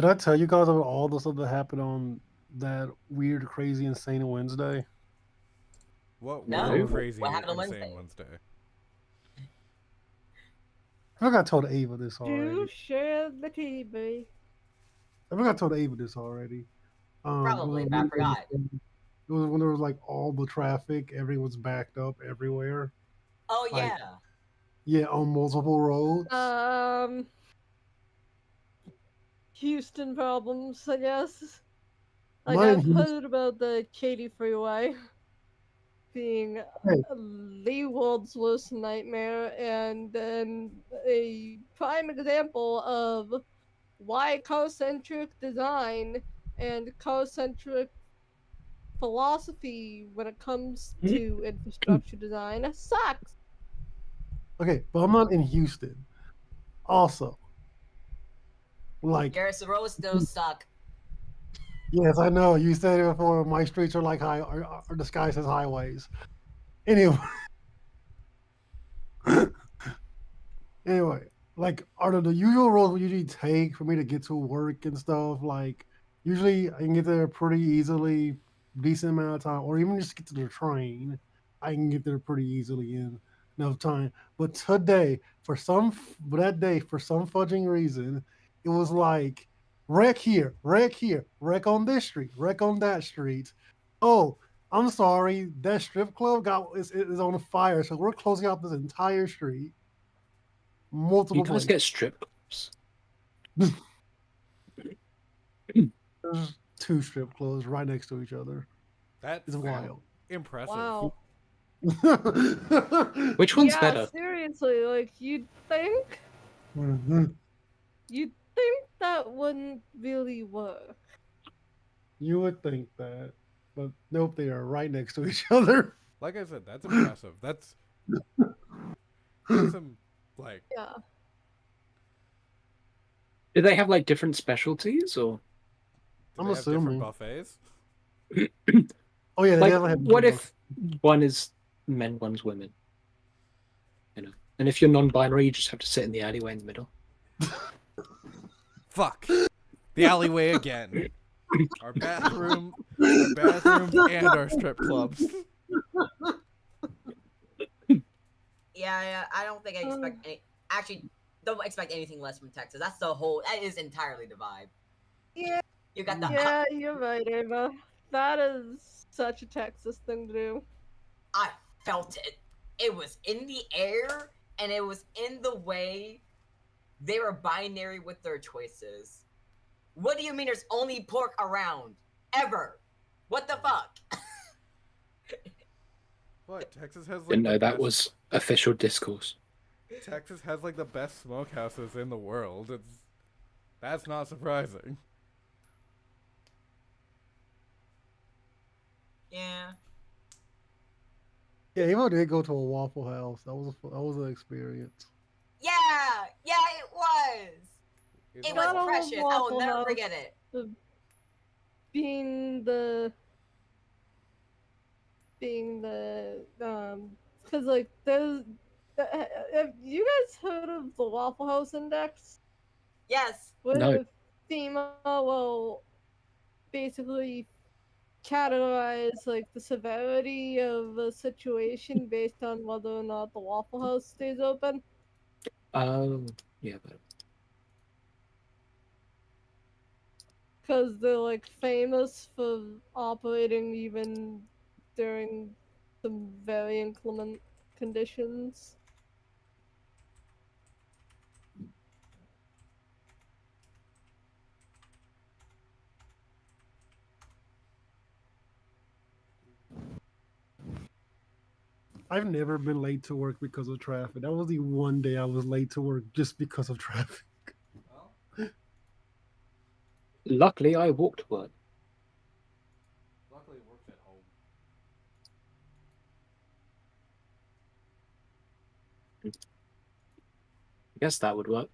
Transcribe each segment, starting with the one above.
Did I tell you guys about all the stuff that happened on that weird, crazy, insane Wednesday? What weird, No. No. crazy, What happened on insane Wednesday? Wednesday? I think I told Ava this Do already. share the TV. I think I told Ava this already. It was Probably, but I forgot. it was when there was like all the traffic, everyone's backed up everywhere. Oh Like, yeah. yeah, on multiple roads. Houston problems, I guess. Like, Not in I've Houston. heard about the Katy Freeway being Hey, the world's worst nightmare, and then a prime example of why car-centric design and car-centric philosophy when it comes to infrastructure design sucks. okay, but I'm not in Houston. Also, like, Garrison roads still suck. yes, I know you said it before. My streets are like are disguised as highways. Anyway, anyway, like are the usual roads we usually take for me to get to work and stuff. Like usually I can get there pretty easily, decent amount of time, or even just get to the train. I can get there pretty easily in enough time. But today, but that day for some fudging reason, it was like wreck here, wreck here, wreck on this street, wreck on that street. Oh, I'm sorry, that strip club is on fire, so we're closing out this entire street. You Multiple guys places. get strip clubs. There's two strip clubs right next to each other. That's It's wild. impressive. Wow. Which one's Yeah, better? seriously, like Mhm. you'd think that wouldn't really work. You would think that, but nope, they are right next to each other. Like I said, that's impressive. That's some like Yeah. Do they have like different specialties or do I'm they have different assuming. buffets? Oh yeah, they like definitely have. what if one is men, one's women? You know, and if you're non-binary, you just have to sit in the alleyway in the middle. Fuck. The alleyway again. Our bathrooms, and our strip clubs. Yeah, I don't think I expect any. Actually, don't expect anything less from Texas. That's the whole. That is entirely the vibe. Yeah, You got the. yeah, you're right, Ava. That is such a Texas thing to do. I felt it. It was in the air, and it was in the way they were binary with their choices. What do you mean there's only pork around? Ever? What the fuck? What? Texas has like Didn't the know that best, was official discourse. Texas has like the best smokehouses in the world. That's not surprising. Yeah. Yeah, Evo did go to a Waffle House. That was an experience. Yeah, it was. Is It it was Not wa- all precious. I will Waffle never House. forget it. Being the because like there's have you guys heard of the Waffle House Index? Yes. No. Where FEMA will basically categorize like the severity of a situation based on whether or not the Waffle House stays open. Yeah, but Because they're like famous for operating even during some very inclement conditions. I've never been late to work because of traffic. That was the one day I was late to work just because of traffic. Well, luckily I walked to work. luckily it works at home. I guess that would work.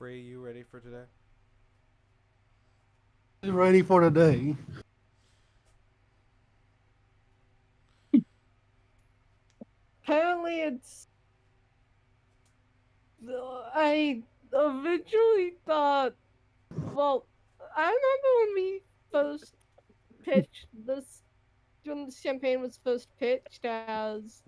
Bree, you ready for today? Ready for the day. Apparently, it's. I originally thought. Well, I remember when we first pitched this. When this campaign was first pitched as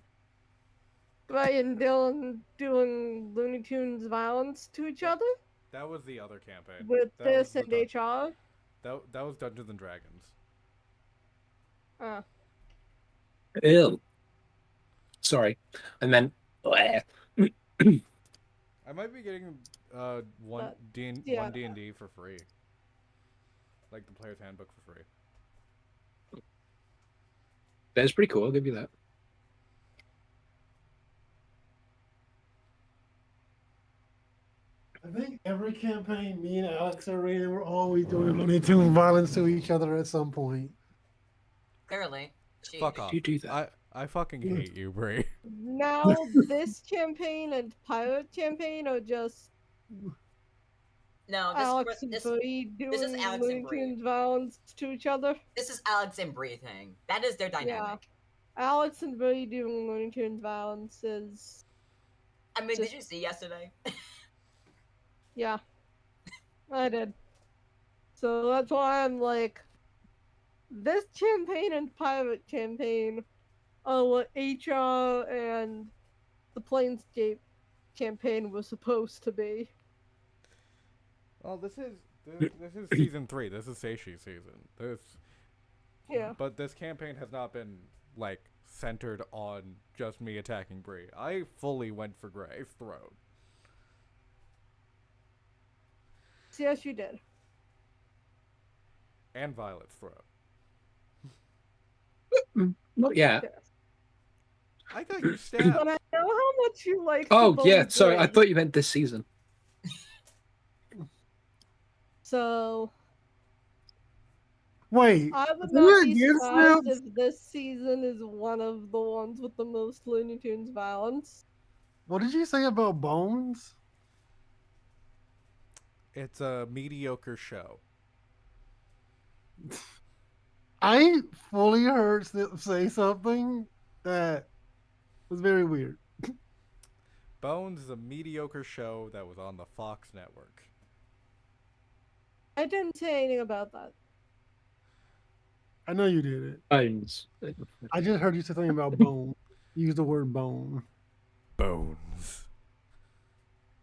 Gray and Dylan doing Looney Tunes violence to each other That was the other campaign. with That was this the and HR. that was Dungeons and Dragons. Ew. Sorry. And then. I might be getting one yeah. one D&D for free. Like the player's handbook for free. That's pretty cool. I'll give you that. I think every campaign, me and Alex are in, we're always doing Looney Tunes violence to each other at some point. Clearly. Fuck Sheesh. off. You do that. I fucking hate you, Bree. Now, this campaign and Pirate campaign are just No, Alex and this Bree this is doing Alex and Looney Bree. Tunes violence to each other. this is Alex and Bree thing. That is their dynamic. Alex and Bree doing Looney Tunes violence is. I mean, Just- did you see yesterday? Yeah. I did. So that's why I'm like, this campaign and Pirate campaign are what HR and the Planescape campaign was supposed to be. Well, this is season 3. This is Seishi season. Yeah. But this campaign has not been like centered on just me attacking Bree. I fully went for Gray's throat. Yes, you did. And Violet's throat. Not yet. Yes. I got you stabbed. But I know how much you like. Oh, to yeah. bone Sorry. I Bree. thought you meant this season. So Wait, I would You're not be against surprised them? if this season is one of the ones with the most Looney Tunes violence. what did you say about Bones? It's a mediocre show. I fully heard Snip say something that was very weird. Bones is a mediocre show that was on the Fox network. I didn't say anything about that. I know you did it. Bones. I just heard you say something about bone. You used the word bone. Bones.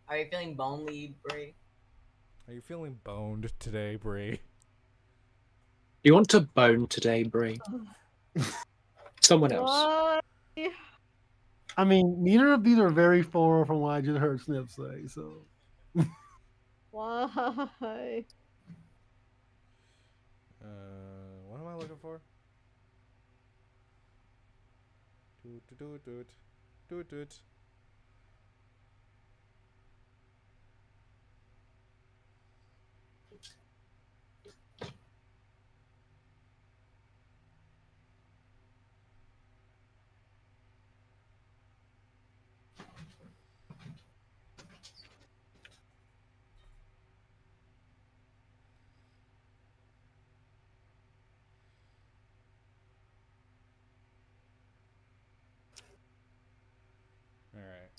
Are you feeling bonely, Bree? Are you feeling boned today, Bree? You want to bone today, Bree? Someone else. Why? I mean, neither of these are very far from what I just heard Snip say. So Why? What am I looking for? Doot. Alright.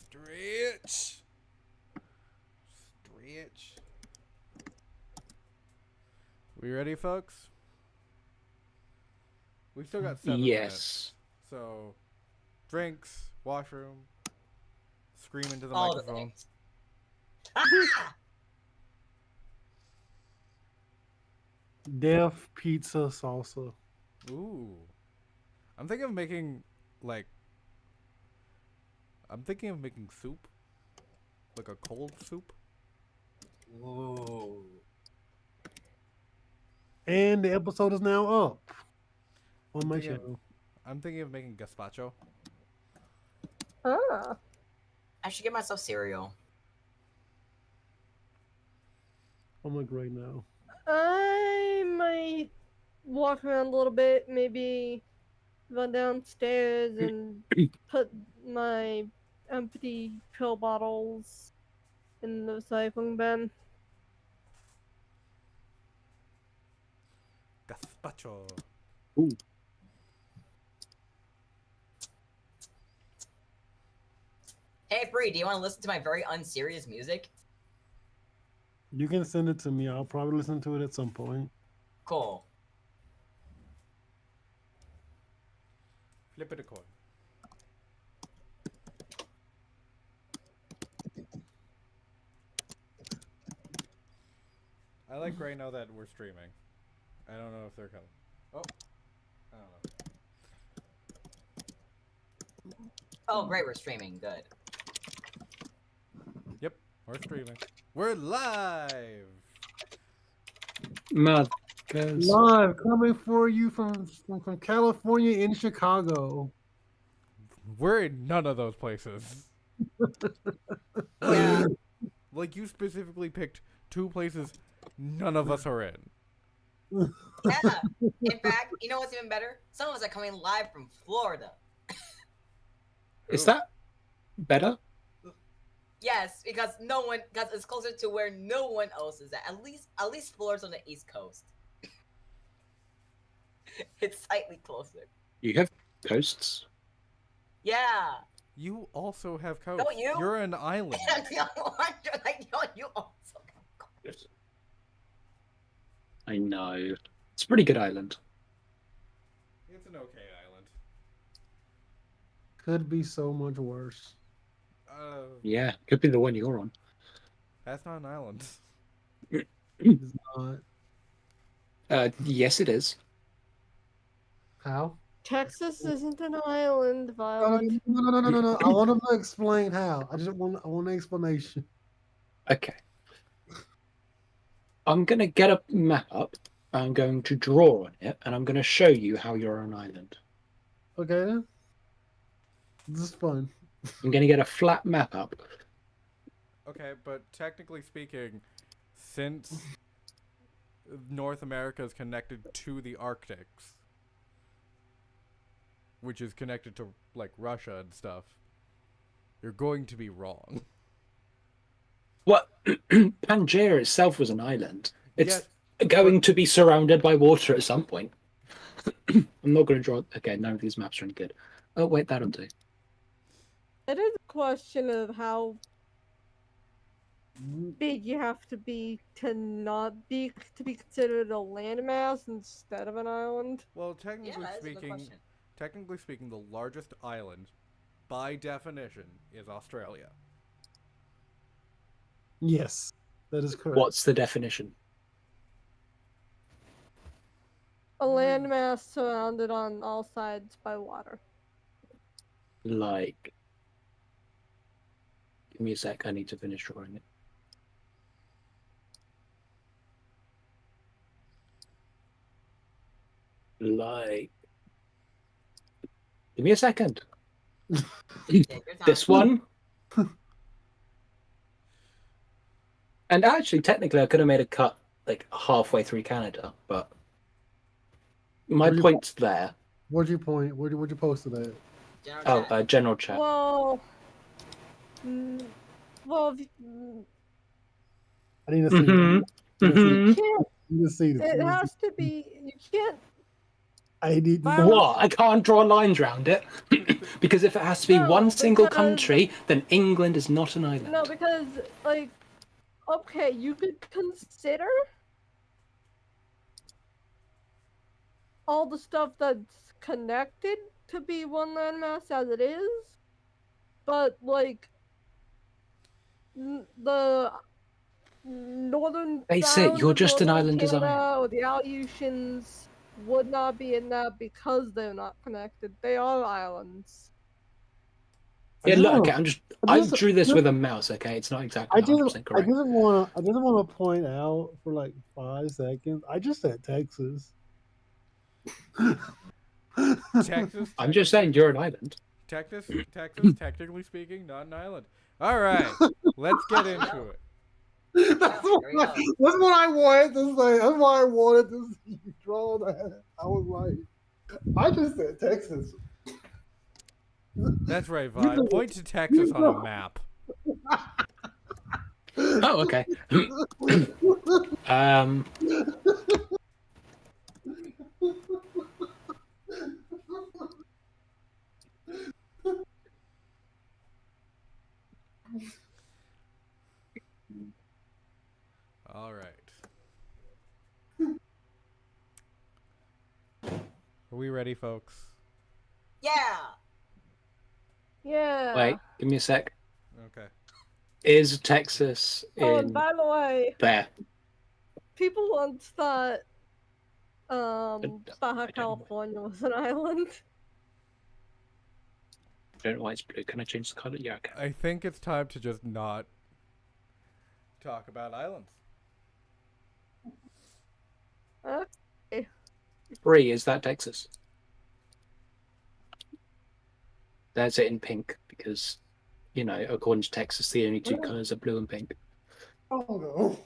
Stretch. We ready, folks? We've still got 7 minutes. Yes. So, drinks, washroom, scream into the All the microphone. things. deaf pizza salsa. Ooh. I'm thinking of making, like... I'm thinking of making soup. Like a cold soup. Ooh. And the episode is now up on my Yeah. channel. I'm thinking of making gazpacho. Ah. I should get myself cereal. I'm like right now. I might walk around a little bit, maybe run downstairs and put my empty pill bottles in the recycling bin. Gazpacho. Ooh. Hey, Bree, do you want to listen to my very unserious music? You can send it to me. I'll probably listen to it at some point. Cool. Flip it a coin. I like right now that we're streaming. I don't know if they're coming. Oh, I don't know. Oh, great, we're streaming. Good. Yep, we're streaming. We're live. Mothers. Live coming for you from California in Chicago. We're in none of those places. Yeah. Like you specifically picked two places none of us are in. Yeah. In fact, you know what's even better? Some of us are coming live from Florida. Is that better? Yes, because it's closer to where no one else is at. At least Florida's on the East Coast. It's slightly closer. You have coasts. Yeah. You also have coast. Don't you? You're an island. You also. I know. It's a pretty good island. It's an okay island. Could be so much worse. Yeah, could be the one you're on. That's not an island. It's not. Yes, it is. How? Texas isn't an island, No, Violet. no. I want him to explain how. I want an explanation. Okay. I'm going to get a map up. I'm going to draw on it, and I'm going to show you how you're on an island. Okay then. This is fun. I'm going to get a flat map up. Okay, but technically speaking, since North America is connected to the Arctics, which is connected to like Russia and stuff, you're going to be wrong. What? Pangaea itself was an island. It's Yes, going to be surrounded by water at some point. I'm not going to draw. Okay, none of these maps are any good. Oh wait, that'll do. It is a question of how big you have to be to be considered a landmass instead of an island. Well, Yeah, that is a good question. technically speaking, the largest island, by definition, is Australia. Yes, that is correct. What's the definition? A landmass surrounded on all sides by water. Like, give me a sec. I need to finish drawing it. Like, give me a second. Take your time. This one. And actually, technically, I could have made a cut like halfway through Canada, but my Where'd you- point's there. Where'd you point? Where'd you post it at? General chat. General chat. Well, I need to see. Mhm. Mhm. you can't. I need to see this. It has to be. You can't. I need to Wow. What? I can't draw lines around it because if it has to be No, one single because- country, then England is not an island. No, because like, okay, you could consider all the stuff that's connected to be one landmass as it is, but like the northern Face it, bounds you're of just an northern island Canada design. or the Aleutians would not be in that because they're not connected. They are islands. Yeah, look, okay, I I just- drew this with a mouse, okay? It's not exactly 100% correct. I just want to point out for like 5 seconds. I just said Texas. Texas. I'm just saying you're an island. Texas, technically speaking, not an island. All right, let's get into it. That's what I wanted to say. That's why I wanted to see you draw that. I was like, I just said Texas. That's right, Vi. Point to Texas on a map. Oh, okay. um, All right. Are we ready, folks? Yeah. Yeah. wait, give me a sec. Okay. Is Texas Oh, and in by the way, there? people once thought I Baja don't know. California was an island. I don't know why it's blue. Can I change the color? Yeah, okay. I think it's time to just not talk about islands. Okay. 3, is that Texas? There's it in pink because, you know, according to Texas, the only two colors are blue and pink. Oh no.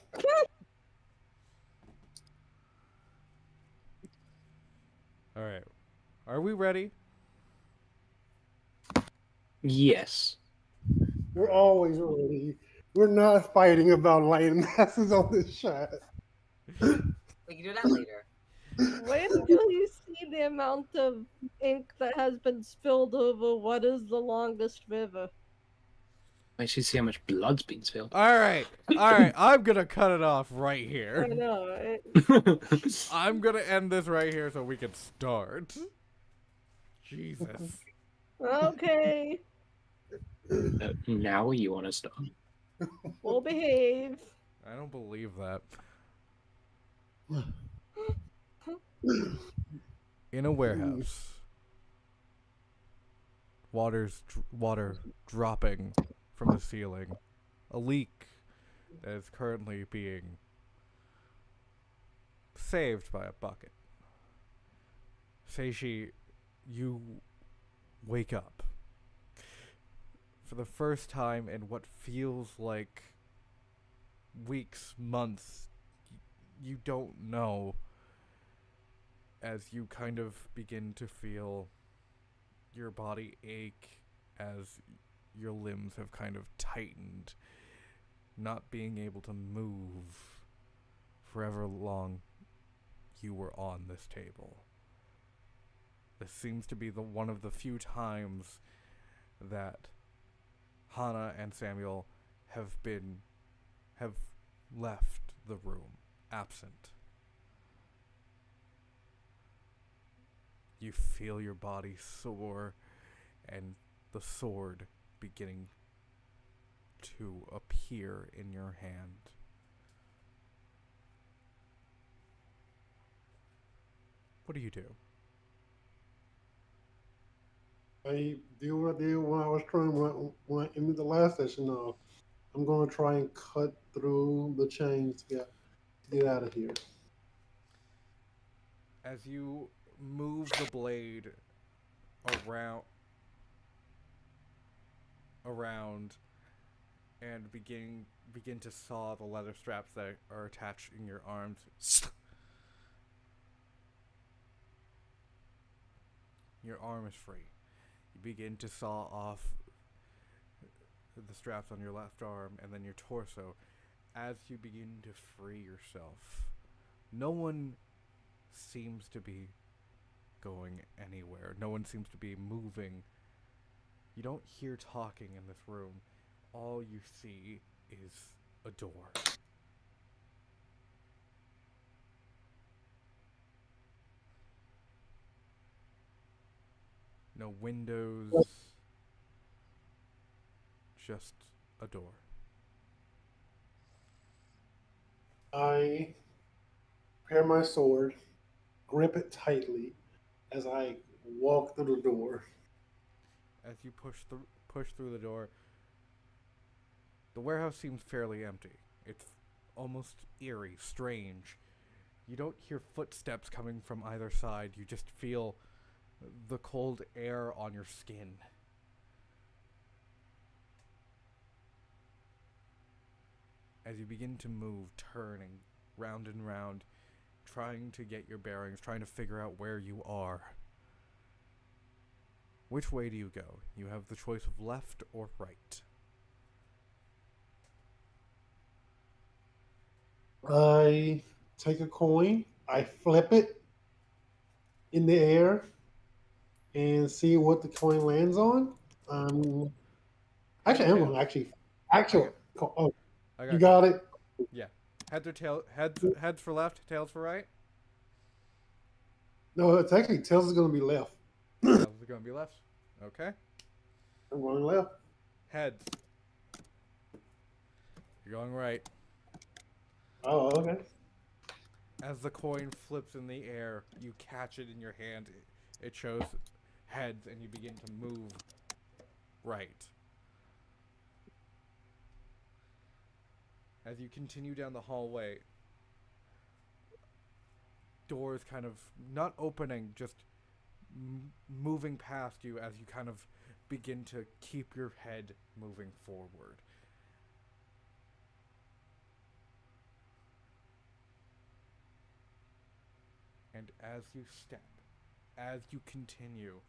All right. Are we ready? Yes. We're always ready. We're not fighting about light masses on this shot. We can do that later. Wait until you see the amount of ink that has been spilled over what is the longest river. Wait, you see how much blood's been spilled. All right. All right. I'm going to cut it off right I here. know. I'm going to end this right here so we can start. Jesus. Okay. Now you want to start? We'll behave. I don't believe that. In a warehouse. Water dropping from the ceiling. A leak that is currently being saved by a bucket. Seishi, you wake up. For the first time in what feels like weeks, months, you don't know, as you kind of begin to feel your body ache as your limbs have kind of tightened, not being able to move forever long you were on this table. This seems to be one of the few times that Hana and Samuel have left the room absent. You feel your body sore and the sword beginning to appear in your hand. What do you do? I do what I did when I was trying when I ended the last session. Now I'm going to try and cut through the chains to get out of here. As you move the blade around and begin to saw the leather straps that are attached in your arms, your arm is free. You begin to saw off the straps on your left arm and then your torso. As you begin to free yourself, no one seems to be going anywhere. No one seems to be moving. You don't hear talking in this room. All you see is a door. No windows. Just a door. I prepare my sword, grip it tightly as I walk through the door. As you push through the door, the warehouse seems fairly empty. It's almost eerie, strange. You don't hear footsteps coming from either side. You just feel the cold air on your skin. As you begin to move, turning round and round, trying to get your bearings, trying to figure out where you are. Which way do you go? You have the choice of left or right. I take a coin, I flip it in the air, and see what the coin lands on. Um, Heads or I'm tails? going to I actual. got Oh, I you got got coins. it. Yeah. Heads or tail heads for left, tails for right? No, it's actually tails is going to be left. Tails is gonna be left. Okay. I'm going left. Heads. You're going right. Oh, okay. As the coin flips in the air, you catch it in your hand. It shows heads, and you begin to move right. As you continue down the hallway, doors kind of not opening, just moving past you as you kind of begin to keep your head moving forward. And as you step, as you continue,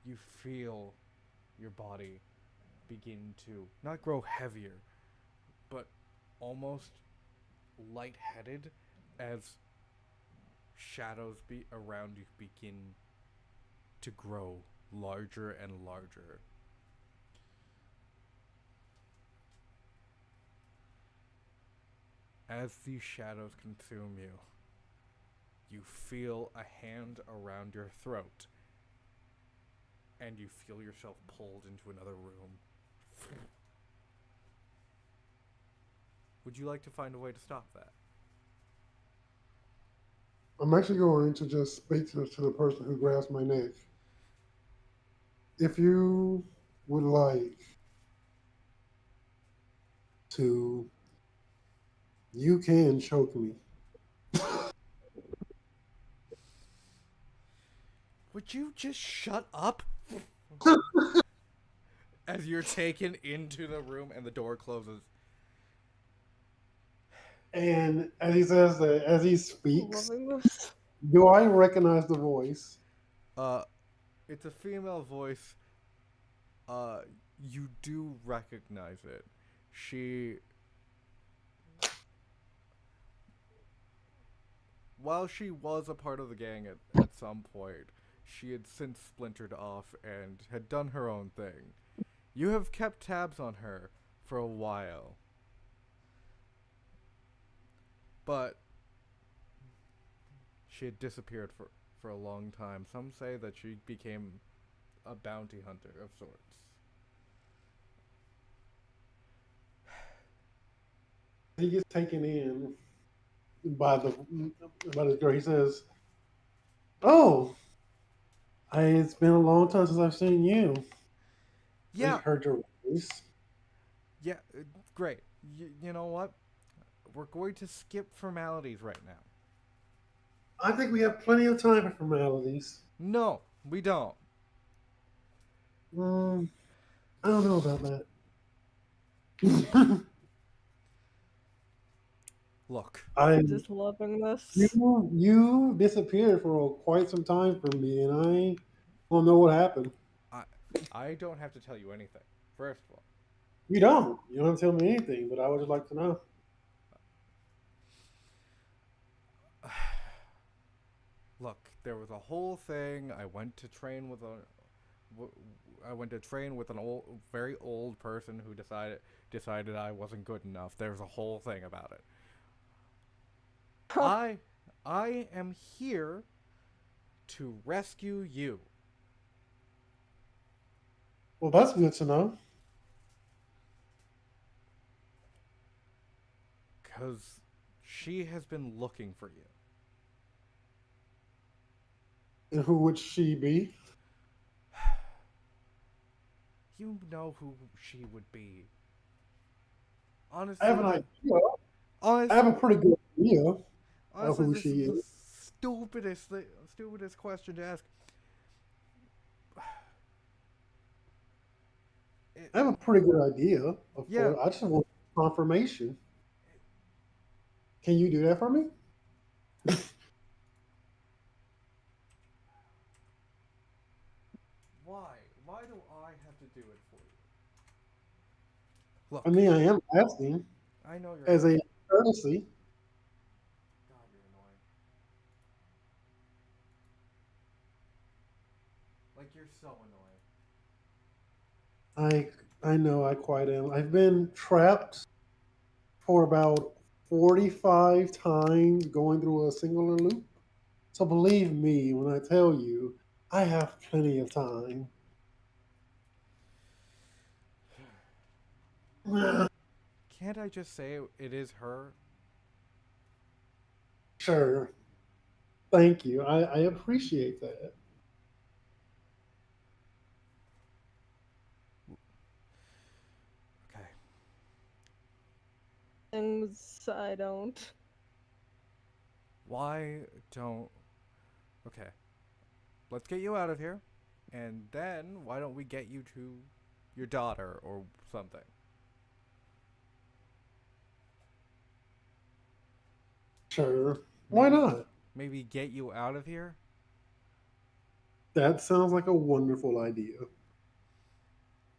you feel your body begin to not grow heavier, but almost lightheaded as shadows around you begin to grow larger and larger. As these shadows consume you, you feel a hand around your throat, and you feel yourself pulled into another room. Would you like to find a way to stop that? I'm actually going to just speak to the person who grabs my neck. If you would like to, you can choke me. Would you just shut up? As you're taken into the room and the door closes. And as he says that, as he speaks, Loving this. do I recognize the voice? Uh, it's a female voice. You do recognize it. She, while she was a part of the gang at some point, she had since splintered off and had done her own thing. You have kept tabs on her for a while. But she had disappeared for a long time. Some say that she became a bounty hunter of sorts. He gets taken in by the girl. He says, "Oh, it's been a long time since I've seen you. I Yeah, heard your voice." yeah, great. You know what? We're going to skip formalities right now. I think we have plenty of time for formalities. No, we don't. Mm, I don't know about that. Look, I Just loving this. you disappeared for quite some time from me, and I don't know what happened. I I don't have to tell you anything. First of all, You don't. You don't tell me anything, but I would just like to know. look, there was a whole thing. I went to train with I went to train with an very old person who decided I wasn't good enough. There's a whole thing about it. I I am here to rescue you. Well, that's good to know. Cause she has been looking for you. And who would she be? You know who she would be. I have Honestly, an idea. I have a honestly, pretty good idea of honestly, who this she is the is. stupidest question to ask. It, I have a pretty good idea, of yeah, course. I just want confirmation. Can you do that for me? Look, I mean, I am asking I know you're as a asking. courtesy. God, you're annoying. Like, you're so annoying. I know I quite am. I've been trapped for about 45 times going through a singular loop. So believe me when I tell you, I have plenty of time. Can't I just say it is her? Sure. Thank you. I appreciate that. Okay. Things I don't. Why don't. Okay. Let's get you out of here. And then, why don't we get you to your daughter or something? Sure. Why Maybe. not? Maybe get you out of here? That sounds like a wonderful idea.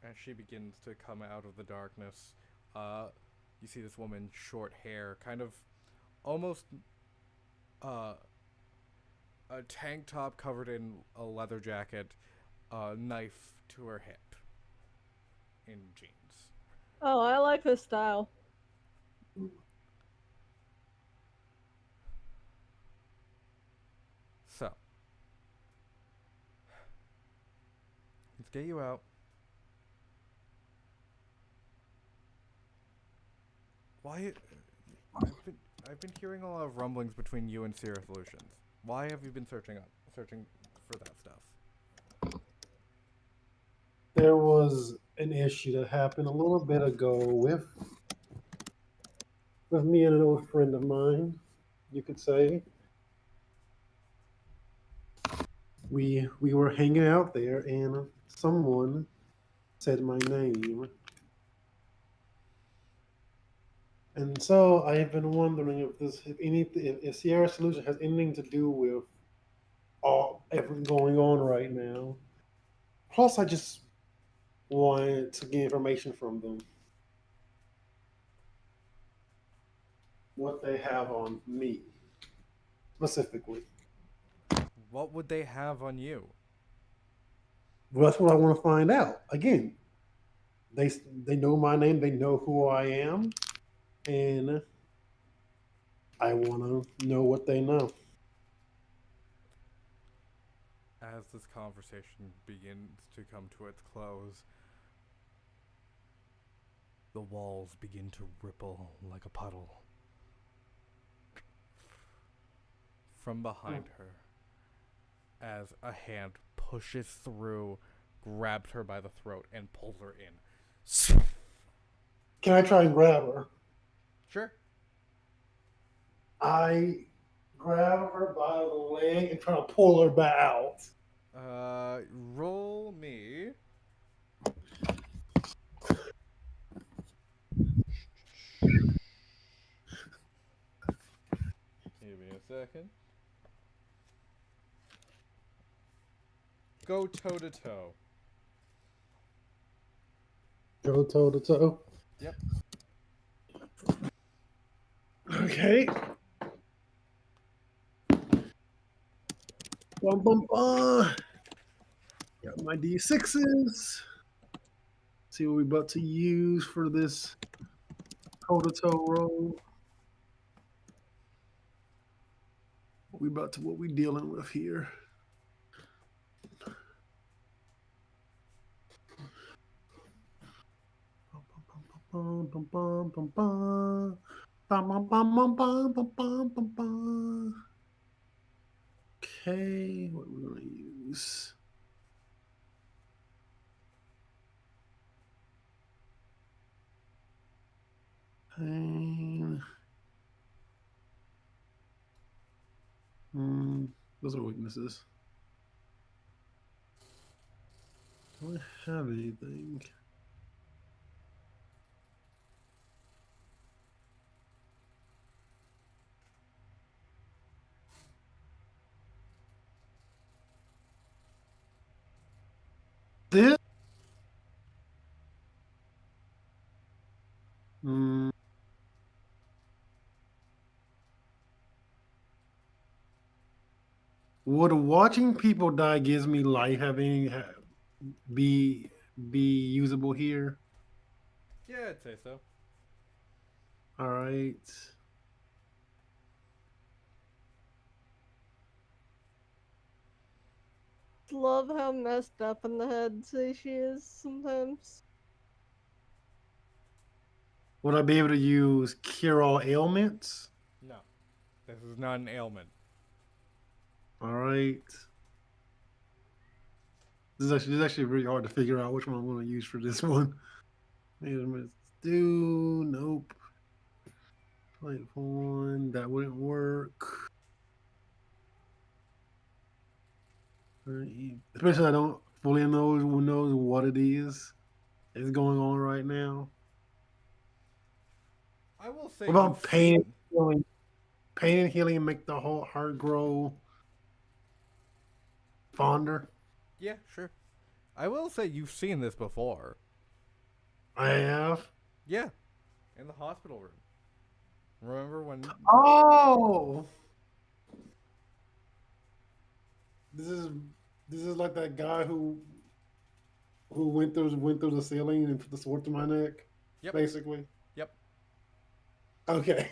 As she begins to come out of the darkness, uh, you see this woman, short hair, kind of almost uh, a tank top covered in a leather jacket, a knife to her hip, in jeans. Oh, I like this style. So, let's get you out. Why? I've been hearing a lot of rumblings between you and Sierra Solutions. Why have you been searching for that stuff? There was an issue that happened a little bit ago with me and an old friend of mine, you could say. We were hanging out there and someone said my name. And so I've been wondering if Sierra Solution has anything to do with all everything going on right now. Plus, I just wanted to get information from them, what they have on me specifically. What would they have on you? Well, that's what I want to find out. Again, they they know my name, they know who I am, and I want to know what they know. As this conversation begins to come to its close, the walls begin to ripple like a puddle. From behind her, as a hand pushes through, grabs her by the throat, and pulls her in. Can I try and grab her? Sure. I grab her by the leg and try to pull her back out. Roll me. Give me a second. Go toe to toe. Go toe to toe. Yep. Okay. Bum, bum, bum. Got my D6s. See what we about to use for this toe to toe roll. What we dealing with here? Bum, bum, bum, bum, bum. Bum, bum, bum, bum, bum, bum, bum, bum, bum. Okay, what are we gonna use? Pain. Those are weaknesses. Do I have anything? This Would watching people die gives me life be usable here? Yeah, I'd say so. All right. Love how messed up in the head say she is sometimes. Would I be able to use cure all ailments? No, this is not an ailment. All right. This is actually really hard to figure out which one I'm going to use for this one. Do nope. Plate one that wouldn't work. Especially I don't fully knows what it is going on right now. I will say What about you've pain and seen. healing? Pain and healing make the whole heart grow fonder. Yeah, sure. I will say you've seen this before. I have. Yeah, in the hospital room. Remember when? Oh, this is this is like that guy who went through the ceiling and put the sword to my neck. Yep. Basically. Yep. Okay.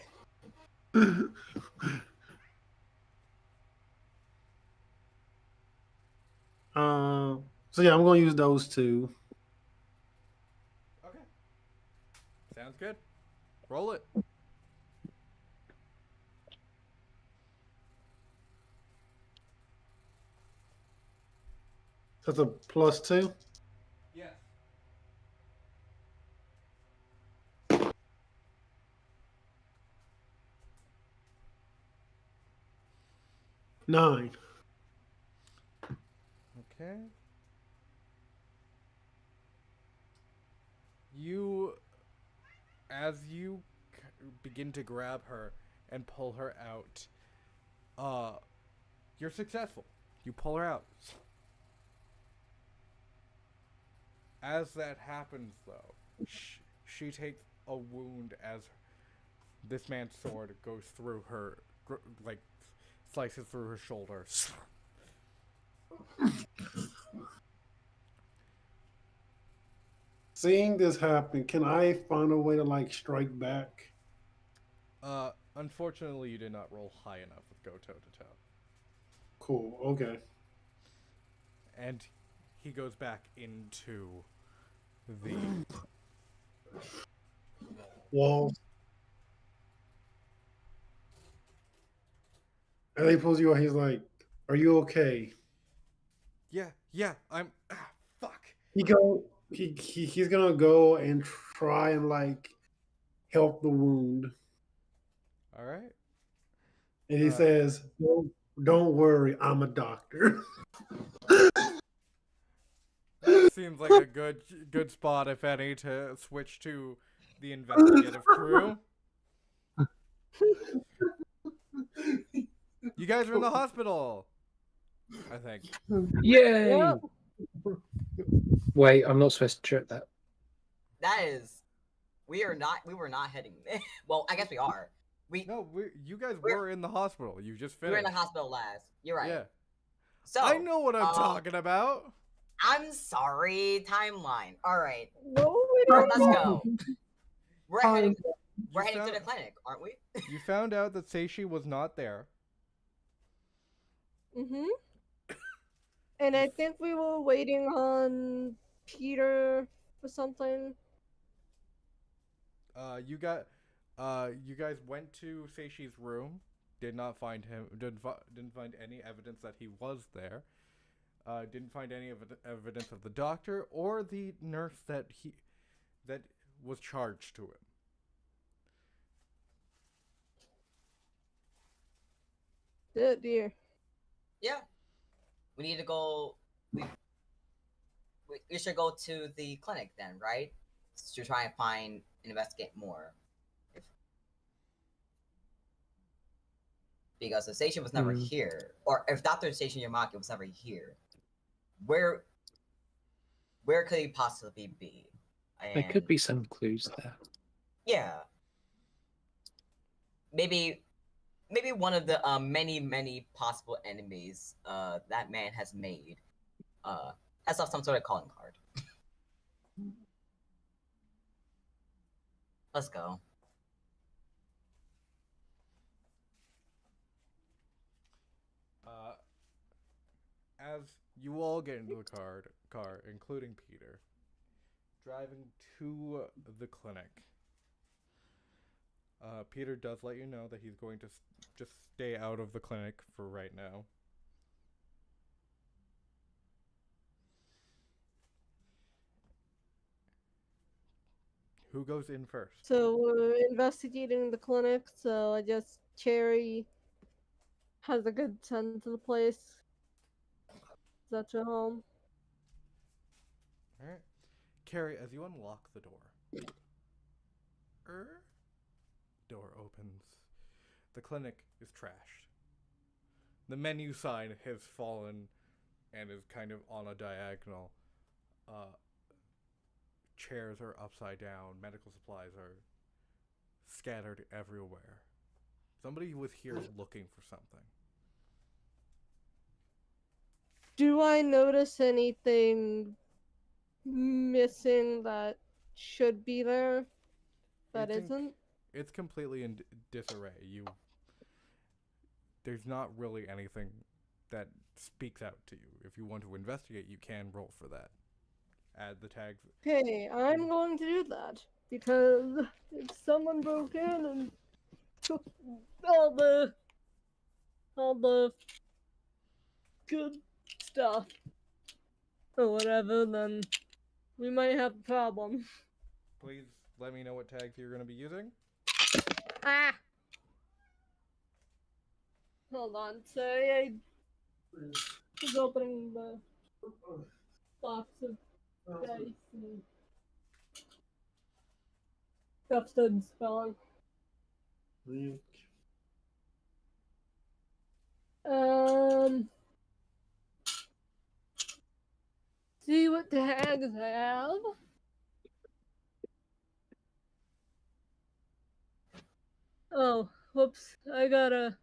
So yeah, I'm gonna use those two. Okay. Sounds good. Roll it. That's a +2. Yes. 9. Okay. You, as you begin to grab her and pull her out, you're successful. You pull her out. As that happens, though, she takes a wound as this man's sword goes through her, like, slices through her shoulder. Seeing this happen, can I find a way to like strike back? Unfortunately, you did not roll high enough with go toe to toe. Cool. Okay. And he goes back into the Walls. And he pulls you out. He's like, "Are you okay?" yeah, I'm fuck. He's gonna go and try and like help the wound, All right. and he says, "Don't worry, I'm a doctor." That seems like a good spot, if any, to switch to the investigative crew. You guys are in the hospital, I think. Yay! Yep. Wait, I'm not supposed to trip that. That is, we were not heading there. Well, I guess we are. You guys were in the hospital. You just We were in finished. the hospital last. You're right. Yeah. So I know what I'm talking about. I'm sorry. Timeline. All right. No, we don't. Let's go. We're heading. You We're heading to found- the clinic, aren't we? You found out that Seishi was not there. Mhm. And I think we were waiting on Peter for something. You guys went to Seishi's room. Did not find him. Didn't find any evidence that he was there. Didn't find any evidence of the doctor or the nurse that was charged to him. Dear. Yeah. We need to go. We should go to the clinic then, right? To try and find and investigate more. Because the station was never here, or if Dr. Station Yamaki was never here, where could he possibly be? There could be some clues there. Yeah. Maybe maybe one of the many possible enemies that man has made as of some sort of calling card. Let's go. As you all get into the car, including Peter, driving to the clinic. Peter does let you know that he's going to just stay out of the clinic for right now. Who goes in first? So we're investigating the clinic, so I guess Cherry has a good sense of the place. Is that your home? Alright. Carrie, as you unlock the door, door opens. The clinic is trashed. The menu sign has fallen and is kind of on a diagonal. Chairs are upside down. Medical supplies are scattered everywhere. Somebody was here looking for something. Do I notice anything missing that should be there that It's isn't? It's completely in disarray. There's not really anything that speaks out to you. If you want to investigate, you can roll for that. Add the tags. Okay, I'm going to do that because if someone broke in and took all the good stuff or whatever, then we might have a problem. Please let me know what tags you're going to be using. Ah! Hold on, sorry, I was opening the box of dice and stuff stood spelling. See what tags I have. Oh, whoops, I gotta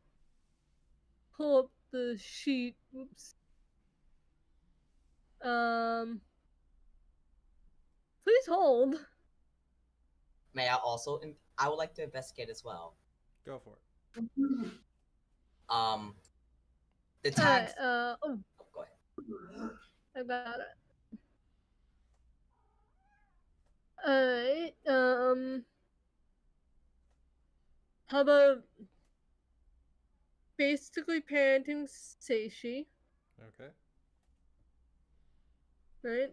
pull up the sheet. Whoops. Please hold. May I also? I would like to investigate as well. Go for it. The tags. Oh, Oh, go ahead. I got it. Alright, how about basically parenting Seishi, Okay. right?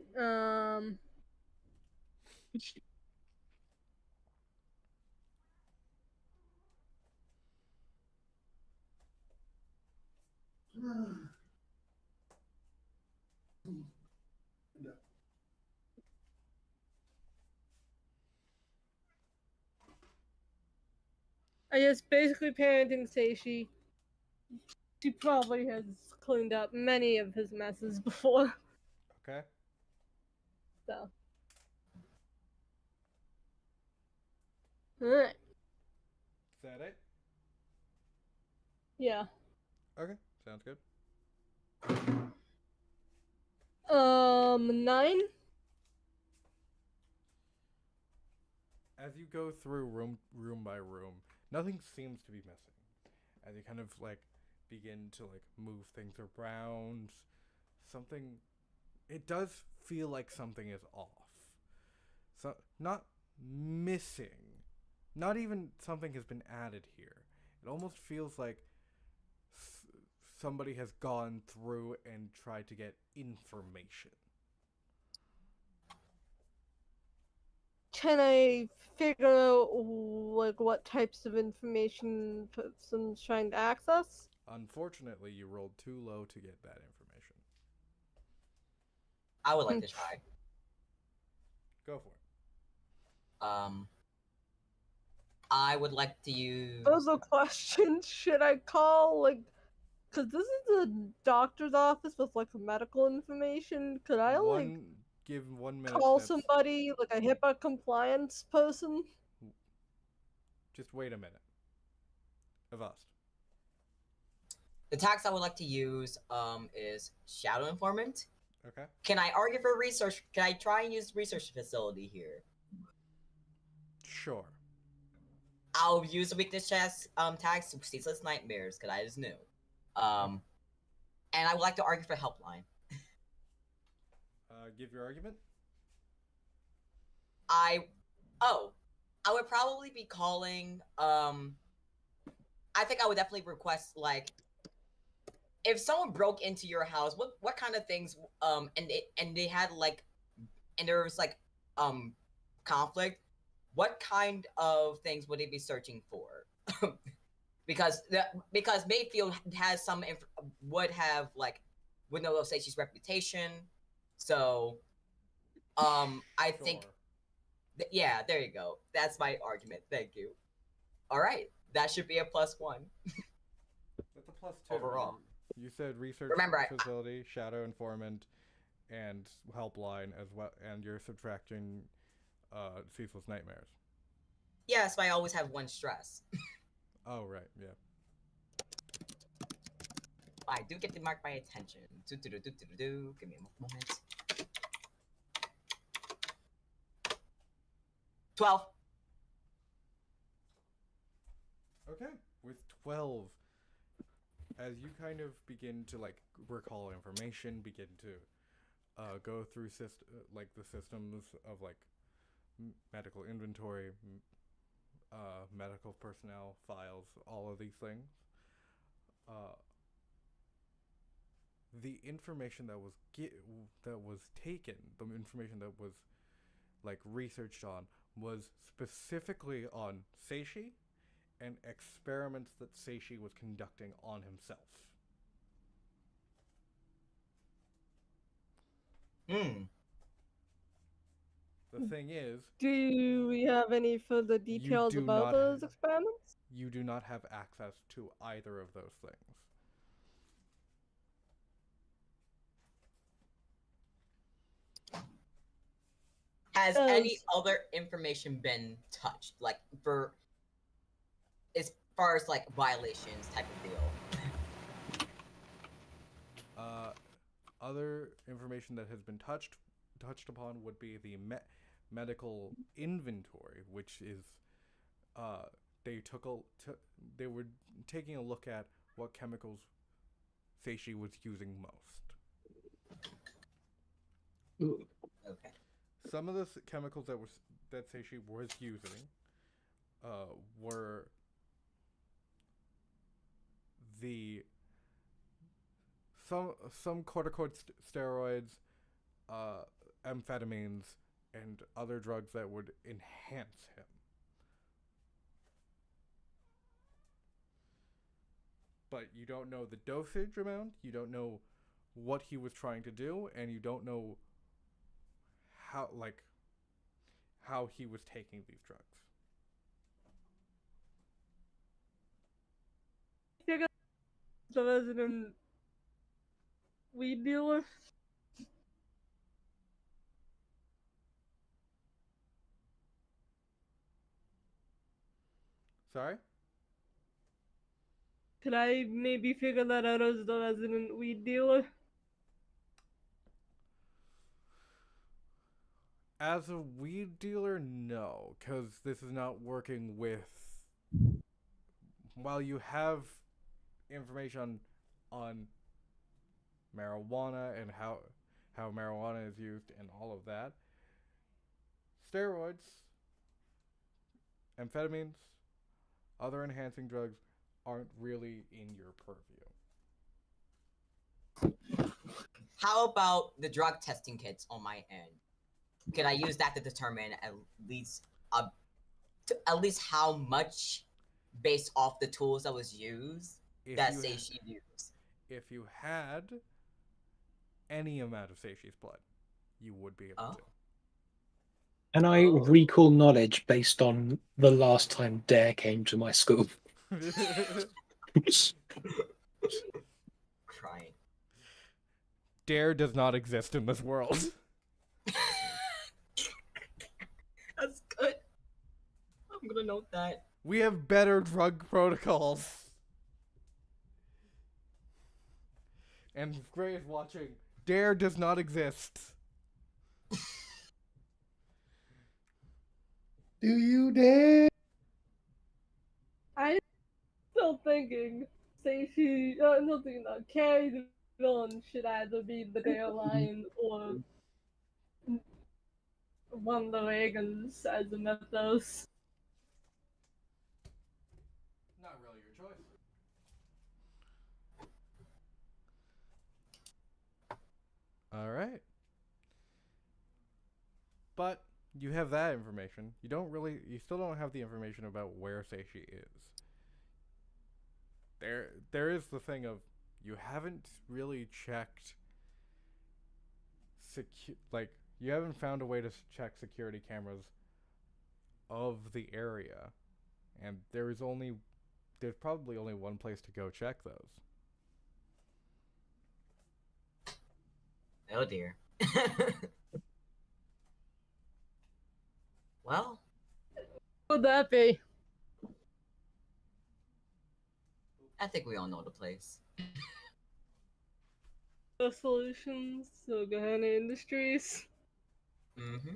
I guess basically parenting Seishi. She probably has cleaned up many of his messes before. Okay. So. Alright. Is that it? Yeah. Okay. Sounds good. 9? As you go through room by room, nothing seems to be missing. As you kind of like begin to like move things around, something it does feel like something is off. So not missing. Not even something has been added here. It almost feels like somebody has gone through and tried to get information. Can I figure out like what types of information person's trying to access? Unfortunately, you rolled too low to get that information. I would like to try. Go for it. I would like to use. Other questions, should I call like, cause this is a doctor's office with like medical information. Could I like Give 1 minute. call somebody like a HIPAA compliance person? Just wait a minute. Avast. The tax I would like to use is Shadow Informant. Okay. Can I argue for research? Can I try and use research facility here? Sure. I'll use the weakness chest tags to Ceaseless Nightmares because I just knew. And I would like to argue for Helpline. Give your argument. I would probably be calling I think I would definitely request like if someone broke into your house, what kind of things and they had like and there was like conflict, what kind of things would they be searching for? because Mayfield has some would know Seichi's reputation, so I think yeah, there you go. That's my argument. Thank you. All right, that should be a +1. That's a +2 overall. You said research Remember, facility, Shadow Informant, and Helpline as well, and you're subtracting Ceaseless Nightmares. Yes, but I always have 1 stress. Oh right, yeah. I do get to mark my attention. Give me a moment. 12. Okay, with 12, as you kind of begin to like recall information, begin to go through the systems of like medical inventory, medical personnel files, all of these things. The information that was taken, the information that was like researched on, was specifically on Seishi and experiments that Seishi was conducting on himself. The thing is, Do we have any further details do about not those experiments? you do not have access to either of those things. Has any other information been touched? Like for as far as like violations type of deal? Other information that has been touched upon would be the medical inventory, which is they were taking a look at what chemicals Seishi was using most. Ooh. Okay. Some of the chemicals that Seishi was using were some corticosteroids, amphetamines, and other drugs that would enhance him. But you don't know the dosage amount, you don't know what he was trying to do, and you don't know how he was taking these drugs. The resident weed dealer. Sorry? Could I maybe figure that out as the resident weed dealer? As a weed dealer, no, because this is not working with. While you have information on marijuana and how marijuana is used and all of that, steroids, amphetamines, other enhancing drugs aren't really in your purview. How about the drug testing kits on my end? Could I use that to determine at least how much, based off the tools that was used, that Seishi used? If you had any amount of Seishi's blood, you would be able to. And I recall knowledge based on the last time Dare came to my school. Crying. Dare does not exist in this world. That's good. I'm gonna note that. We have better drug protocols. And Gray is watching. Dare does not exist. Do you dare? I'm still thinking Stacey, not thinking that Carrie the villain should either be the Dare Lion or one of the Reagans as the mythos. Not really your choice. All right. But you have that information. You still don't have the information about where Seishi is. There is the thing of you haven't really checked you haven't found a way to check security cameras of the area, and there's probably only one place to go check those. Oh dear. Well, What would that be? I think we all know the place. The solutions, so Gahana Industries. Mm-hmm.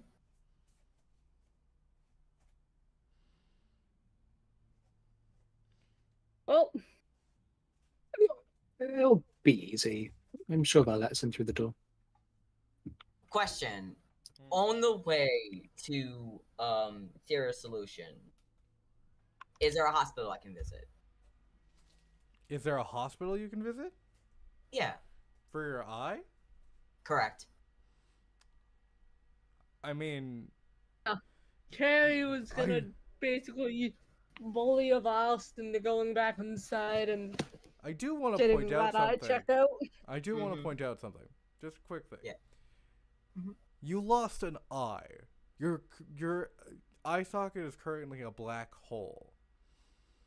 Well, It'll be easy. I'm sure they'll let us in through the door. Question. On the way to Theory Solution, is there a hospital I can visit? Is there a hospital you can visit Yeah, for your eye? correct. I mean, Carrie was gonna basically bully Avast into going back inside and I do want to getting point out that eye something. checked out. I do want to Mhm. point out something. Just a quick thing. Yeah. Mhm. You lost an eye. Your eye socket is currently a black hole.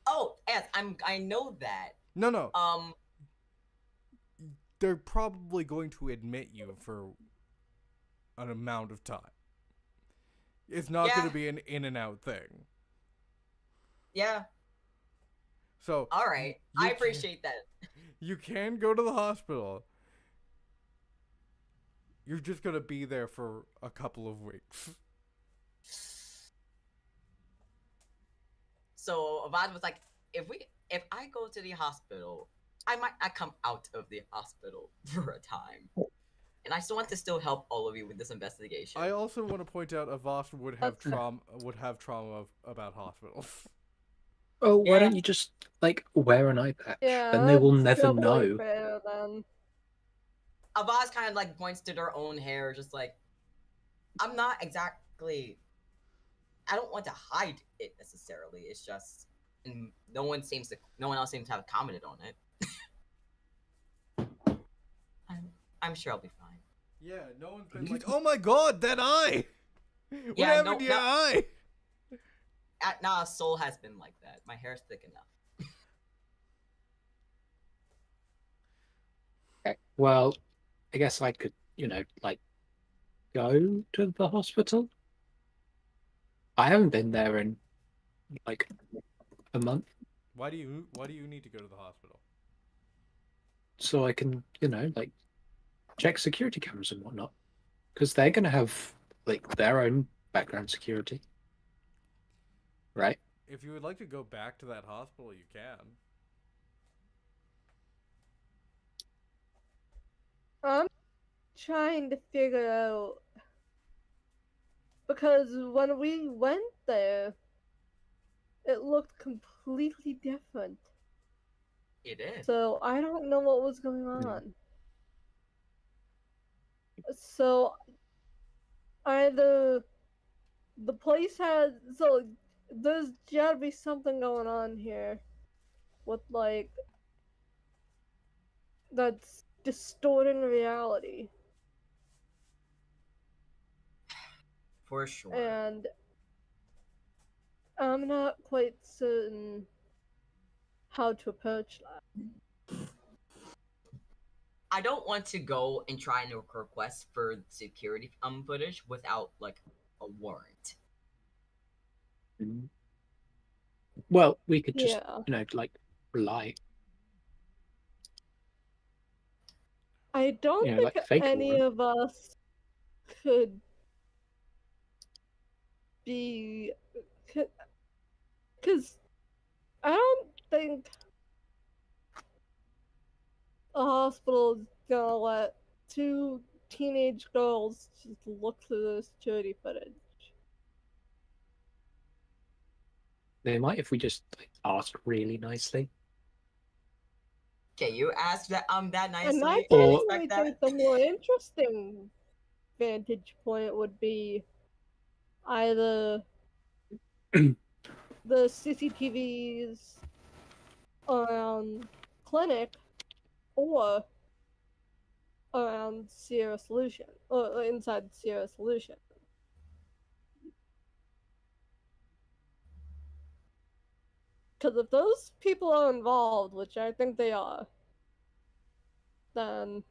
Oh, yes, I know that. No. Um, They're probably going to admit you for an amount of time. It's not Yeah. going to be an in and out thing. yeah, So all right. you I can- appreciate that. you can go to the hospital. You're just going to be there for a couple of weeks. So Avad was like, if I go to the hospital, I might not come out of the hospital for a time. And I still want to still help all of you with this investigation. I also want to point out Avast would have That's- trauma about hospitals. Oh, why Yeah. don't you just wear an eye patch? Yeah, Then they will that's never definitely know. fair, then. Avaz kind of like points to their own hair, just like, I'm not exactly. I don't want to hide it necessarily. It's just, and no one else seems to have commented on it. I'm sure I'll be fine. Yeah, no one's been like, "Oh my god, that eye! What Yeah, happened to your eye?" Nah, Soul has been like that. My hair's thick enough. Okay, well, I guess I could, go to the hospital. I haven't been there in a month, Why do you need to go to the hospital? so I can, check security cameras and whatnot, because they're gonna have their own background security, right? If you would like to go back to that hospital, you can. I'm trying to figure out because when we went there, it looked completely different. It is. So I don't know what was going on. So either the place has there's gotta be something going on here with that's distorting reality. For sure. And I'm not quite certain how to approach that. I don't want to go and try and request for security footage without a warrant. Mhm. Well, we could just, Yeah. rely. I don't You know, think like fake any aura. of us could be, because I don't think a hospital is gonna let two teenage girls just look through the security footage. They might if we just like, ask really nicely. Okay, you asked that And I nicely. I didn't Or personally expect that. think the more interesting vantage point would be either the CCTVs around clinic or around Sierra Solution or inside Sierra Solution. Because if those people are involved, which I think they are, then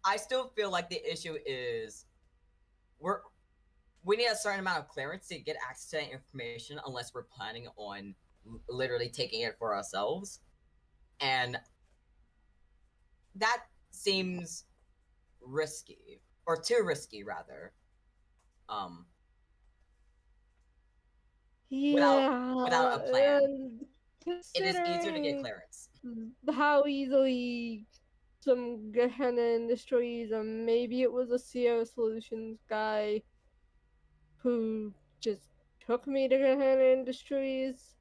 I still feel like the issue is we need a certain amount of clearance to get access to that information unless we're planning on literally taking it for ourselves. And that seems risky, or too risky rather. Um without yeah, without a plan. and It is easier to get considering clearance. how easily some Gehenna Industries, or maybe it was a Sierra Solutions guy who just took me to Gehenna Industries,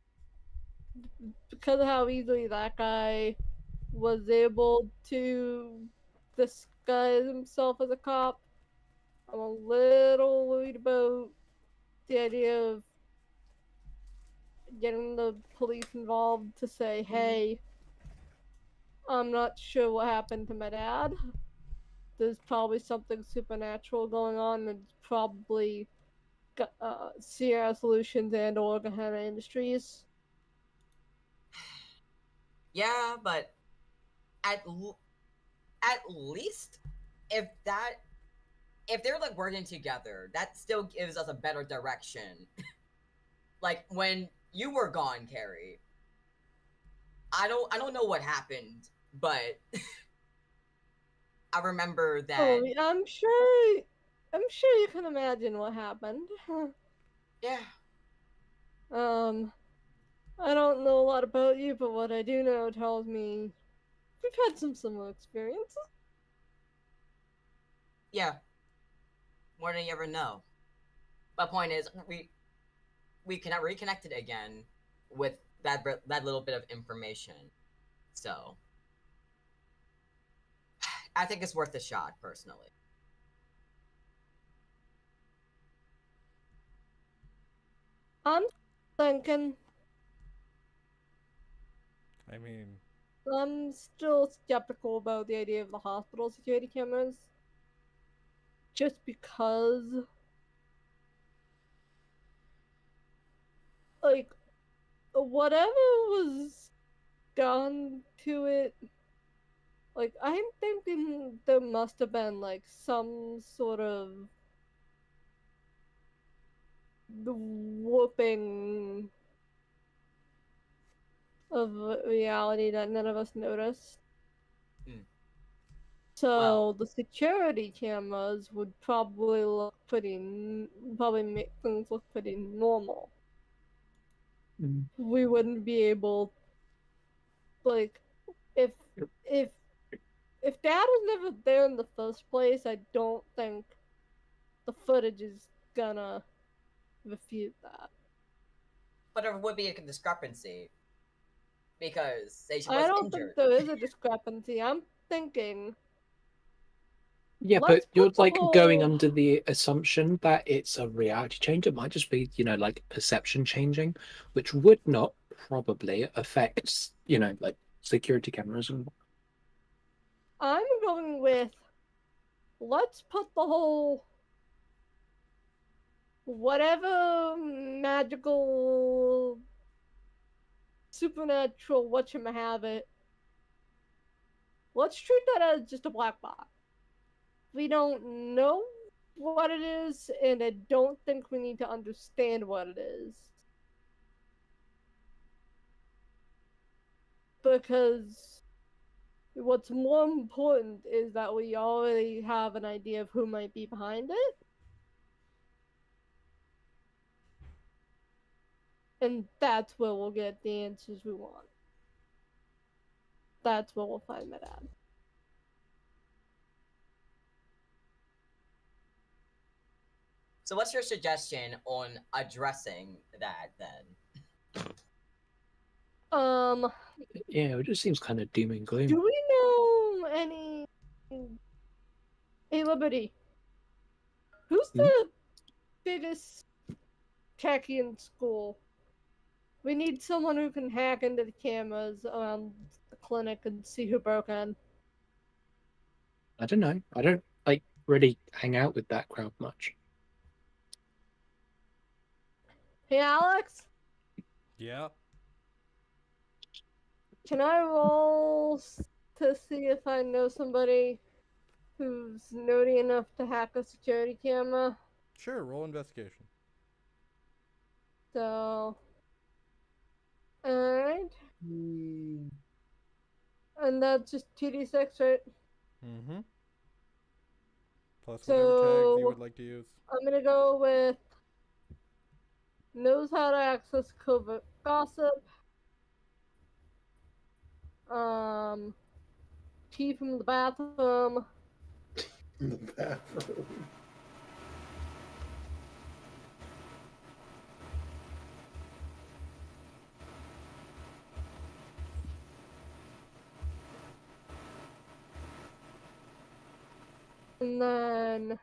because of how easily that guy was able to disguise himself as a cop. I'm a little worried about the idea of getting the police involved to say, hey, I'm not sure what happened to my dad. There's probably something supernatural going on, and it's probably Sierra Solutions and or Gehenna Industries. Yeah, but at at least if that if they're like working together, that still gives us a better direction. Like when you were gone, Carrie, I don't know what happened, but I remember Oh, that. I'm sure you can imagine what happened. Yeah, um, I don't know a lot about you, but what I do know tells me we've had some similar experiences. yeah, more than you ever know. But point is, we cannot reconnected again with that little bit of information. So I think it's worth a shot, personally. I'm thinking I mean, I'm still skeptical about the idea of the hospital security cameras, just because, like, whatever was done to it, like, I'm thinking there must have been, like, some sort of whooping of reality that none of us noticed. Hmm. Well, So the security cameras would probably probably make things look pretty normal. mm, We wouldn't be able, like, if if if Dad was never there in the first place, I don't think the footage is gonna refute that. but there would be a discrepancy because say she I was don't think injured. there is a discrepancy. I'm thinking, yeah, let's but you're put the like going whole. under the assumption that it's a reality change. It might just be, you know, like perception changing, which would not probably affect, you know, like security cameras and I'm going with, let's put the whole whatever magical supernatural whatchamahave. Let's treat that as just a black box. We don't know what it is, and I don't think we need to understand what it is. Because what's more important is that we already have an idea of who might be behind it. And that's where we'll get the answers we want. That's where we'll find that out. So what's your suggestion on addressing that then? Yeah, it just seems kind of doom and gloom. Do we know any... Hey, Liberty. Who's the biggest techie in school? We need someone who can hack into the cameras around the clinic and see who broke in. I don't know. I don't like really hang out with that crowd much. Hey, Alex? Yeah. Can I roll to see if I know somebody who's nerdy enough to hack a security camera? Sure. Roll investigation. So... Alright. Hmm. And that's just 2d6, right? Mm-hmm. Plus whatever tags you would like to use. I'm gonna go with knows how to access covert gossip. Tea from the bathroom. In the bathroom. And then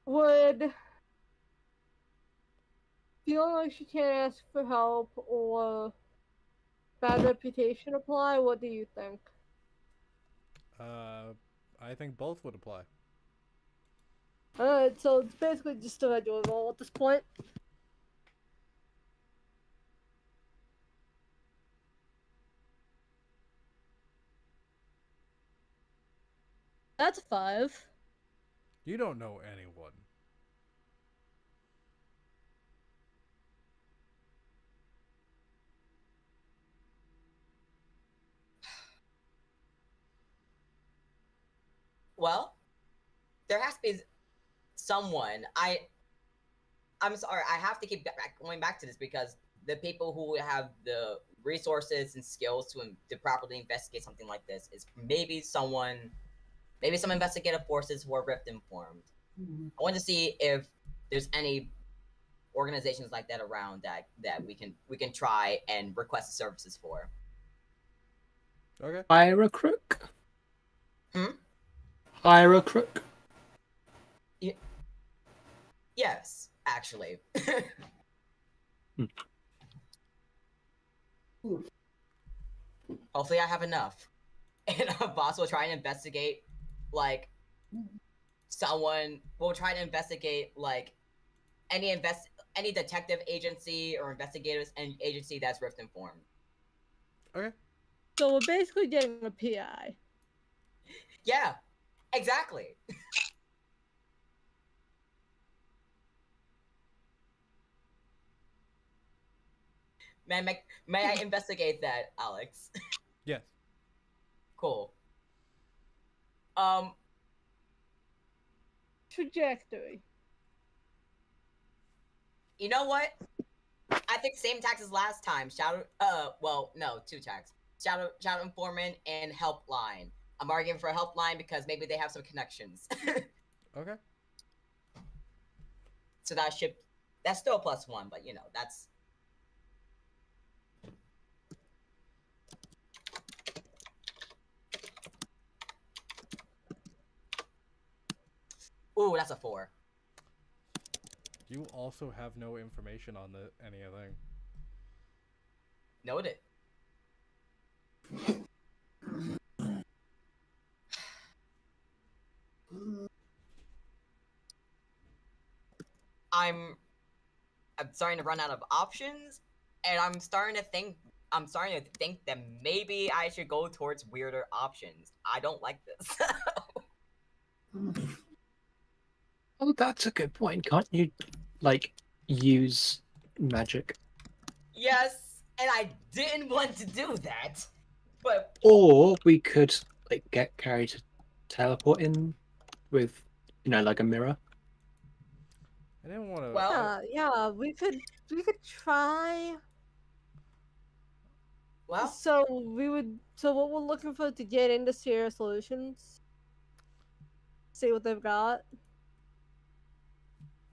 would feeling like she can't ask for help or bad reputation apply? What do you think? I think both would apply. Alright, so it's basically just a regular roll at this point. That's a 5. You don't know anyone. Well, there has to be someone. I'm sorry, I have to keep going back to this because the people who have the resources and skills to properly investigate something like this is maybe someone, maybe some investigative forces who are Rift informed. I want to see if there's any organizations like that around that we can try and request services for. Okay. Hire a crook. Hmm? Hire a crook. Yes, actually. Hopefully, I have enough, and our boss will try and investigate, like, someone. Will try to investigate like any detective agency or investigators and agency that's Rift informed. Okay. So we're basically getting a PI. Yeah, exactly. May I investigate that, Alex? Yes. Cool. Trajectory. You know what? I think same tax as last time. Well, no, 2 tax. Shadow informant and helpline. I'm arguing for a helpline because maybe they have some connections. Okay. So that's still a +1, but that's. Ooh, that's a 4. You also have no information on anything. Noted. I'm starting to run out of options, and I'm starting to think I'm starting to think that maybe I should go towards weirder options. I don't like this. Oh, that's a good point. Can't you, like, use magic? Yes, and I didn't want to do that, but Or we could, like, get Carrie to teleport in with, like a mirror. I didn't want to. well, Yeah, we could try. well, So what we're looking for to get into Sierra Solutions, see what they've got.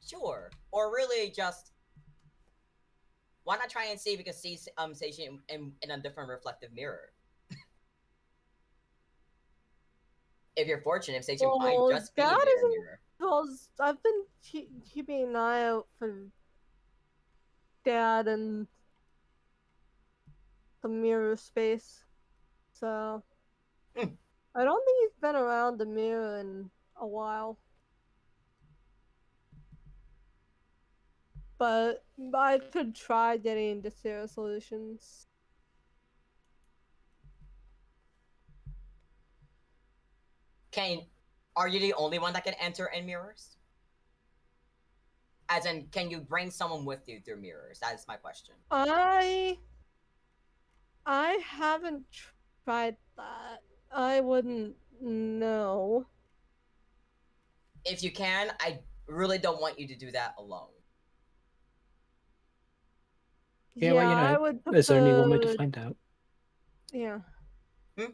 sure. Or really just why not try and see if we can see Seiji in a different reflective mirror? If you're fortunate, Seiji might Well, just be a that mirror isn't mirror. because I've been keeping an eye out for Dad and the mirror space. So Hmm. I don't think he's been around the mirror in a while. But I could try getting into Sierra Solutions. Are you the only one that can enter in mirrors? As in, can you bring someone with you through mirrors? That is my question. I haven't tried that. I wouldn't know. If you can, I really don't want you to do that alone. Yeah, well, I would there's only one way to prefer. find out. Yeah. Hmm?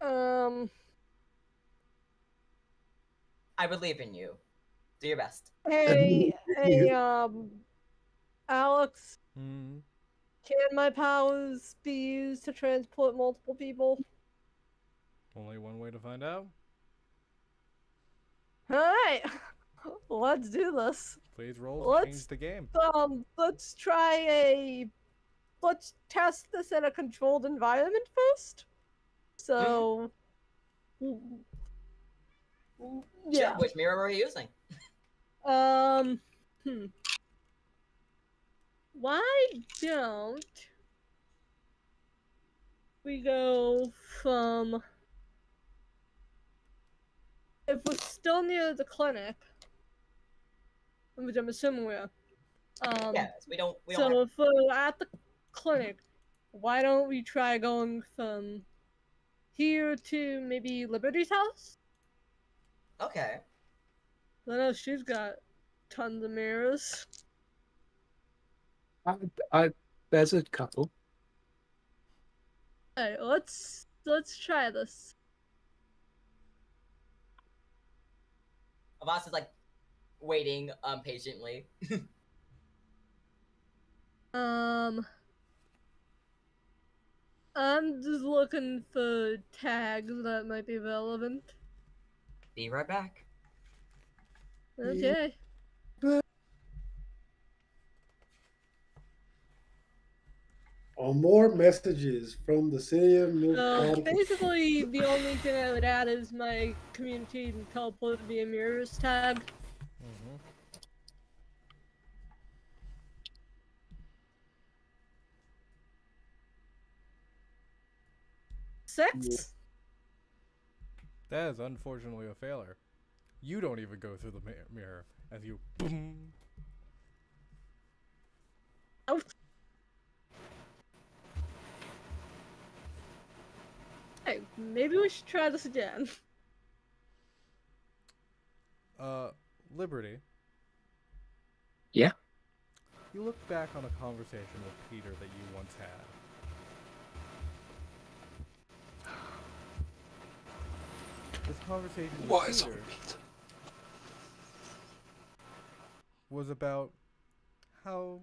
Um. I believe in you. Do your best. Hey, Alex, Hmm. can my powers be used to transport multiple people? Only one way to find out. Alright, let's do this. Please roll to change Let's, the game. let's try let's test this in a controlled environment first. So, Sure, yeah. which mirror were you using? Um, hmm. Why don't we go from, if we're still near the clinic, which I'm assuming we are. Yes, we don't have. So if we're at the clinic, why don't we try going from here to maybe Liberty's house? Okay. I know she's got tons of mirrors. There's a couple. Alright, let's try this. Avas is like waiting patiently. Um, I'm just looking for tags that might be relevant. Be right back. Okay. On more messages from the city of Milwaukee. Basically, the only thing I would add is my community and teleport via mirrors tag. Mm-hmm. 6? That is unfortunately a failure. You don't even go through the mirror as you boom. Ouch. Hey, maybe we should try this again. Liberty. Yeah. You look back on a conversation with Peter that you once had. This conversation with Peter was about how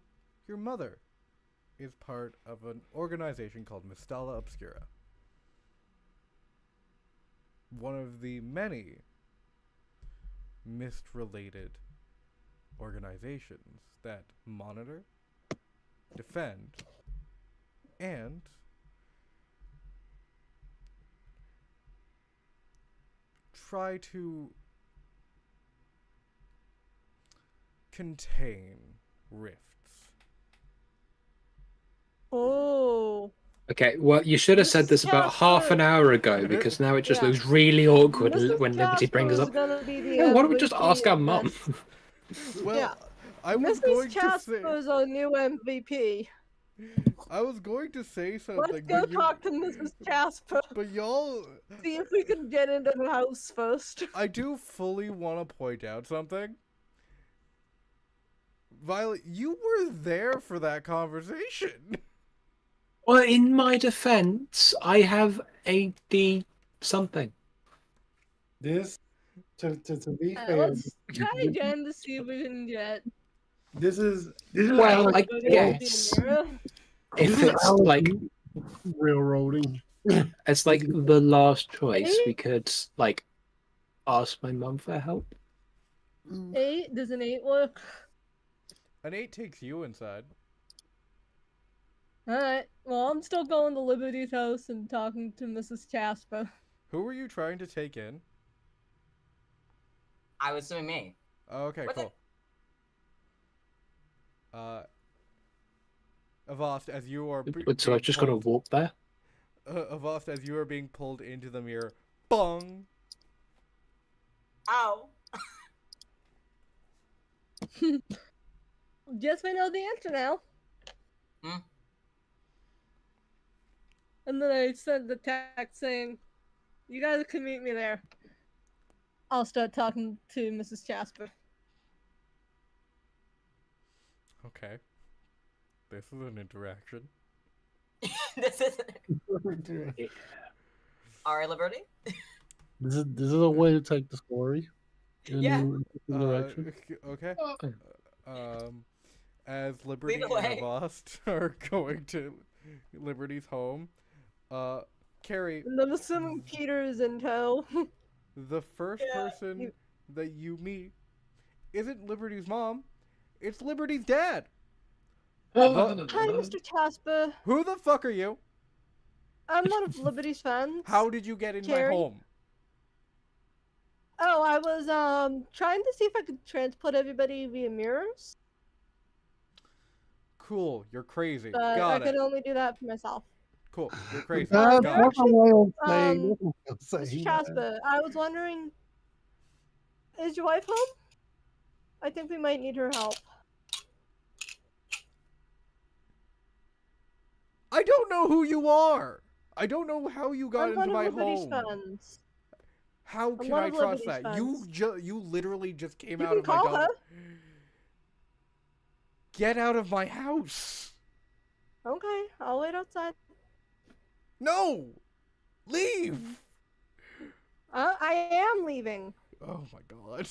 your mother is part of an organization called Mistala Obscura. One of the many mist-related organizations that monitor, defend, and try to contain rifts. Oh. Okay, well, you should have said Mrs. this about half an Casper. hour ago because now it just Yeah. looks really awkward Mrs. when Liberty Casper brings is up. gonna be the Hey, why don't we just MVP ask our of mum? this. Well, Yeah. I was Mrs. going to Casper say is our new MVP. I was going to say Let's something, go but talk to Mrs. Casper. y'all, See if we can get into the house first. I do fully want to point out something. Violet, you were there for that conversation. Well, in my defense, I have AD something. This, to be Alright, fair, let's try again to see if we can get. this is Well, I Go get the guess mirror. if it's Alex like railroading. it's like the last choice, we could like ask my mum for help. 8? Does an 8 work? An 8 takes you inside. Alright. Well, I'm still going to Liberty's house and talking to Mrs. Casper. Who were you trying to take in? I was assuming me. Okay, What's cool. Avast, as you are So I've just got to walk there. Avast, as you are being pulled into the mirror, bong. Ow. Guess we know the answer now. Hmm? And then I sent the text saying, "You guys can meet me there." I'll start talking to Mrs. Casper. Okay. This is an interaction. This is our Liberty. This is a way to take the story in Yeah. a new direction. Okay. As Liberty Lead and away. Avast are going to Liberty's home, Carrie, And I'm assuming Peter is in tow. the first person that you meet isn't Liberty's mom, it's Liberty's dad. Hi, Mr. Casper. Who the fuck are you? I'm one of Liberty's friends. How did you get in Carrie? my home? Oh, I was trying to see if I could transport everybody via mirrors, Cool, you're crazy. but I Got could it. only do that for myself. Cool, you're crazy. That's Got it. a way of Um, saying, that's a way of Mr. saying that. Casper, I was wondering, is your wife home? I think we might need her help. I don't know who you are. I don't know how you got I'm into one my of Liberty's home. friends. How I'm can one I of trust Liberty's that? You literally just came You out can of my call door. her. Get out of my house. Okay, I'll wait outside. No. Leave. I am leaving. Oh my god.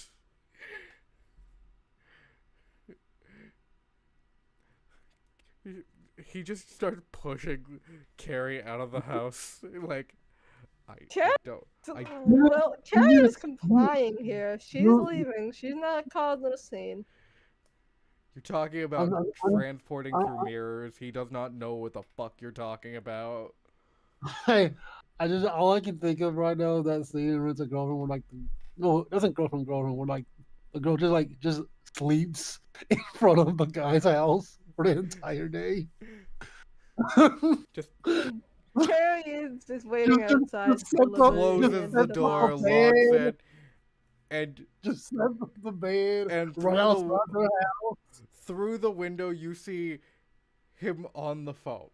He just started pushing Carrie out of the house. Like, I don't. Well, Carrie is complying here. She's leaving. She's not causing a scene. You're talking about I'm- transporting through mirrors. He does not know what the fuck you're talking about. Hey, all I can think of right now is that scene in Rent a Girlfriend where no, it doesn't girlfriend where like the girl just sleeps in front of the guy's house for the entire day. Just Carrie is just waiting Just- outside. just for set the- Liberty closes and the set door, the locks bed. it, and Just set up the bed And right outside the through the window you see him on the phone.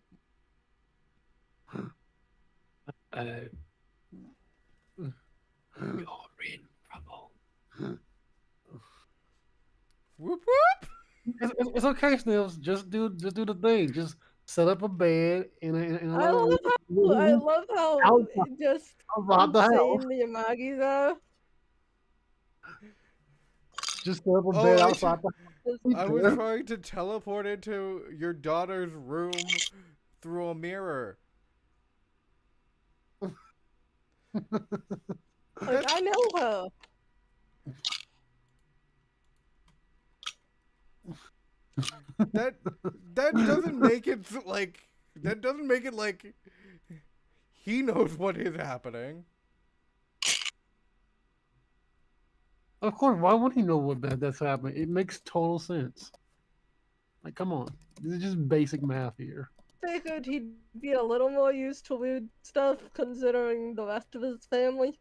You're in trouble. Whoop whoop. It's okay, Snips. Just do the thing. Just set up a bed in a I love how Outside- just outside the house. insane the Yamagi's are. Just set up a Oh, bed I outside the I was trying to teleport into your daughter's room through a mirror. Like, I know her. That doesn't make it like he knows what is happening. Of course, why would he know that's happening? It makes total sense. Like, come on. This is just basic math here. figured he'd be a little more used to weird stuff considering the rest of his family.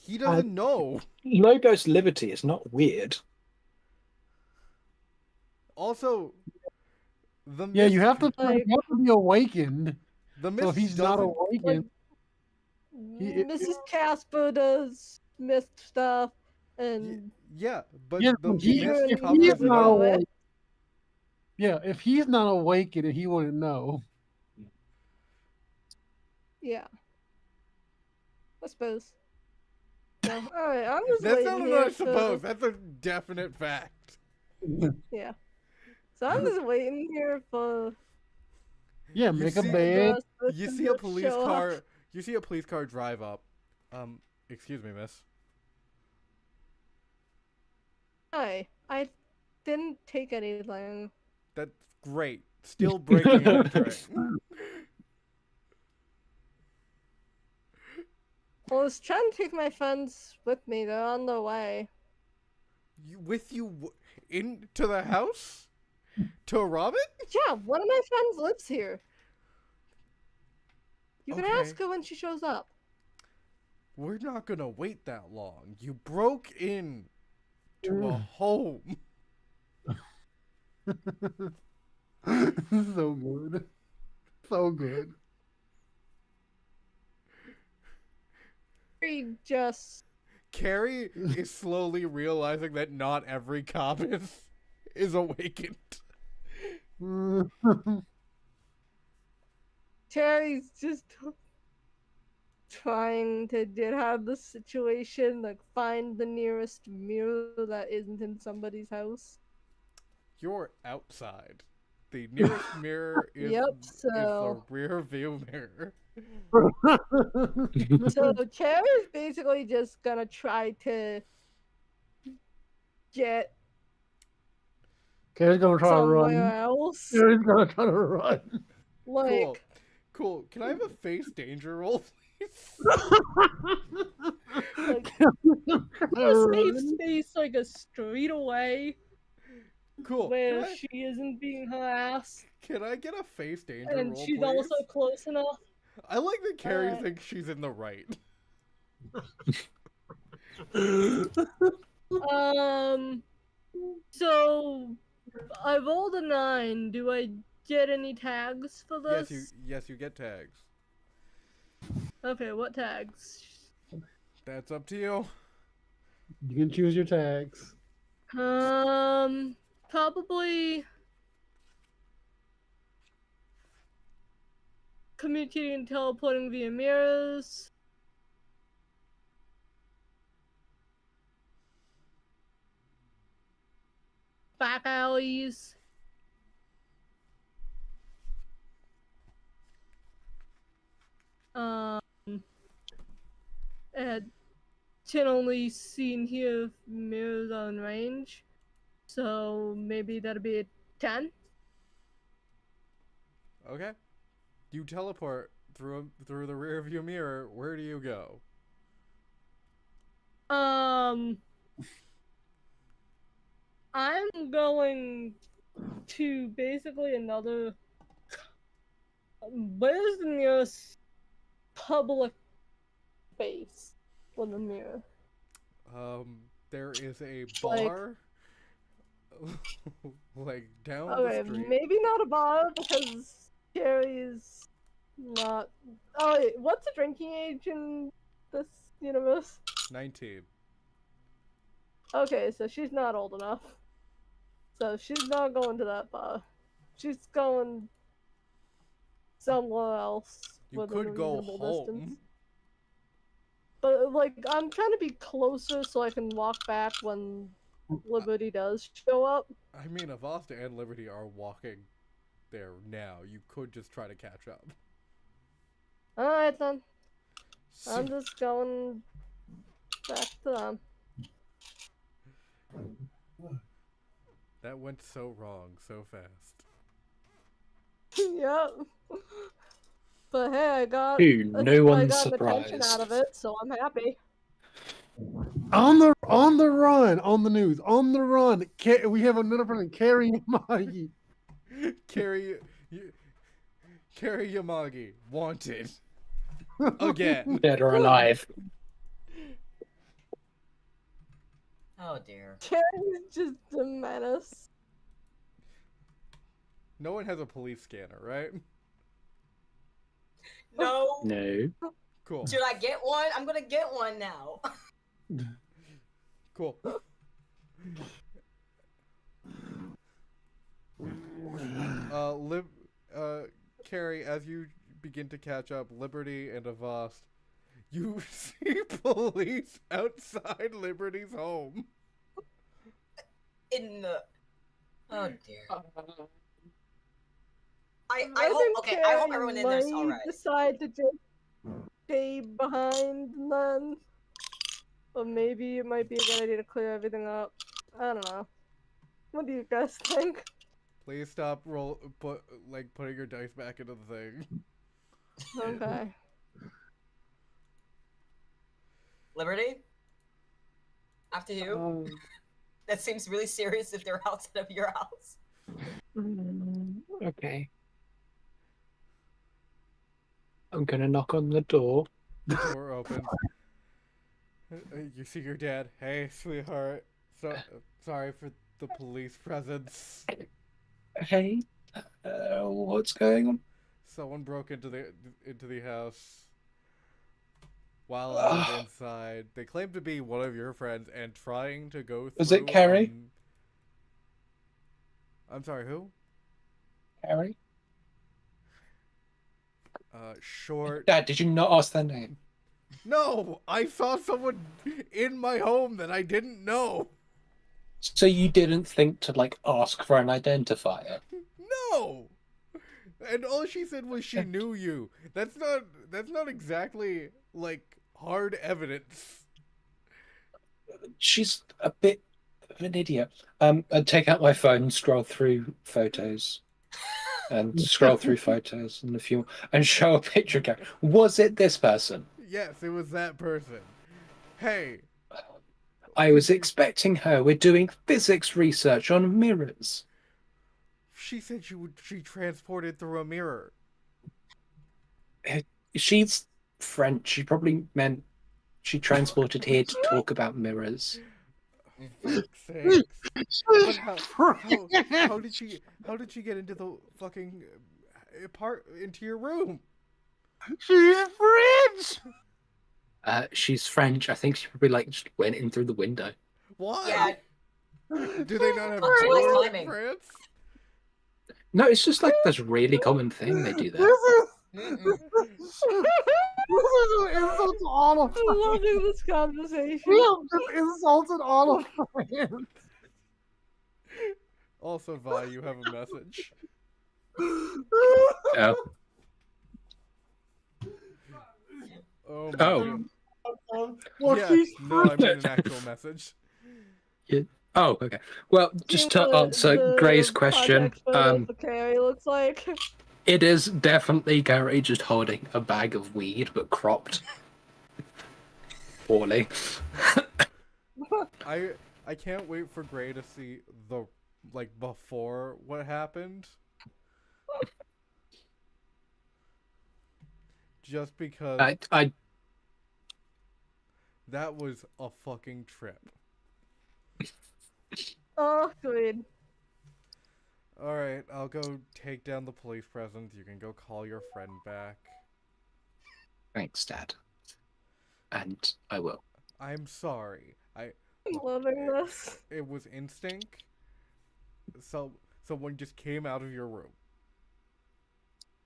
He doesn't know. Logos Liberty is not weird. Also, the Yeah, mist, you have to Like- be awakened. the So mist if he's not doesn't. awakened, He- Mrs. Casper does mist stuff, and Yeah, but yeah, the but he- mist if covers he's it not up. awake. Yeah, if he's not awakened, and he wouldn't know. yeah. I suppose. So, alright, I'm just That's waiting not here what I for- suppose. That's a definite fact. Yeah. So I'm just waiting here for Yeah, You make a see- bed. the You person see a to police show up. car. You see a police car drive up. Excuse me, miss. Hi, I didn't take anything. That's great. Still breaking and entering. I was trying to take my friends with me. They're on their way. With you into the house to rob it? Yeah, one of my friends lives here. You can Okay. ask her when she shows up. We're not gonna wait that long. You broke in to a Ugh. home. So good. So good. She just Carrie is slowly realizing that not every cop is awakened. Terry's just trying to get out of the situation, like find the nearest mirror that isn't in somebody's house. You're outside. The nearest mirror is, Yep, is so- the rear view mirror. So Terry's basically just gonna try to get Carrie's gonna try to somewhere run. else. Carrie's gonna try to run. Like, Cool. Can I have a face danger roll, please? like Try a to safe run. space like a street away Cool. where she isn't being harassed, Can I get a face danger and roll, she's please? also close enough. I like that Carrie Alright. thinks she's in the right. So I rolled a 9. Do I get any tags for this? Yes, you get tags. Okay, what tags? That's up to you. You can choose your tags. Probably communicating and teleporting via mirrors. Back alleys. And can only see and hear mirrors on range. So maybe that'll be a 10. Okay. You teleport through the rear view mirror. Where do you go? I'm going to basically another. Where's the nearest public space for the mirror? There is a Like- bar, like down Okay, the street. maybe not a bar because Carrie's not. Oh, wait, what's the drinking age in this universe? 19. Okay, so she's not old enough. So she's not going to that bar. She's going somewhere else. You within a could go reasonable home. distance. But like, I'm trying to be closer so I can walk back when Liberty does show up. I mean, Avasta and Liberty are walking there now. You could just try to catch up. Alright then. So- I'm just going back to them. that went so wrong so fast. Yep. But hey, I got Ooh, no one's I got an attention surprised. out of it, so I'm happy. On the run, on the news, on the run. We have another person, Carrie and Maggie. Carrie Yamagi, wanted. Again. Dead or alive. Oh dear. Carrie's just a menace. No one has a police scanner, right? No. No. Cool. Should I get one? I'm gonna get one now. Cool. Carrie, as you begin to catch up, Liberty and Avast, you see police outside Liberty's home. In the. Oh dear. I think hope. Okay, I hope Carrie everyone in there's might all right. decide to just stay behind then. Or maybe it might be a good idea to clear everything up. I don't know. What do you guys think? Please stop putting your dice back into the thing. Okay. Liberty. After you. That seems really serious if they're outside of your house. Okay. I'm gonna knock on the door. The door opens. You see your dad. Hey, sweetheart. Sorry for the police presence. Hey, what's going on? Someone broke into the house while I was inside. They claim to be one of your friends and trying to go through. Was it Carrie? I'm sorry, who? Carrie? Short. Dad, did you not ask their name? No, I saw someone in my home that I didn't know. So you didn't think to like ask for an identifier? No. And all she said was she knew you. That's not exactly like hard evidence. She's a bit of an idiot. I'd take out my phone and scroll through photos. And scroll through photos and a few and show a picture. Was it this person? Yes, it was that person. Hey. I was expecting her. We're doing physics research on mirrors. She said she transported through a mirror. She's French. She probably meant she transported here to talk about mirrors. For fuck's sakes. But how did she get into the fucking into your room? She's French. She's French. I think she probably like just went in through the window. Why? Yeah. Do they not have She likes doors in climbing. France? No, it's just like this really common thing they do This that. is an insult to all of I'm France. loving this conversation. We have just insulted all of France. Also, Vi, you have a message. Oh. Oh my Oh. god. Well, Yeah, she's no, I mean an actual message. Oh, okay. Well, just to answer Gray's question, what Carrie looks like. it is definitely Gary just holding a bag of weed, but cropped poorly. I can't wait for Gray to see the before what happened. Just because I that was a fucking trip. Oh, good. Alright, I'll go take down the police presence. You can go call your friend back. Thanks, Dad. And I will. I'm sorry. I'm loving this. It was instinct. So someone just came out of your room.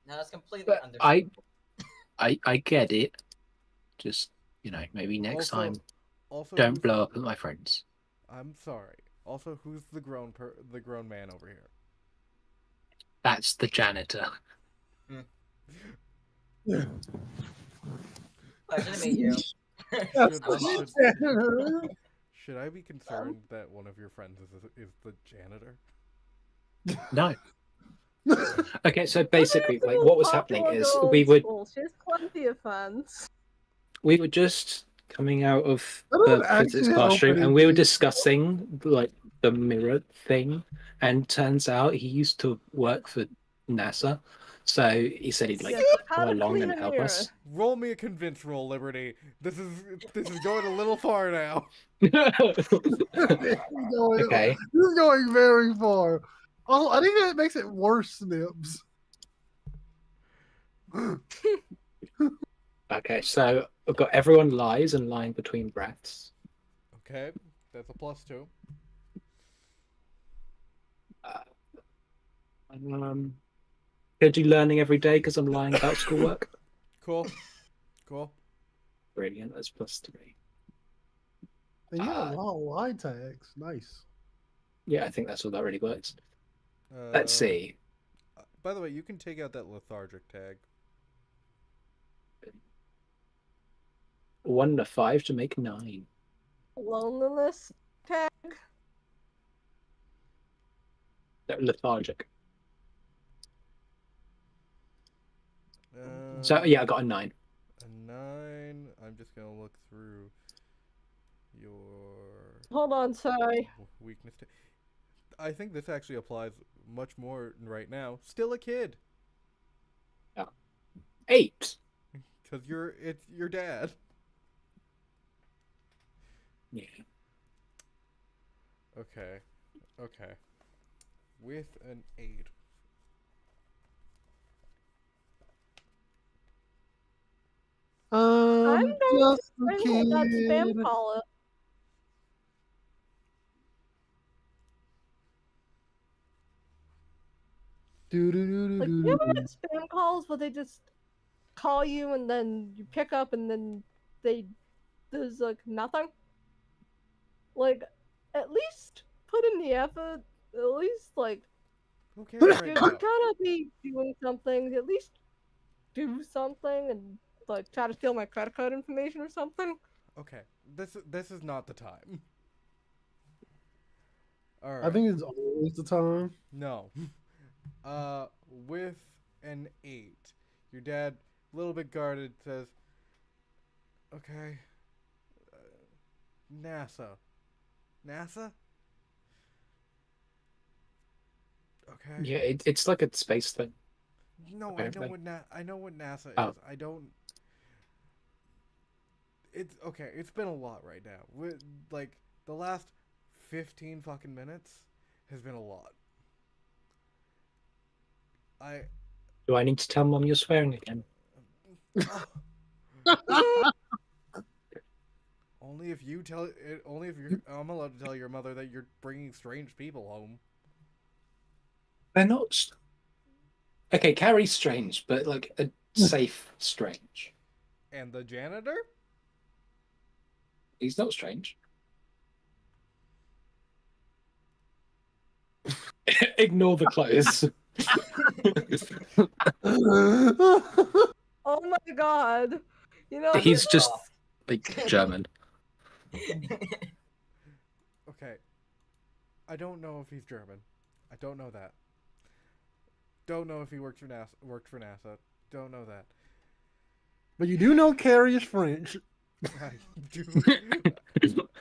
No, that's completely But understandable. I get it. Just, maybe next time Also, don't blow up at my friends. I'm sorry. Also, who's the grown man over here? That's the janitor. Pleasure to meet you. Should I be concerned that one of your friends is the janitor? No. Okay, so basically, what was happening is we would She has plenty of fans. we were just coming out of I don't the actually physics know classroom, and we were anything. discussing the mirror thing, and turns out he used to work for NASA. So he said he'd like Yes, how come to along clean and a help mirror. us. Roll me a convince roll, Liberty. This is going a little far now. This is Okay. going very far. Oh, I think that makes it worse, Snips. Okay, so I've got everyone lies and lying between breaths. Okay, that's a +2. Gonna do learning every day because I'm lying about schoolwork. Cool. Cool. Brilliant. That's +3. And you have a lot of lie tags. Nice. Yeah, I think that's all that really works. Uh, Let's see. By the way, you can take out that lethargic tag. 1 to 5 to make 9. Loneliness tag. Lethargic. Um, So yeah, I got a 9. A 9. I'm just gonna look through your Hold on, sorry. weakness. I think this actually applies much more right now. Still a kid, 8. cause it's your dad. Yeah. Okay. Okay. With an 8. I'm Just a I know that spam kid. caller. Like, you ever Do-do-do-do-do. get spam calls where they just call you and then you pick up and then there's like nothing? Like, at least put in the effort. At least, like, Who cares right you now? gotta be doing something. At least do something and, like, try to steal my credit card information or something. Okay. This is not the time. All I right. think it's always the time. No. With an 8, your dad, a little bit guarded, says, "Okay, NASA, NASA. Okay. Yeah, it's like a space thing. No, Apparently. I know what NASA Oh. is. I don't. It's okay. It's been a lot right now. Like the last 15 fucking minutes has been a lot. Do I need to tell Mom you're swearing again? Only if you tell it. Only if you're. I'm allowed to tell your mother that you're bringing strange people home. They're not. Okay, Carrie's strange, but like a safe strange. And the janitor? He's not strange. Ignore the clothes. Oh my god. You know, He's just like German. Okay. I don't know if he's German. I don't know that. Don't know if he worked for NASA. Don't know that. But you do know Carrie is French. I do.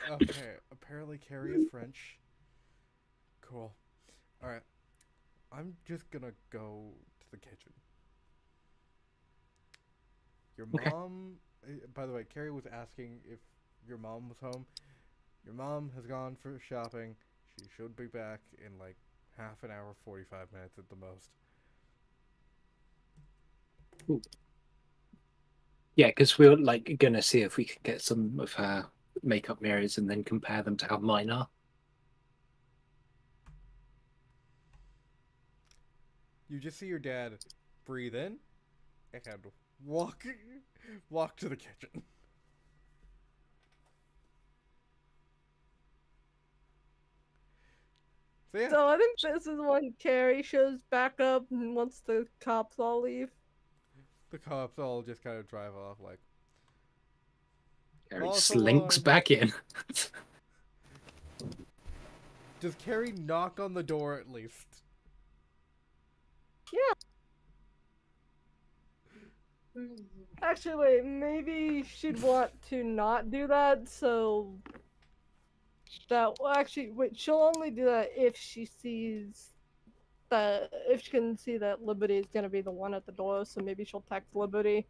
Okay. Apparently Carrie is French. Cool. Alright. I'm just gonna go to the kitchen. Your Okay. mom... By the way, Carrie was asking if your mom was home. Your mom has gone for shopping. She should be back in like half an hour, 45 minutes at the most. Ooh. Yeah, because we're like gonna see if we could get some of her makeup mirrors and then compare them to how mine are. You just see your dad breathe in and walk to the kitchen. So yeah, so I think this is when Carrie shows back up and once the cops all leave. the cops all just kind of drive off like, Carrie false slinks alarm. back in. Does Carrie knock on the door at least? Yeah. Actually, wait, maybe she'd want to not do that, so that. Well, actually, wait. She'll only do that if she sees that. If she can see that Liberty is gonna be the one at the door. So maybe she'll text Liberty,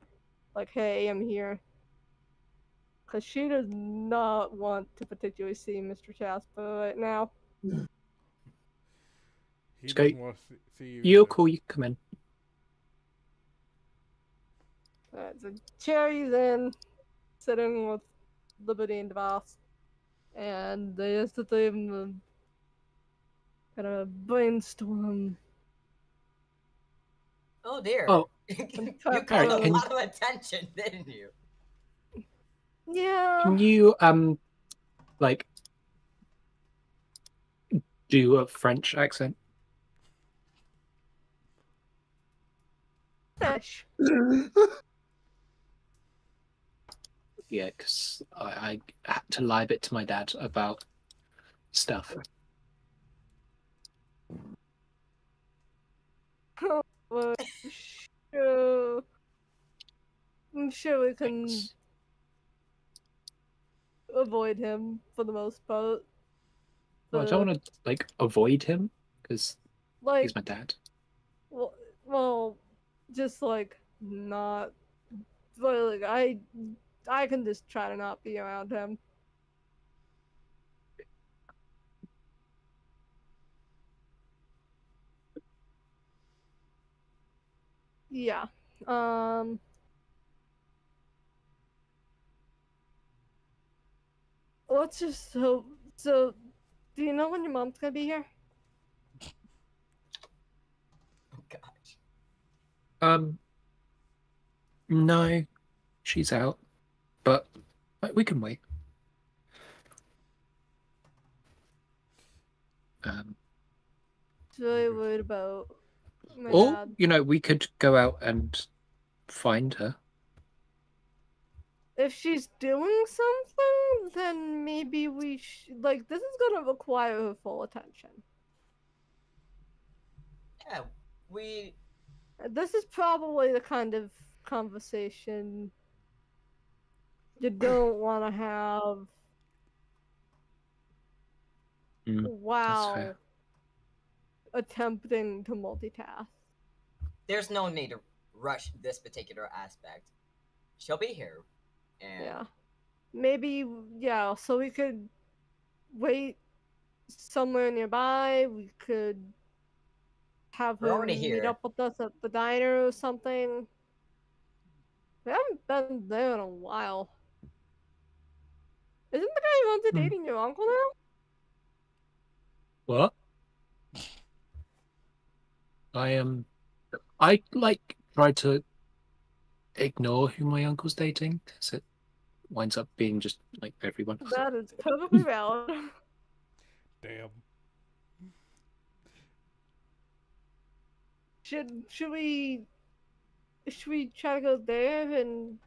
like, "Hey, I'm here," because she does not want to particularly see Mr. Jasper right now. He Let's go. doesn't want to see you You're either. cool. You come in. Alright, so Cherry's in, sitting with Liberty and Devos, and they just the three of them kind of brainstorm. Oh dear. Oh, You Alright, caught a can- lot of attention, didn't you? Yeah. Can you like do a French accent? Fish. Yeah, because I had to lie a bit to my dad about stuff. Well, sure. I'm sure we can Thanks. avoid him for the most part. Well, I don't But want to like avoid him because like, he's my dad. well, just like not. But like I can just try to not be around him. Yeah. Um. Let's just hope. So, do you know when your mom's gonna be here? Oh gosh. No, she's out, but we can wait. She's really worried about my Or dad. we could go out and find her. If she's doing something, then maybe we like this is gonna require her full attention. Yeah, we This is probably the kind of conversation you don't want to have That's while fair. attempting to multitask. there's no need to rush this particular aspect. She'll be here. And Yeah. Maybe, yeah, so we could wait somewhere nearby. We could have We're her already meet here. up with us at the diner or something. We haven't been there in a while. Isn't the guy who owns it Hmm. dating your uncle now? What? I like try to ignore who my uncle's dating because it winds up being just like everyone. That is perfectly valid. Damn. Should we try to go there and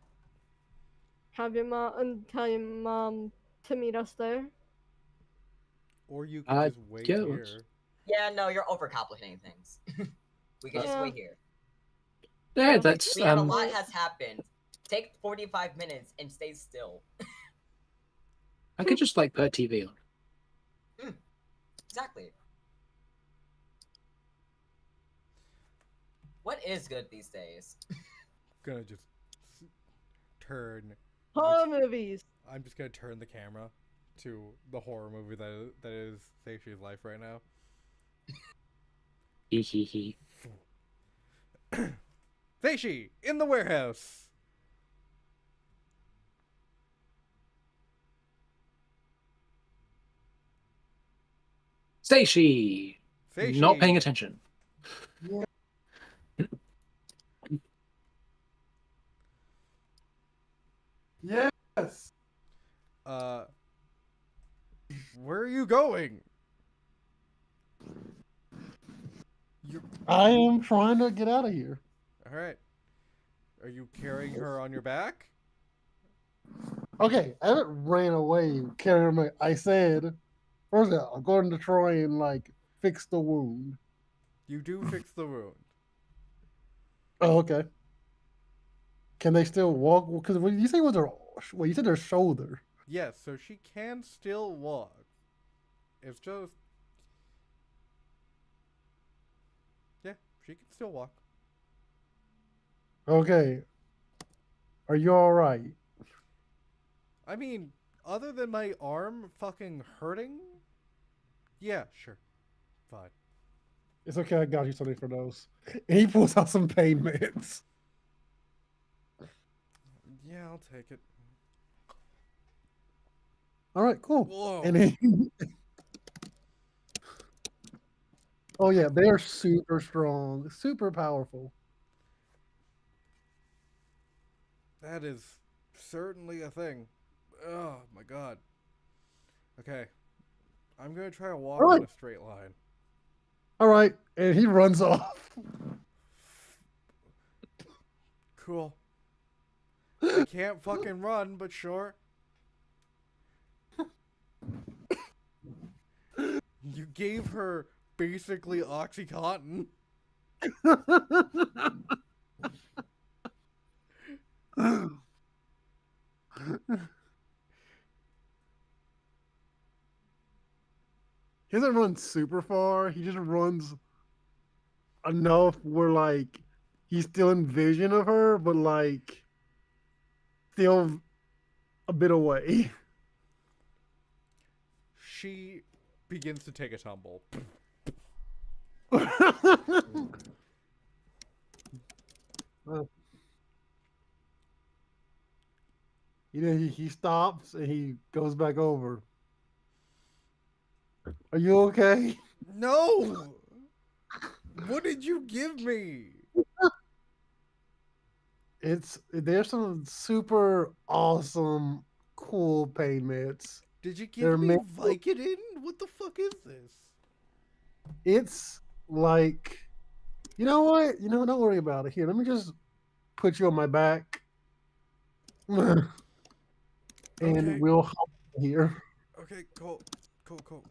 have your mom and tell your mom to meet us there? Or you could just wait yeah, here. yeah, no, you're overcomplicating things. We can just Yeah. wait here. Yeah, that's We have a lot has happened. Take 45 minutes and stay still. I could just like put TV on. Exactly. What is good these days? Gonna just turn. Horror movies. I'm just gonna turn the camera to the horror movie that is Seishi's life right now. Hee hee hee. Seishi in the warehouse. Seishi! Seishi. Not paying attention. Yes. Where are you going? I am trying to get out of here. All right. Are you carrying her on your back? Okay, I haven't ran away carrying my. I said, first of all, I'm going to try and like fix the wound. You do fix the wound. Oh, okay. Can they still walk? Because when you say it was their, well, you said their shoulder. Yes, so she can still walk. It's just, yeah, she can still walk. Okay. Are you all right? I mean, other than my arm fucking hurting, yeah, sure, fine. It's okay. I got you something for those. And he pulls out some pain meds. Yeah, I'll take it. All right, cool. Whoa. And then, oh yeah, they are super strong, super powerful. That is certainly a thing. Oh my god. Okay. I'm gonna try to walk All right, in a straight line. all right, and he runs off. Cool. I can't fucking run, but sure. You gave her basically Oxycontin. He doesn't run super far. He just runs enough where like he's still in vision of her, but like still a bit away. She begins to take a tumble. He stops and he goes back over. Are you okay? No! What did you give me? There's some super awesome cool pain meds. Did you give They're me made, Vicodin? What the fuck is this? it's like, you know what? You know, don't worry about it. Here, let me just put you on my back. And Okay. we'll hop here. Okay, cool. Cool, cool.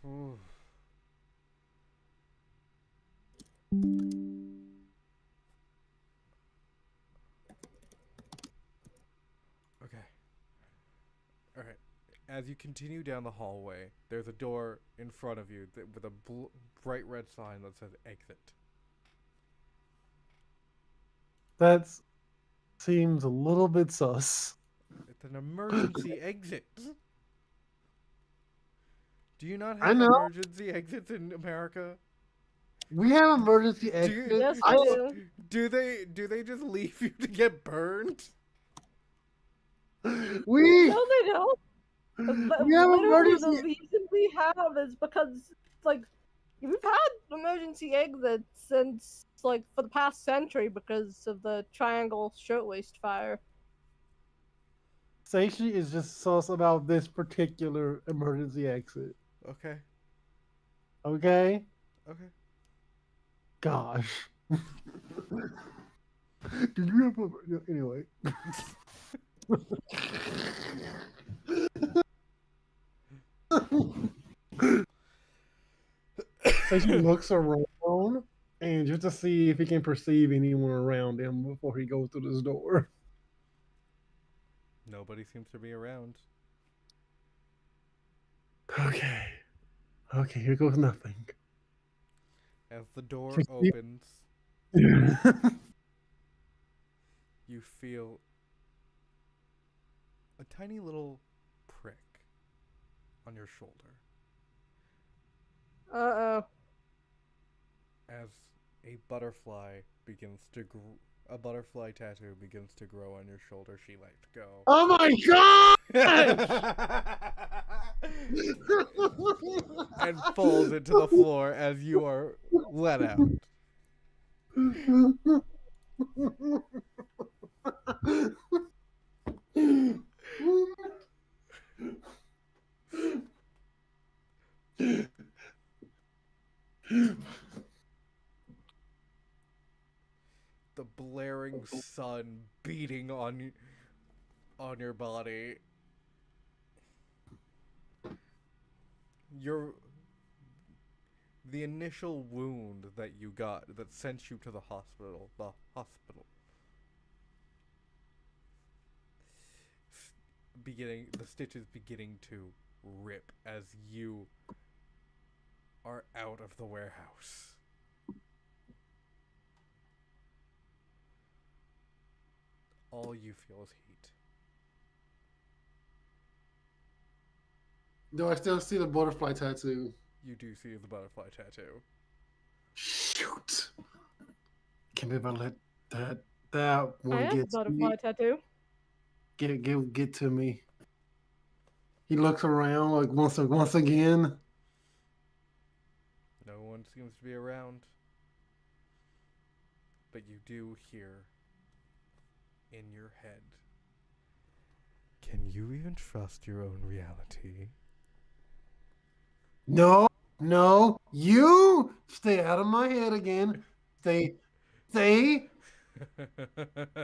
Ooh. Okay. Alright. As you continue down the hallway, there's a door in front of you with a bright red sign that says exit. That seems a little bit sus. It's an emergency exit. Do you not I have know. emergency exits in America? We have emergency Do you, exits. Yes, I, do they just leave you to get burned? we No, they don't. we have Literally, the emergency. reason we have is because, like, we've had emergency exits since, like, for the past century because of the Triangle Shirtwaist Fire. Seishi is just sus about this particular emergency exit. Okay. Okay? Okay. Gosh. Did you have a. Anyway. Seishi looks around and just to see if he can perceive anyone around him before he goes through this door. Nobody seems to be around. Okay. Okay, here goes nothing. As the door Just keep- opens, you feel a tiny little prick on your shoulder Uh-oh. as a butterfly begins to a butterfly tattoo begins to grow on your shoulder. She let go. Oh my god! And falls into the floor as you are let out. The blaring sun beating on your body. The initial wound that you got that sent you to the hospital. the stitch is beginning to rip as you are out of the warehouse. All you feel is heat. Do I still see the butterfly tattoo? You do see the butterfly tattoo. Shoot! Can't believe I let that I one have a get to butterfly me. tattoo. Get to me. He looks around like once again. No one seems to be around. But you do hear in your head. Can you even trust your own reality? No, no, you stay out of my head again. Stay.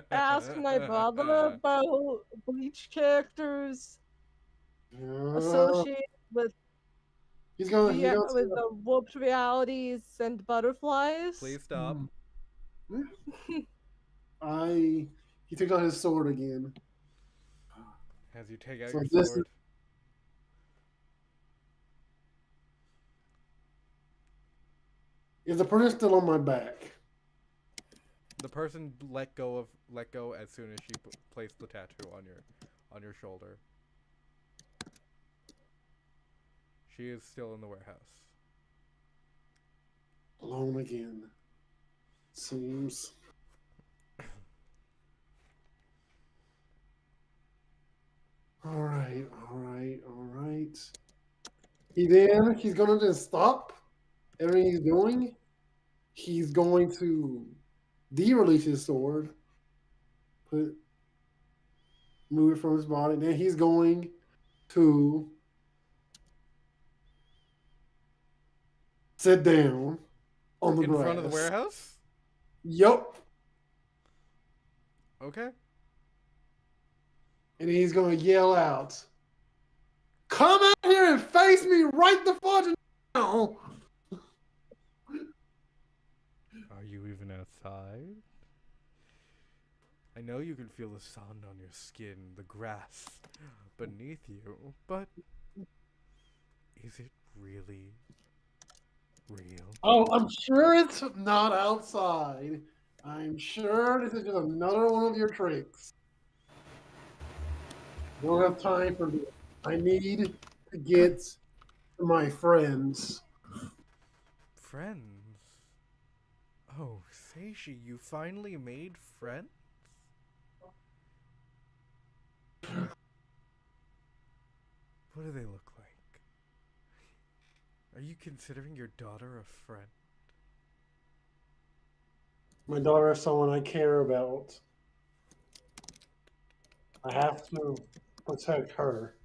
Ask my brother about Bleach characters Uh, associated with he's going. He's going with the warped realities and butterflies. Please stop. He took out his sword again. As you take out So your this sword. is the person still on my back? The person let go as soon as she placed the tattoo on your shoulder. She is still in the warehouse. Alone again. Seems. All right. He's gonna just stop everything he's doing. He's going to de-release his sword, move it from his body. Then he's going to sit down on the In grass. front of the warehouse? Yup. Okay. And he's going to yell out, "Come out here and face me right the fudge now!" Are you even outside? I know you can feel the sun on your skin, the grass beneath you, but is it really real? Oh, I'm sure it's not outside. I'm sure this is just another one of your tricks. I don't have time for this. I need to get to my friends. Friends? Oh, Seishi, you finally made friends? What do they look like? Are you considering your daughter a friend? My daughter is someone I care about. I have to protect her.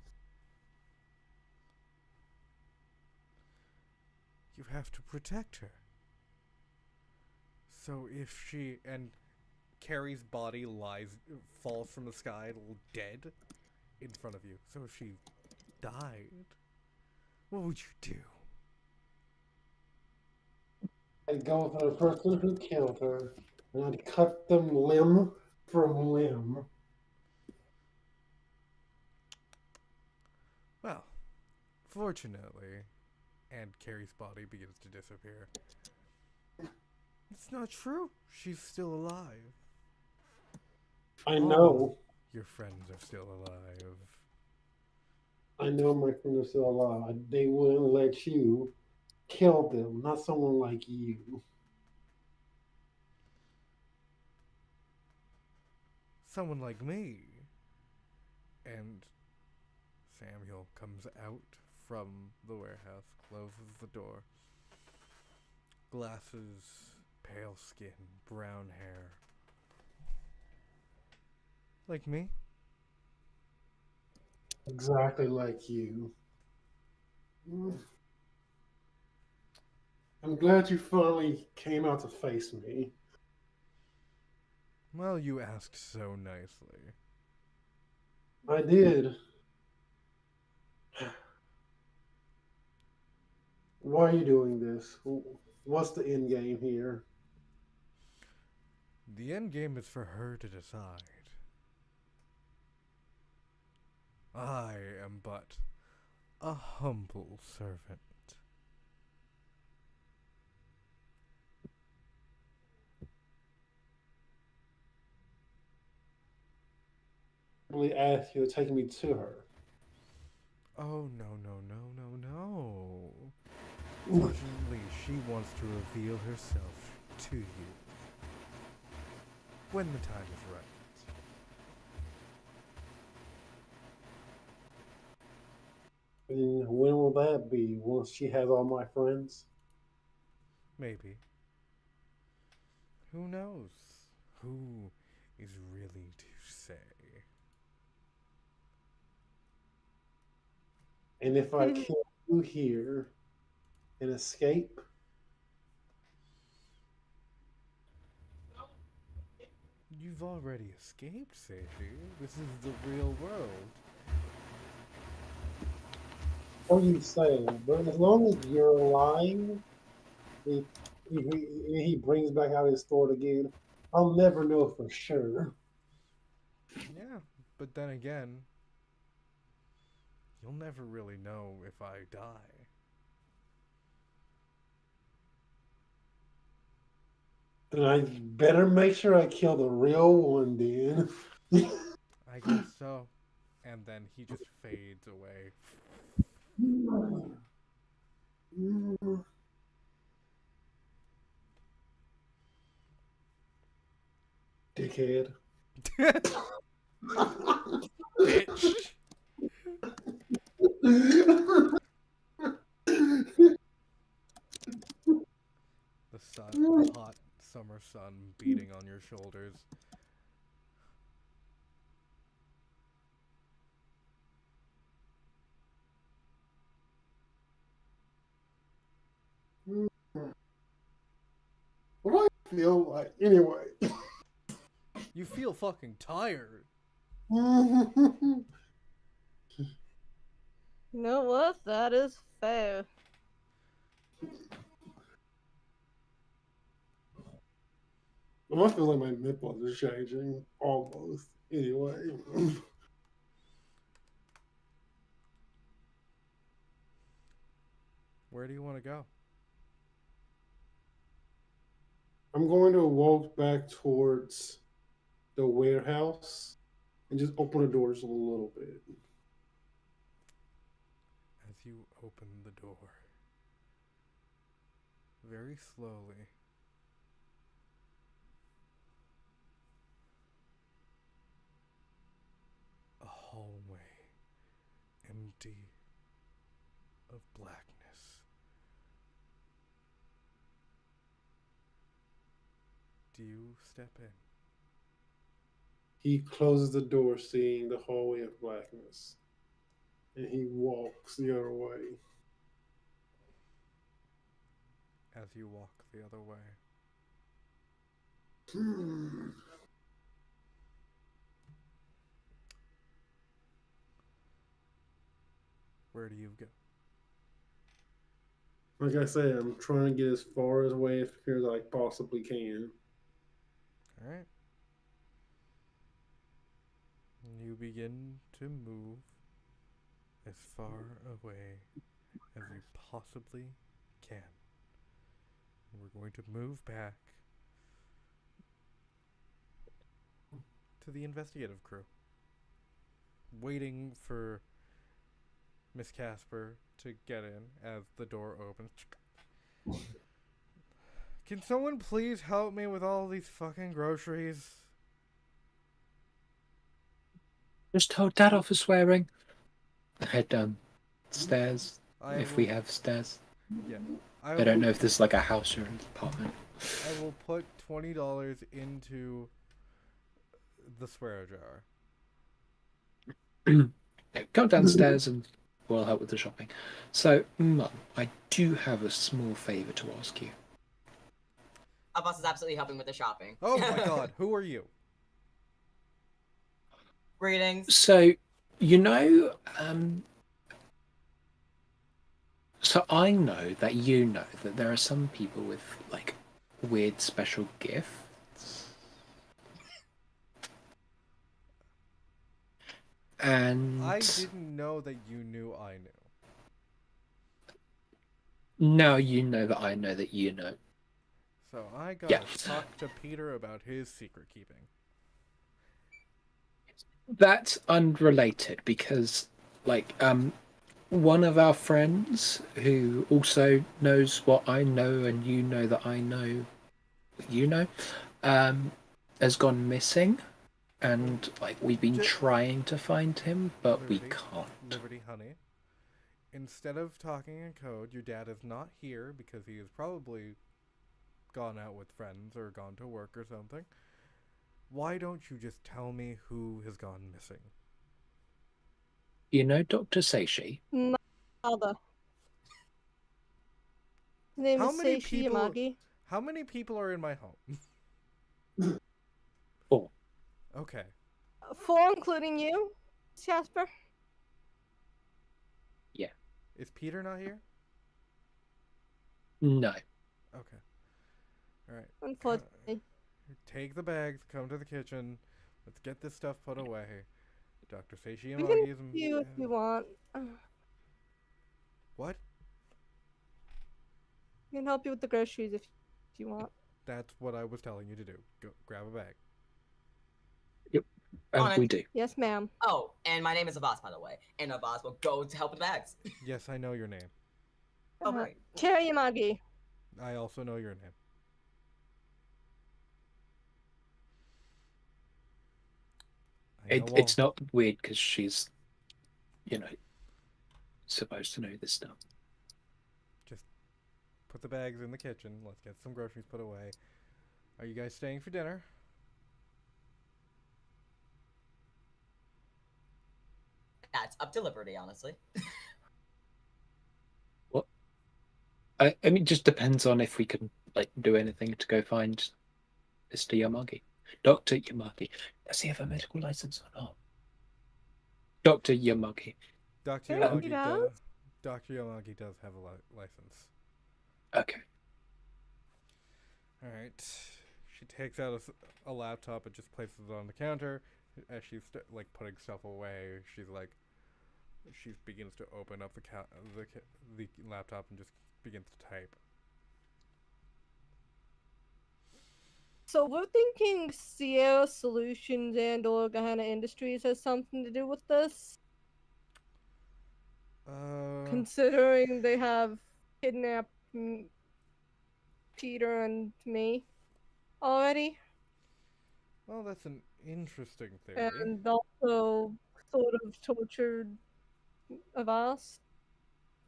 You have to protect her. So if she and Carrie's body falls from the sky, dead in front of you. So if she died, what would you do? I'd go for the person who killed her, and I'd cut them limb from limb. Well, fortunately, and Carrie's body begins to disappear. It's not true. She's still alive. I know. Your friends are still alive. I know my friends are still alive. They wouldn't let you kill them, not someone like you. Someone like me. And Samuel comes out from the warehouse, closes the door. Glasses, pale skin, brown hair. Like me? Exactly like you. I'm glad you finally came out to face me. Well, you asked so nicely. I did. Why are you doing this? What's the end game here? The end game is for her to decide. I am but a humble servant. Really ask you to take me to her. Oh, no, no, no, no, no. Fortunately, she wants to reveal herself to you when the time is right. And when will that be? Once she has all my friends? Maybe. Who knows? Who is really to say? And if I kill you here and escape, You've already escaped, Seiji. This is the real world. what you say? But as long as you're lying, he, he brings back out his sword again. I'll never know for sure. Yeah, but then again, you'll never really know if I die. And I better make sure I kill the real one then. I guess so. And then he just fades away. Dickhead. Bitch! The hot summer sun beating on your shoulders. What do I feel like? Anyway. You feel fucking tired. You know what? That is fair. I feel like my nipples are changing. Almost. Anyway. Where do you want to go? I'm going to walk back towards the warehouse and just open the doors a little bit. As you open the door, very slowly, a hallway empty of blackness. Do you step in? He closes the door, seeing the hallway of blackness, and he walks the other way. As you walk the other way, where do you go? Like I said, I'm trying to get as far away as I possibly can. Alright. You begin to move as far away as you possibly can. We're going to move back to the investigative crew, waiting for Miss Casper to get in as the door opens. Can someone please help me with all these fucking groceries? Just told Dad off for swearing. Head down stairs, if we have stairs. Yeah. I don't know if this is like a house or an apartment. I will put $20 into the swear jar. Go downstairs and we'll help with the shopping. So, Mum, I do have a small favour to ask you. Abbas is absolutely helping with the shopping. Oh my god, who are you? Greetings. So, you know, so I know that you know that there are some people with, like, weird special gifts. And I didn't know that you knew I knew. now you know that I know that you know. So I gotta Yeah. talk to Peter about his secret keeping. That's unrelated because, like, one of our friends who also knows what I know and you know that I know what you know, um, has gone missing. And, like, we've been J- trying to find him, but we Liberty, can't. Liberty, honey. Instead of talking in code, your dad is not here because he has probably gone out with friends or gone to work or something. Why don't you just tell me who has gone missing? You know Dr. Seishi? My father. His name How is many Seishi people? Yamagi. How many people are in my home? 4. Okay. 4, including you, Jasper. Yeah. Is Peter not here? No. Okay. All right. Unfortunately. Take the bags. Come to the kitchen. Let's get this stuff put away. Dr. Seishi We can Yamagi help is. you if you want. What? We can help you with the groceries if you want. That's what I was telling you to do. Go grab a bag. Yep. On And it. we do. Yes, ma'am. Oh, and my name is Abbas, by the way. And Abbas will go to help with the bags. Yes, I know your name. Oh, right. Terry Yamagi. I also know your name. I know all. It's not weird because she's, you know, supposed to know this stuff. Just put the bags in the kitchen. Let's get some groceries put away. Are you guys staying for dinner? That's up to Liberty, honestly. What? I mean, it just depends on if we can, like, do anything to go find Mr. Yamagi. Dr. Yamagi. Does he have a medical license or not? Dr. Yamagi. Dr. Yeah, Yamagi he does. does. Dr. Yamagi does have a license. Okay. All right. She takes out a laptop and just places it on the counter. As she's like putting stuff away, she begins to open up the laptop and just begins to type. So we're thinking Sierra Solutions and or Gehenna Industries has something to do with this, considering they have kidnapped Peter and me already, Well, that's an interesting theory. and also sort of tortured of us.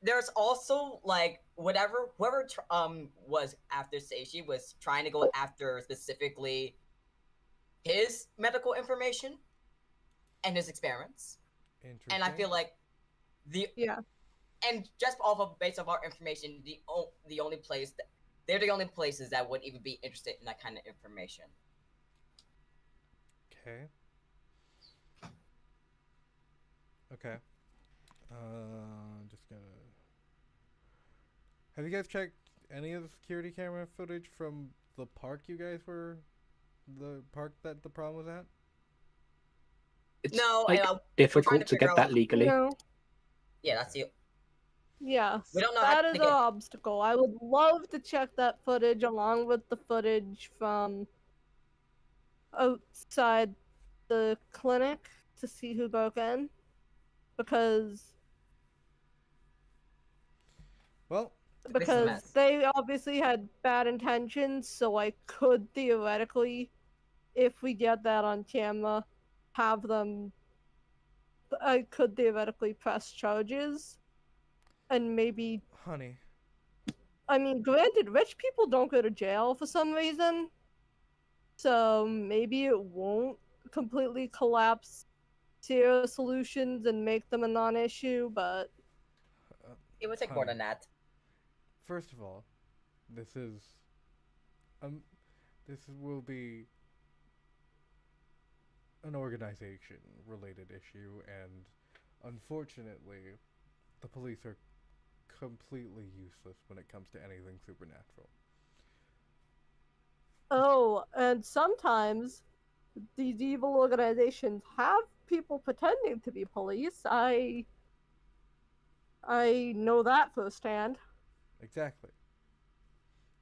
There's also like whoever was after Seishi was trying to go after specifically his medical information and his experiments. Interesting. And I feel like and just off of based off our information, the only place that they're the only places that would even be interested in that kind of information. Okay. Okay. Just gonna. Have you guys checked any of the security camera footage from the park you guys were, the park that the prom was at? It's No, like, we're trying difficult to to figure get that out- legally. No. Yeah, that's the. Yes, We don't know how that to is get- an obstacle. I would love to check that footage along with the footage from outside the clinic to see who broke in, because Well, This is a mess. they obviously had bad intentions. So I could theoretically, if we get that on camera, have them. I could theoretically press charges, and maybe. honey. I mean, granted, rich people don't go to jail for some reason. So maybe it won't completely collapse Sierra Solutions and make them a non-issue, but It would take more than that. First of all, this is this will be an organization related issue, and unfortunately the police are completely useless when it comes to anything supernatural. oh, and sometimes these evil organizations have people pretending to be police. I know that firsthand. Exactly.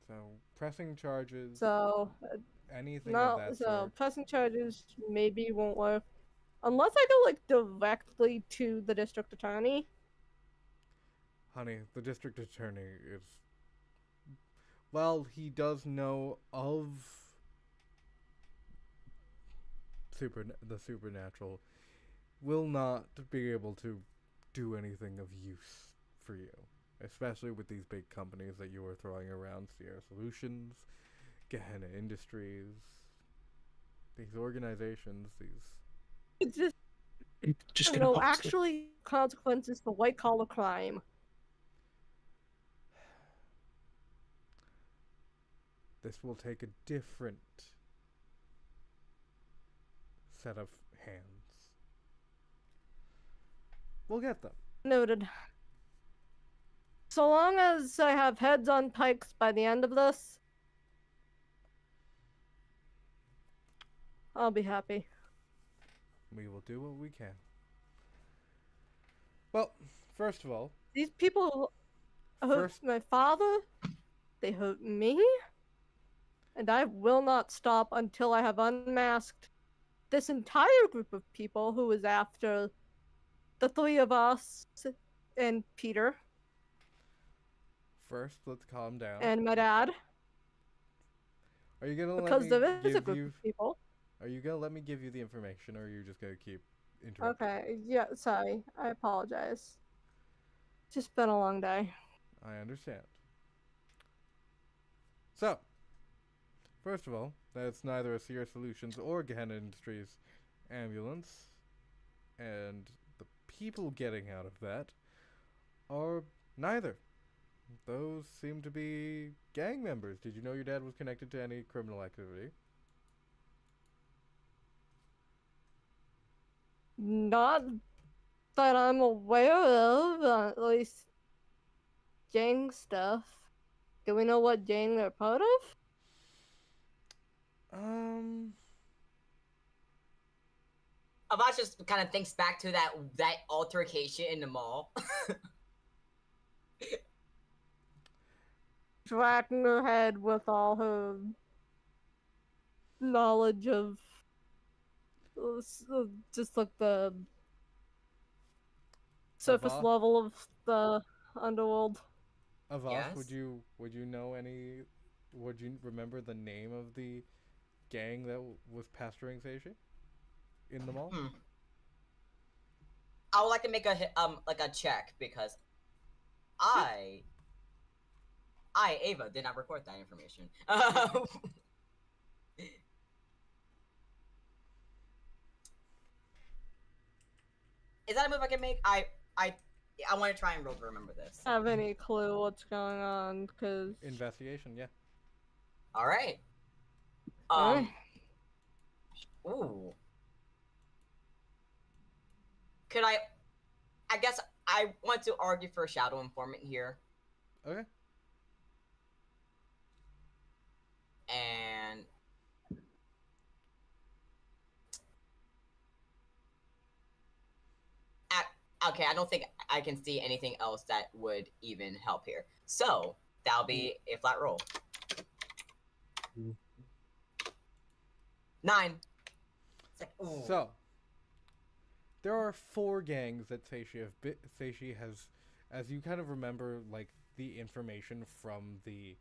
So pressing charges, So anything of no, that so sort. pressing charges maybe won't work unless I go like directly to the district attorney. Honey, the district attorney is, well, he does know of the supernatural, will not be able to do anything of use for you, especially with these big companies that you are throwing around, Sierra Solutions, Gehenna Industries, these organizations, these. It's just It's just gonna no box them. actually consequences for white collar crime. This will take a different set of hands. We'll get them. Noted. So long as I have heads on pikes by the end of this, I'll be happy. We will do what we can. Well, first of all, These people hurt first, my father, they hurt me, and I will not stop until I have unmasked this entire group of people who is after the three of us and Peter let's calm down. and my dad, Are you gonna let because me there is a give group you? of people. Are you gonna let me give you the information, or are you just gonna keep interrupting? Okay, yeah, sorry. I apologize. It's just been a long day. I understand. So, first of all, that it's neither a Sierra Solutions or Gehenna Industries ambulance, and the people getting out of that are neither. Those seem to be gang members. Did you know your dad was connected to any criminal activity? Not that I'm aware of, at least gang stuff. Do we know what gang they're part of? Avash just kind of thinks back to that altercation in the mall. Dragging her head with all her knowledge of just like the surface Ava? level of the underworld. Avas, Yes? would you know any? Would you remember the name of the gang that was pastoring Seishi in the mall? I would like to make a check because I Ava did not report that information. Is that a move I can make? I want to try and roll to remember this. Have any clue what's going on? Cause Investigation, yeah. All right. Alright. Ooh. Could I? I guess I want to argue for a shadow informant here, Okay. and okay, I don't think I can see anything else that would even help here. So that'll be a flat roll. 9. It's like, ooh. So there are 4 gangs that Seishi has, as you kind of remember, like the information from the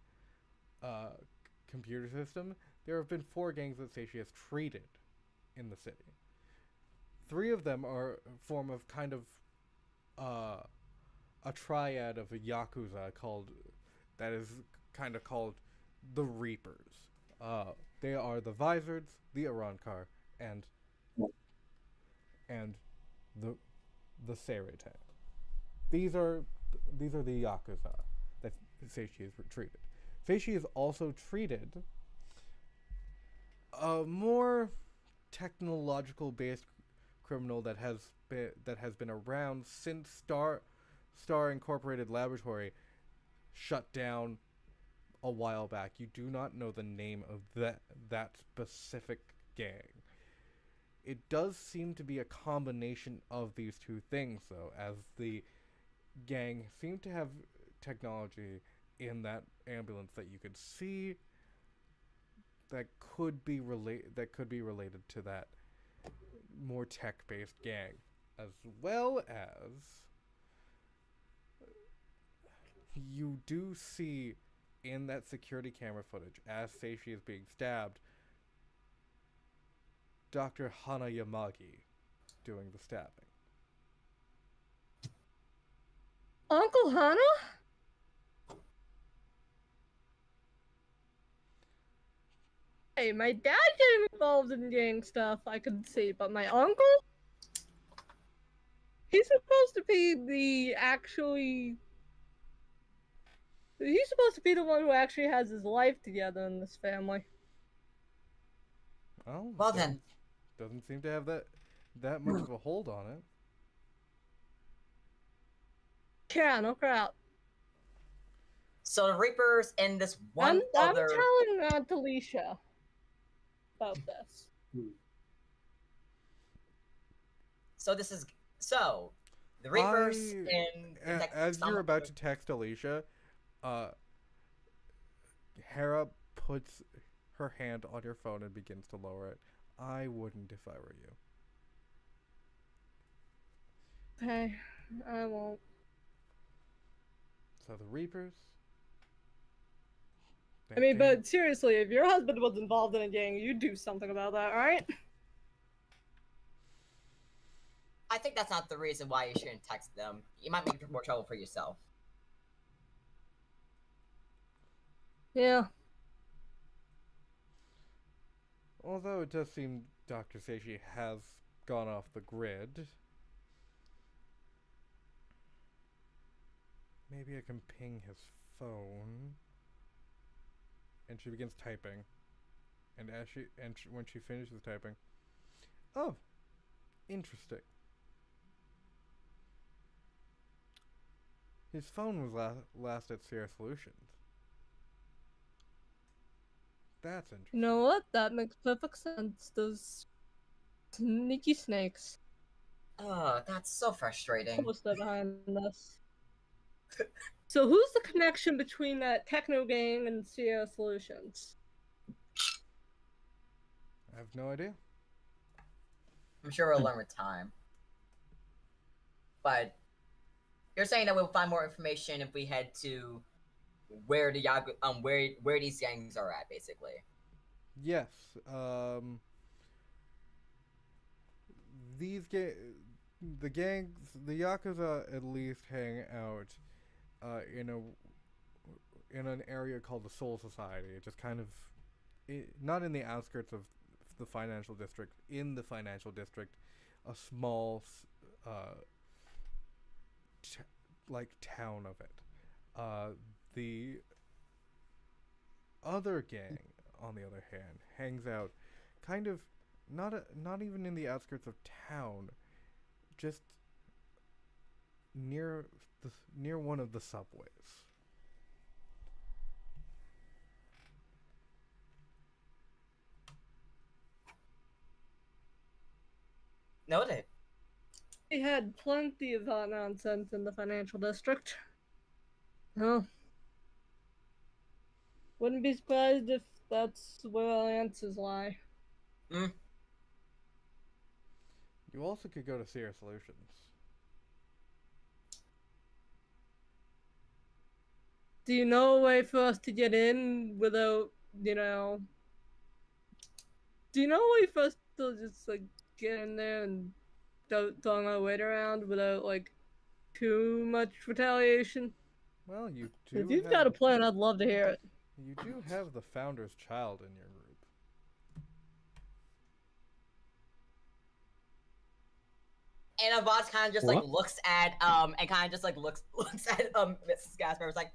computer system. There have been 4 gangs that Seishi has treated in the city. 3 of them are form of kind of a triad of a yakuza that is kind of called the Reapers. They are the Vizards, the Arankar, and the Seirete. These are the yakuza that Seishi has treated. Seishi has also treated a more technological based criminal that has been around since Star Incorporated Laboratory shut down a while back. You do not know the name of that specific gang. It does seem to be a combination of these two things, though, as the gang seemed to have technology in that ambulance that you could see that could be related to that more tech-based gang, as well as you do see in that security camera footage as Seishi is being stabbed, Dr. Hana Yamagi doing the stabbing. Uncle Hana? Hey, my dad getting involved in gang stuff, I could see, but my uncle? He's supposed to be he's supposed to be the one who actually has his life together in this family. Well, Well then, doesn't seem to have that much of a hold on it. Yeah, no crap. so the Reapers and this one I'm other. telling Aunt Alicia about this. So this is the Reapers and As you're about to text Alicia, Hera puts her hand on your phone and begins to lower it. I wouldn't if I were you. Okay, I won't. So the Reapers. I mean, but seriously, if your husband was involved in a gang, you'd do something about that, right? I think that's not the reason why you shouldn't text them. You might make more trouble for yourself. Yeah. Although it does seem Dr. Seishi has gone off the grid. Maybe I can ping his phone. And she begins typing. And when she finishes typing, oh, interesting. His phone was last at Sierra Solutions. That's interesting. You know what? That makes perfect sense. Those sneaky snakes. Oh, that's so frustrating. What's that behind this? So who's the connection between that techno gang and Sierra Solutions? I have no idea. I'm sure we'll learn with time. But you're saying that we'll find more information if we head to where the where these gangs are at, basically. Yes. The gangs, the Yakuza at least hang out in an area called the Soul Society. It's just kind of not in the outskirts of the financial district. In the financial district, a small town of it. The other gang, on the other hand, hangs out kind of not even in the outskirts of town, just near one of the subways. Noted. We had plenty of hot nonsense in the financial district. Oh. Wouldn't be surprised if that's where our answers lie. Mm. You also could go to Sierra Solutions. Do you know a way for us to get in without, you know... Do you know a way for us to just, like, get in there and throwing our weight around without, like, too much retaliation? Well, you do. If you've got a plan, I'd love to hear it. You do have the founder's child in your group. And Avaz kind of just like looks at and kind of just like looks at Mrs. Gasper. It's like,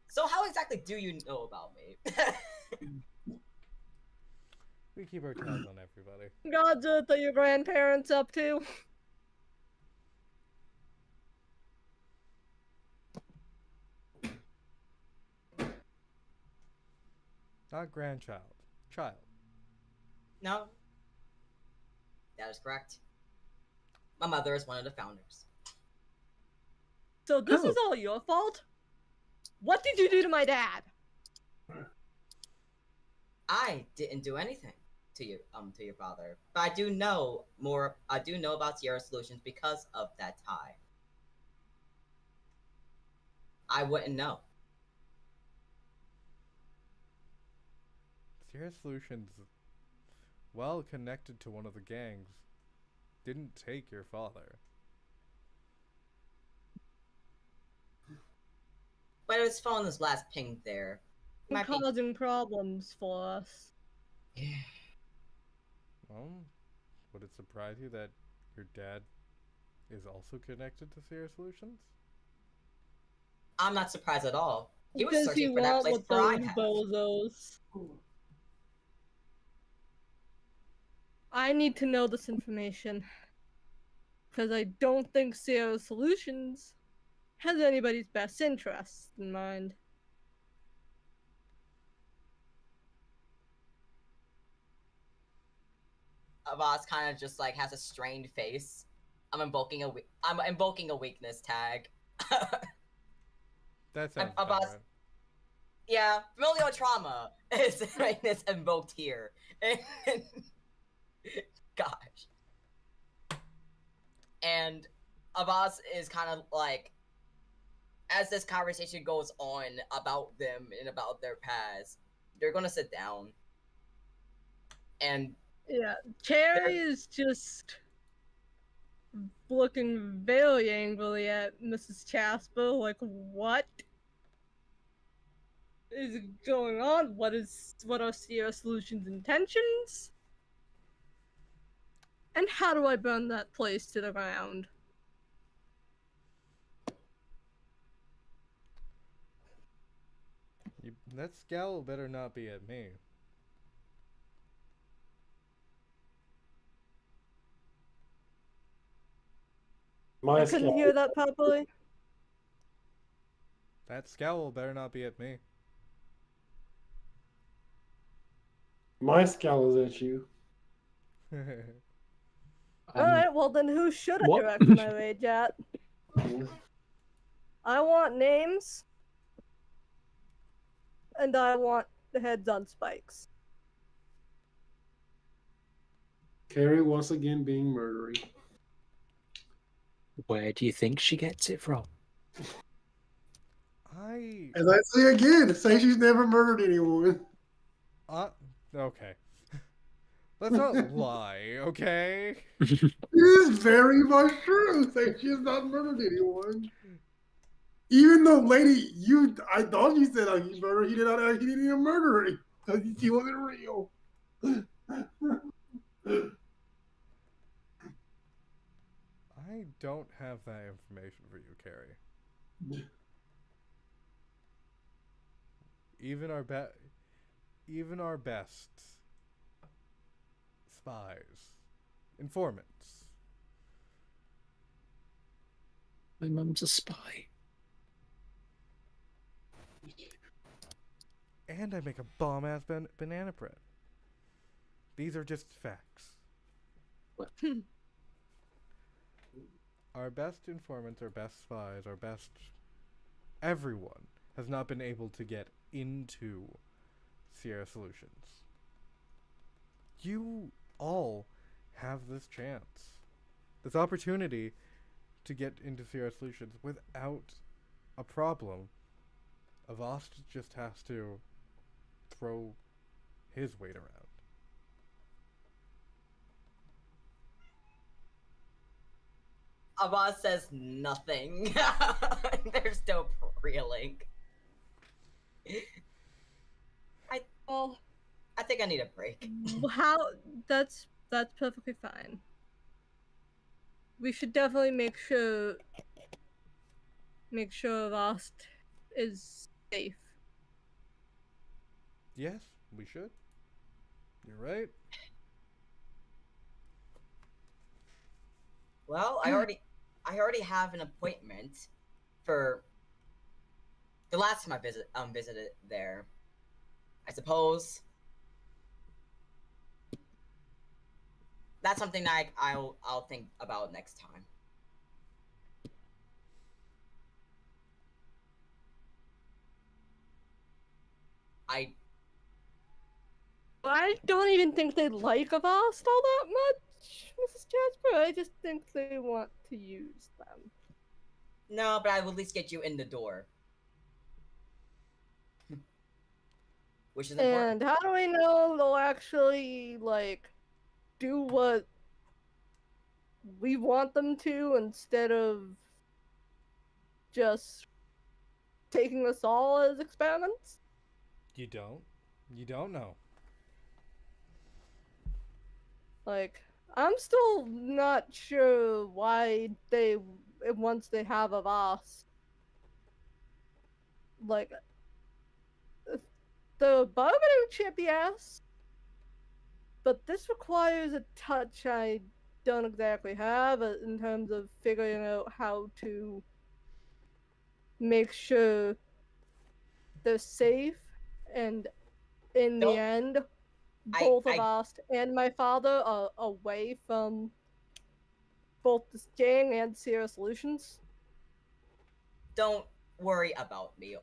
so how exactly do you know about me? We keep our tabs on everybody. God's earth, are your grandparents up to? Not grandchild. Child. No. That is correct. My mother is one of the founders. So this is Oh. all your fault? What did you do to my dad? I didn't do anything to your father, but I do know more. I do know about Sierra Solutions because of that tie. I wouldn't know. Sierra Solutions, well connected to one of the gangs, didn't take your father. But his phone was last pinged there. Might be. Causing problems for us. Well, would it surprise you that your dad is also connected to Sierra Solutions? I'm not surprised at all. He was Does he searching for that want place with before I those have. bozos? I need to know this information. Because I don't think Sierra Solutions has anybody's best interests in mind. Avaz kind of just like has a strained face. I'm invoking a weakness tag. That sounds Avaz, about right. yeah, familial trauma is invoked here. Gosh. And Avaz is kind of like, as this conversation goes on about them and about their past, they're gonna sit down. And Yeah, Cherry is just looking very angrily at Mrs. Jasper, like, what is going on? What are Sierra Solutions' intentions? And how do I burn that place to the ground? That scowl better not be at me. My I couldn't scowl. hear that properly. That scowl better not be at me. My scowl is at you. Alright, well then who should I what? direct my rage at? I want names. And I want the heads on spikes. Carrie once again being murdery. Where do you think she gets it from? As I say again, say she's never murdered anyone. Okay. Let's not lie, okay? It is very much true. Say she has not murdered anyone. Even though, lady, I thought you said he murdered. He didn't even murder her. He wasn't real. I don't have that information for you, Carrie. Even our best spies, informants. My mum's a spy. And I make a bomb-ass banana bread. These are just facts. Our best informants, our best spies, our best everyone has not been able to get into Sierra Solutions. You all have this chance, this opportunity to get into Sierra Solutions without a problem. Avast just has to throw his weight around. Avaz says nothing. They're still reeling. Well, I think I need a break. how? That's perfectly fine. We should definitely make sure Lost is safe. Yes, we should. You're right. Well, I already have an appointment for the last time I visited there. I suppose that's something that I'll think about next time. I don't even think they like Avast all that much, Mrs. Jasper. I just think they want to use them. no, but I will at least get you in the door, which is important. And how do we know they'll actually like do what we want them to instead of just taking us all as experiments? You don't? You don't know. Like, I'm still not sure why they, once they have Avast, like, the bargaining chip, yes, but this requires a touch I don't exactly have in terms of figuring out how to make sure they're safe, and in the Don't end, I both of I us and my father are away from both the Sting and Sierra Solutions. don't worry about me.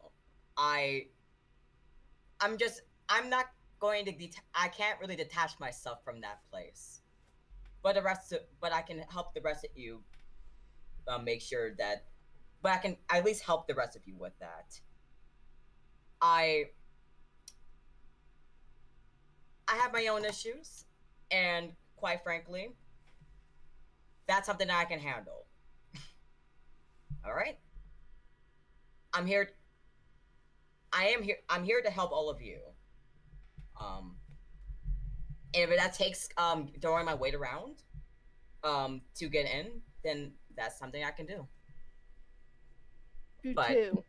I I'm just I'm not going to I can't really detach myself from that place. But I can help the rest of you make sure that but I can at least help the rest of you with that. I I have my own issues, and quite frankly, that's something that I can handle. All right, I'm here. I am here. I'm here to help all of you. Um, and if that takes throwing my weight around to get in, then that's something I can do. You But too.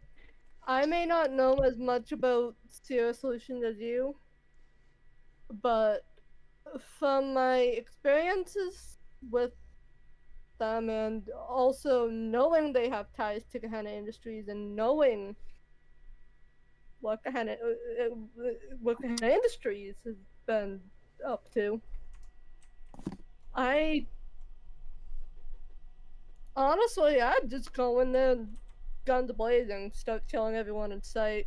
I may not know as much about Sierra Solutions as you, but from my experiences with them and also knowing they have ties to Kahana Industries and knowing what Kahana Industries has been up to, I honestly, I'd just go in there, guns blazing, start killing everyone in sight,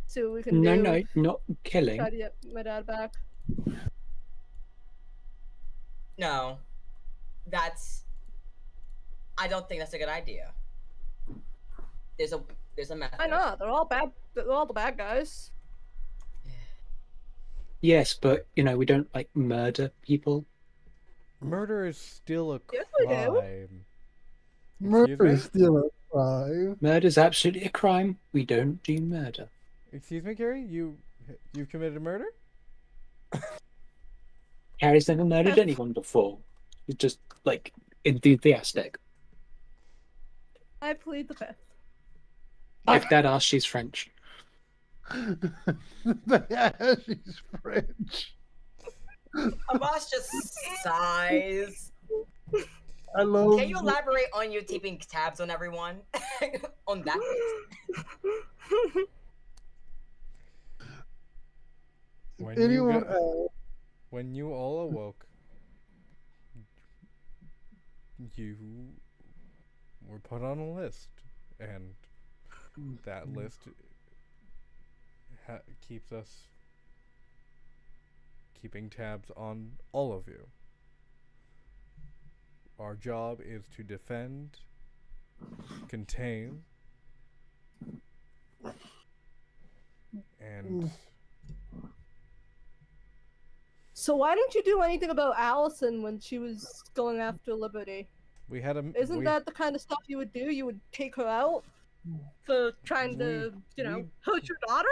see what we can No, do, no, not try killing. to get my dad back. no, that's I don't think that's a good idea. There's a there's a method. Why not? They're all bad. They're all the bad guys. Yes, but we don't like murder people. Murder is still a Yes, we do. crime. Excuse Murder me? is still a crime. Murder's absolutely a crime. We don't do murder. Excuse me, Carrie? You committed murder? Harry's never murdered anyone before. He's just like enthusiastic. I plead the fifth. If Dad asks, she's French. Yeah, she's French. Abbas just sighs. I love. Can you elaborate on you keeping tabs on everyone? On that When anyone you else? when you all awoke, you were put on a list, and that list keeps us keeping tabs on all of you. Our job is to defend, contain, and So why didn't you do anything about Allison when she was going after Liberty? we had a Isn't we, that the kind of stuff you would do? You would take her out for trying to, we- hurt your daughter?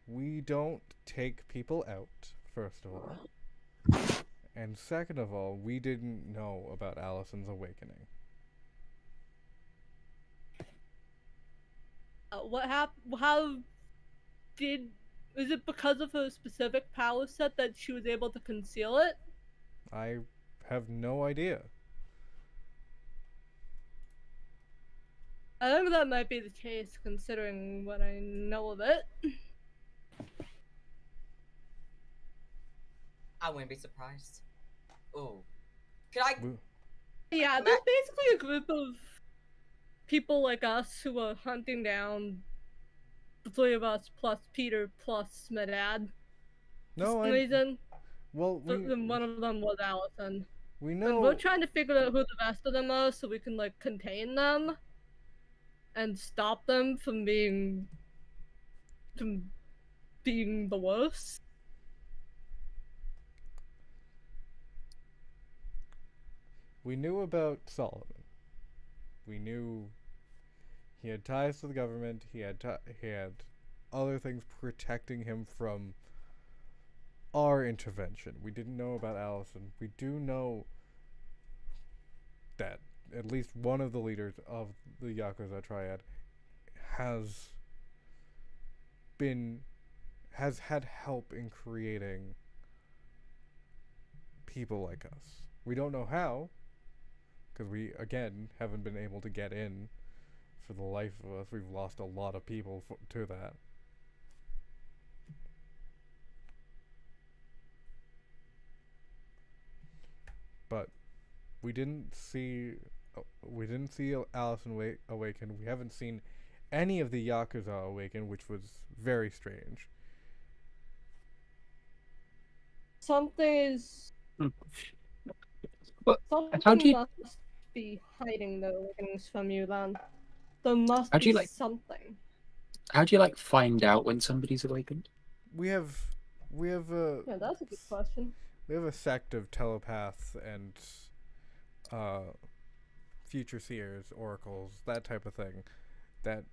we don't take people out, first of all. And second of all, we didn't know about Allison's awakening. What happened? How did? Is it because of her specific power set that she was able to conceal it? I have no idea. I think that might be the case, considering what I know of it. I wouldn't be surprised. Ooh. Could I? We- Yeah, Ma- there's basically a group of people like us who are hunting down the three of us plus Peter plus Medad. For no, some reason, well, one of them was Allison. we And we're know. trying to figure out who the rest of them are so we can like contain them and stop them from being the worst. We knew about Solomon. We knew he had ties to the government. He had other things protecting him from our intervention. We didn't know about Allison. We do know that at least one of the leaders of the Yakuza triad has had help in creating people like us. We don't know how, because we again haven't been able to get in for the life of us. We've lost a lot of people to that. But we didn't see Allison awaken. We haven't seen any of the Yakuza awaken, which was very strange. Something is But something how do you must be hiding the awakenings from you then. There must how do be you like something. how do you like find out when somebody's awakened? We have a Yeah, that's a good question. we have a sect of telepaths and future seers, oracles, that type of thing, that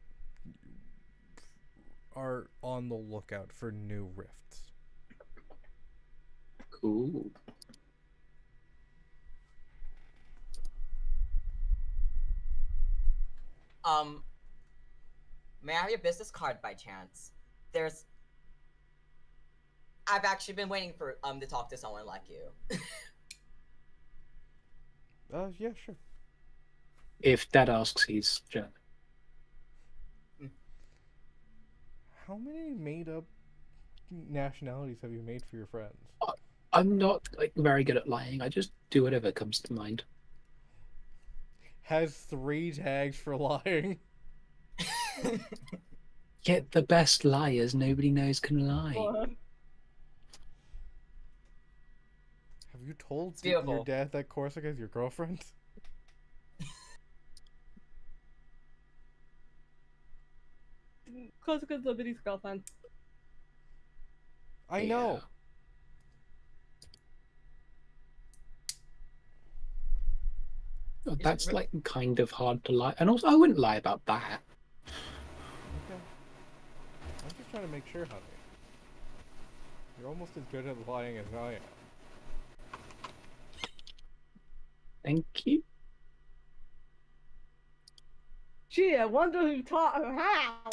are on the lookout for new rifts. Cool. May I have your business card by chance? I've actually been waiting for to talk to someone like you. Yeah, sure. If Dad asks, he's German. How many made up nationalities have you made for your friends? I'm not like very good at lying. I just do whatever comes to mind. Has 3 tags for lying. Get the best liars nobody knows can lie. What? Have you told your Beautiful. dad that Corsica is your girlfriend? Corsica's Liberty's girlfriend. I Yeah. know. Oh, that's like kind of hard to lie, and also I wouldn't lie about that. Okay. I'm just trying to make sure, honey. You're almost as good at lying as I am. Thank you. Gee, I wonder who taught her how.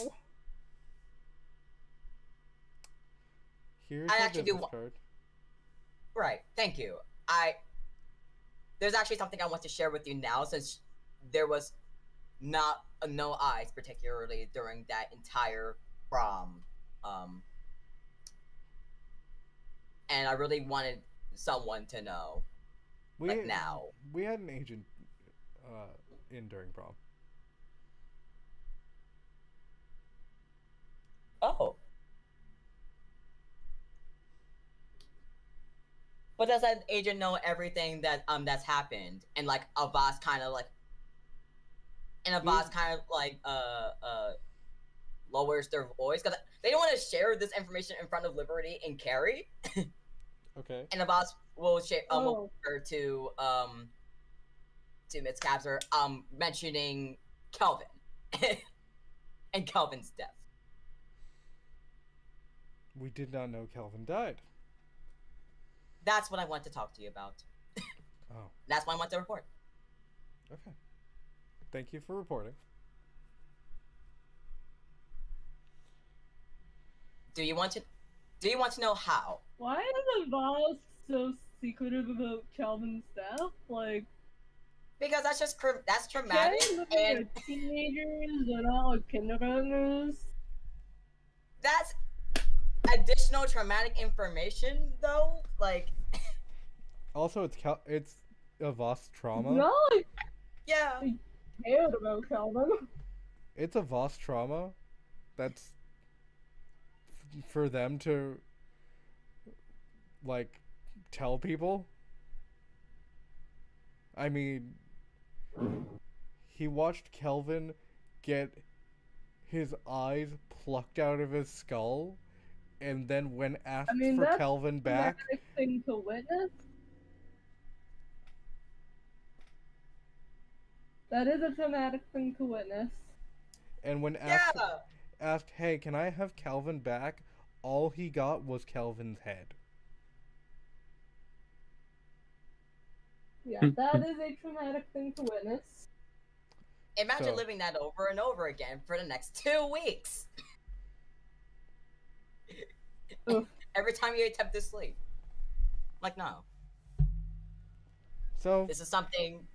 Here's I your actually do business wa- card. Right. Thank you. There's actually something I want to share with you now, since there was no eyes, particularly during that entire prom. And I really wanted someone to know. Like now. We had an agent in during prom. Oh. But does that agent know everything that's happened? And like Avaz kind of like, lowers their voice because they don't want to share this information in front of Liberty and Carrie. Okay. And Avaz will Oh. refer to Miss Capser mentioning Kelvin and Kelvin's death. We did not know Kelvin died. That's what I want to talk to you about. Oh. That's why I want to report. Okay. Thank you for reporting. Do you want to know how? Why is the boss so secretive about Calvin's death? Like, Because that's traumatic, they're and teenagers, they're not like kindergartners. that's additional traumatic information, though. Like, Also, it's a Voss trauma. Not like Yeah. I cared about Calvin. It's a Voss trauma. That's for them to like tell people. I mean, he watched Kelvin get his eyes plucked out of his skull, and then when I asked mean, for that's Kelvin a back, traumatic thing to witness. That is a traumatic thing to witness. and when Yeah. asked, "Hey, can I have Calvin back?" all he got was Calvin's head. Yeah, that is a traumatic thing to witness. Imagine So, living that over and over again for the next 2 weeks. Ugh. Every time you attempt to sleep. Like, no. so This is something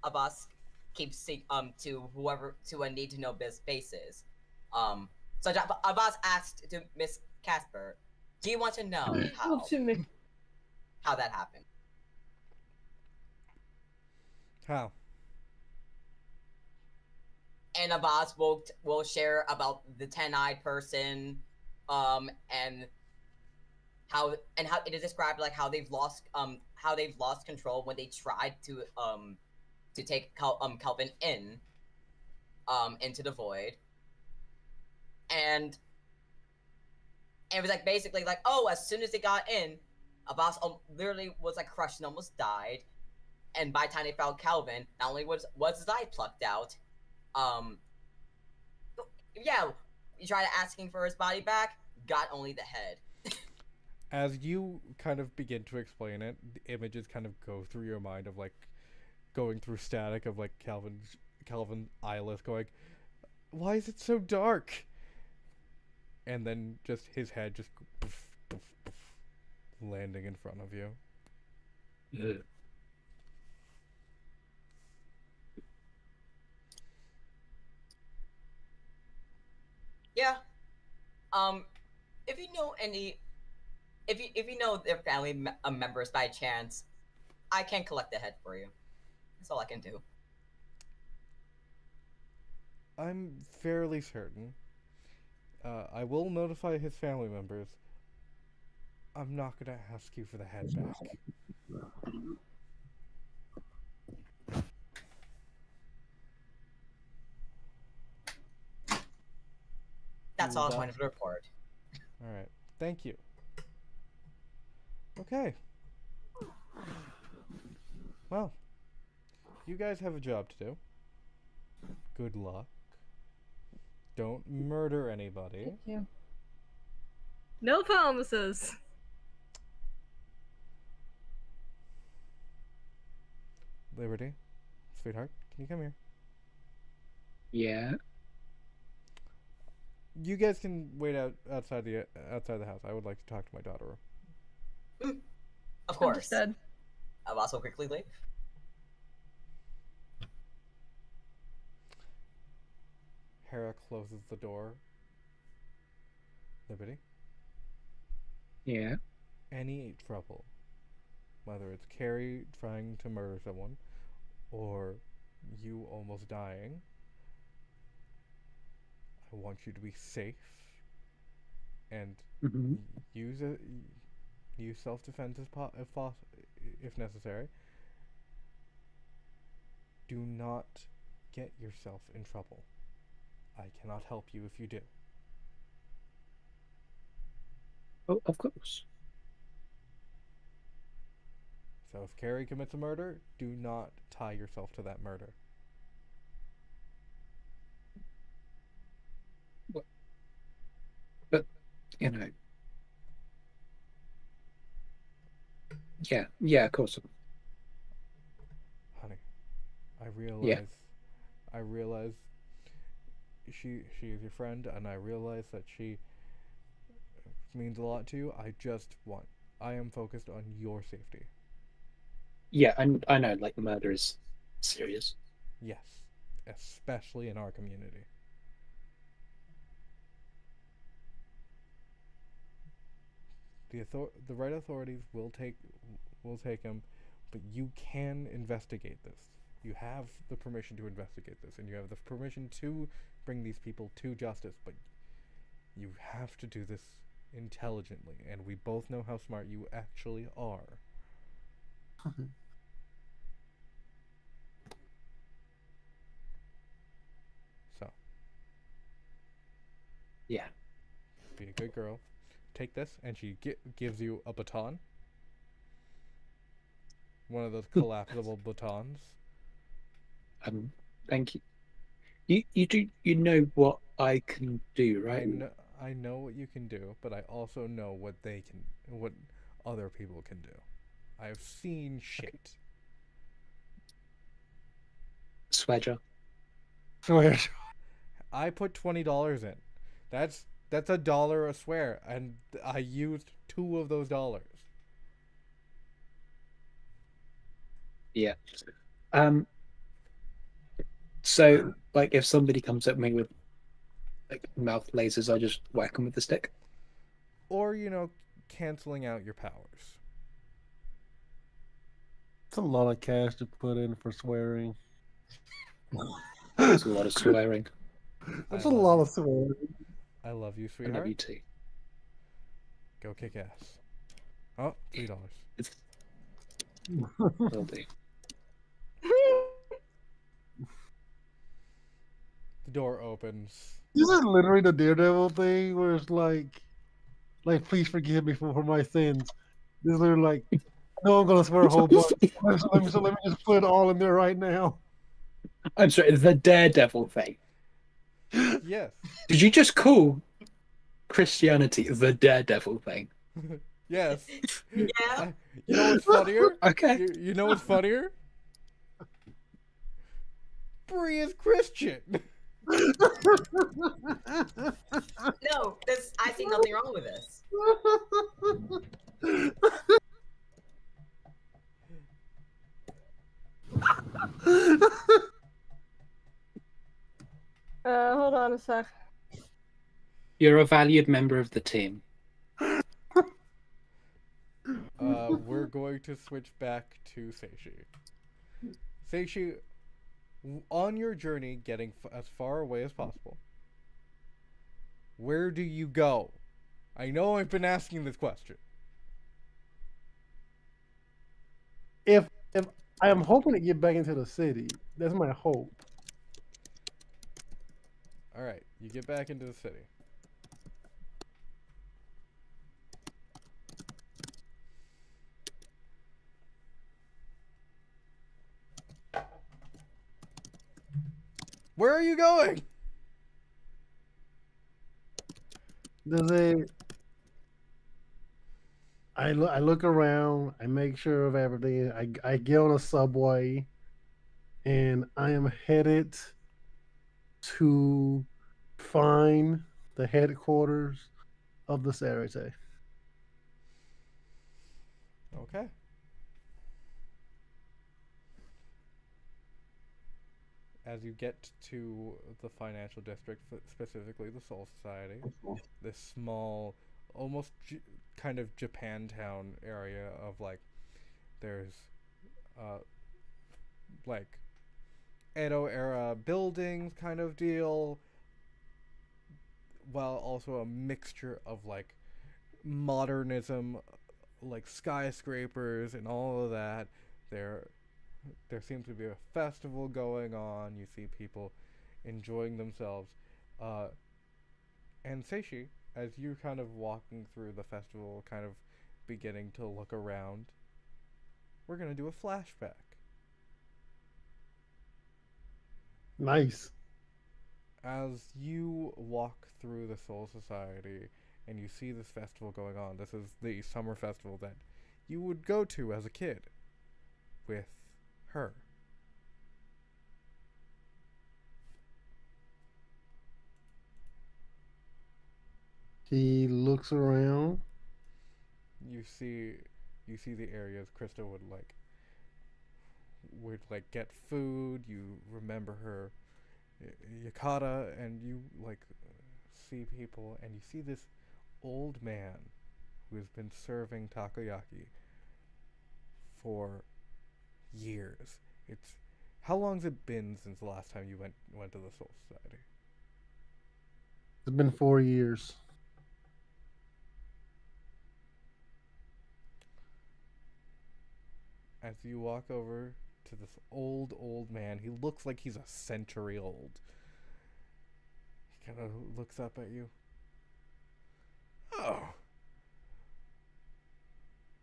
Abbas keeps to whoever to a need to know basis. So Abbas asked to Miss Casper, "Do you want to know how that happened?" how? And Abbas will share about the 10-eyed person, and how it is described like how they've lost control when they tried to take Kelvin into the void, and it was like basically like, oh, as soon as they got in, Abbas literally was like crushed and almost died. And by the time they found Calvin, not only was his eye plucked out, um, yeah, he tried asking for his body back, got only the head. As you kind of begin to explain it, the images kind of go through your mind of like going through static of like Calvin's eyeless going, "Why is it so dark?" And then just his head just poof, poof, poof, landing in front of you. Yeah. Um, if you know any, if you know their family members by chance, I can collect the head for you. That's all I can do. I'm fairly certain. I will notify his family members. I'm not gonna ask you for the head back. That's all I wanted to report. Alright. Thank you. Okay. Well, you guys have a job to do. Good luck. Don't murder anybody. Thank you. No promises. Liberty, sweetheart, can you come here? Yeah. You guys can wait outside the house. I would like to talk to my daughter. Of course. Understood. I'll also quickly leave. Hera closes the door. Liberty, Yeah. any trouble, whether it's Carrie trying to murder someone or you almost dying, I want you to be safe and Hmm. use self-defense if necessary. Do not get yourself in trouble. I cannot help you if you do. Oh, of course. So if Carrie commits a murder, do not tie yourself to that murder. But, you know. Yeah, of course. Honey, I Yeah. realize she is your friend, and I realize that she means a lot to you. I am focused on your safety. Yeah, I know, like, murder is serious. Yes, especially in our community. The right authorities will take we'll take him, but you can investigate this. You have the permission to investigate this, and you have the permission to bring these people to justice, but you have to do this intelligently, and we both know how smart you actually are. So, Yeah. be a good girl. Take this, and she gives you a baton. One of those collapsible batons. Thank you. You know what I can do, right? I know what you can do, but I also know what other people can do. I've seen shit. Swedger. Swear. I put $20 in. That's $1 a swear, and I used 2 of those dollars. Yeah. Um. So, like, if somebody comes at me with like mouth lasers, I just whack them with the stick. Or, canceling out your powers. It's a lot of cash to put in for swearing. It's a lot of swearing. That's I a love lot you. of swearing. I love you, I sweetheart. love you too. Go kick ass. Oh, $3. It's will do. The door opens. This is literally the Daredevil thing where it's like, please forgive me for my sins. This is literally like, no, I'm gonna swear a whole bunch. So let me just put it all in there right now. I'm sorry, the Daredevil thing. Yes. Did you just call Christianity the Daredevil thing? Yes. Yeah. You know what's funnier? Okay. You know what's funnier? Bree is Christian. No, I see nothing wrong with this. Hold on a sec. You're a valued member of the team. We're going to switch back to Seishi. Seishi, on your journey getting as far away as possible, where do you go? I know I've been asking this question. if I am hoping to get back into the city, that's my hope. Alright, you get back into the city. Where are you going? Does it? I look around. I make sure of everything. I get on a subway, and I am headed to find the headquarters of the Sarate. Okay. As you get to the financial district, specifically the Soul Society, this small, almost kind of Japantown area of like, there's like Edo era buildings kind of deal, while also a mixture of like modernism, like skyscrapers and all of that. There seems to be a festival going on. You see people enjoying themselves. And Seishi, as you're kind of walking through the festival, kind of beginning to look around, we're going to do a flashback. Nice. As you walk through the Soul Society and you see this festival going on, this is the summer festival that you would go to as a kid with her. He looks around. You see the areas Krista would like get food. You remember her Yakata, and you like see people, and you see this old man who has been serving takoyaki for years. It's how long's it been since the last time you went to the Soul Society? It's been 4 years. As you walk over to this old man, he looks like he's a century old. He kind of looks up at you. Oh.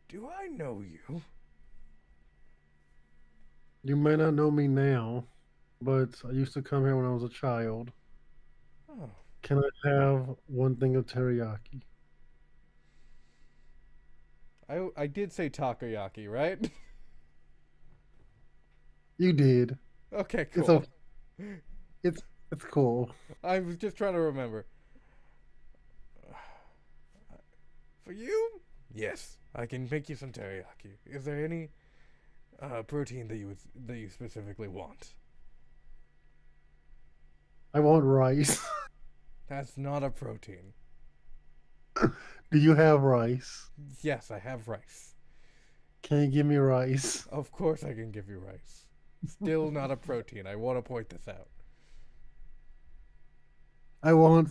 Do I know you? You may not know me now, but I used to come here when I was a child. Oh. Can I have one thing of teriyaki? I did say takoyaki, right? You did. Okay, It's cool. it's it's cool. I was just trying to remember. For you? Yes, I can make you some teriyaki. Is there any protein that you specifically want? I want rice. That's not a protein. Do you have rice? Yes, I have rice. Can you give me rice? Of course I can give you rice. Still not a protein. I want to point this out. I want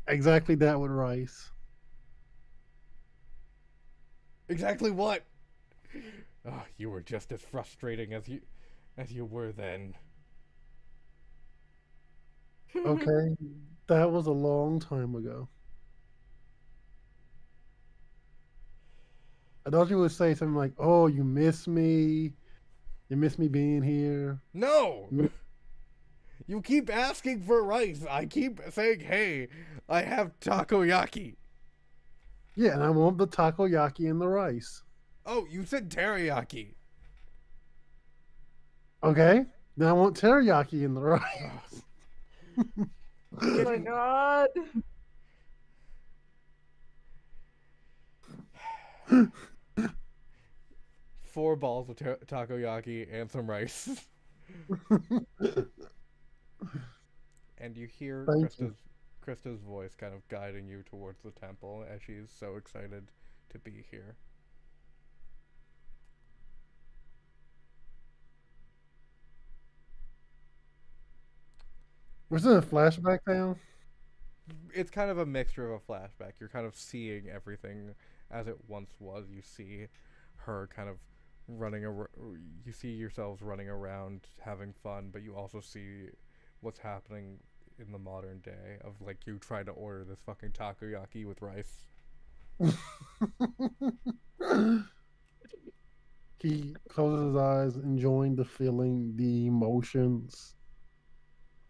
exactly that with rice. Exactly what? Oh, you were just as frustrating as you were then. Okay, that was a long time ago. I thought you would say something like, "Oh, you miss me. You miss me being here." No! You keep asking for rice. I keep saying, hey, I have takoyaki. Yeah, and I want the takoyaki and the rice. Oh, you said teriyaki. Okay, then I want teriyaki and the rice. Oh my god. 4 balls of takoyaki and some rice. And you hear Thank you. Krista's voice kind of guiding you towards the temple as she's so excited to be here. Was it a flashback now? It's kind of a mixture of a flashback. You're kind of seeing everything as it once was. You see her kind of you see yourselves running around having fun, but you also see what's happening in the modern day of like you try to order this fucking takoyaki with rice. He closes his eyes, enjoying the feeling, the emotions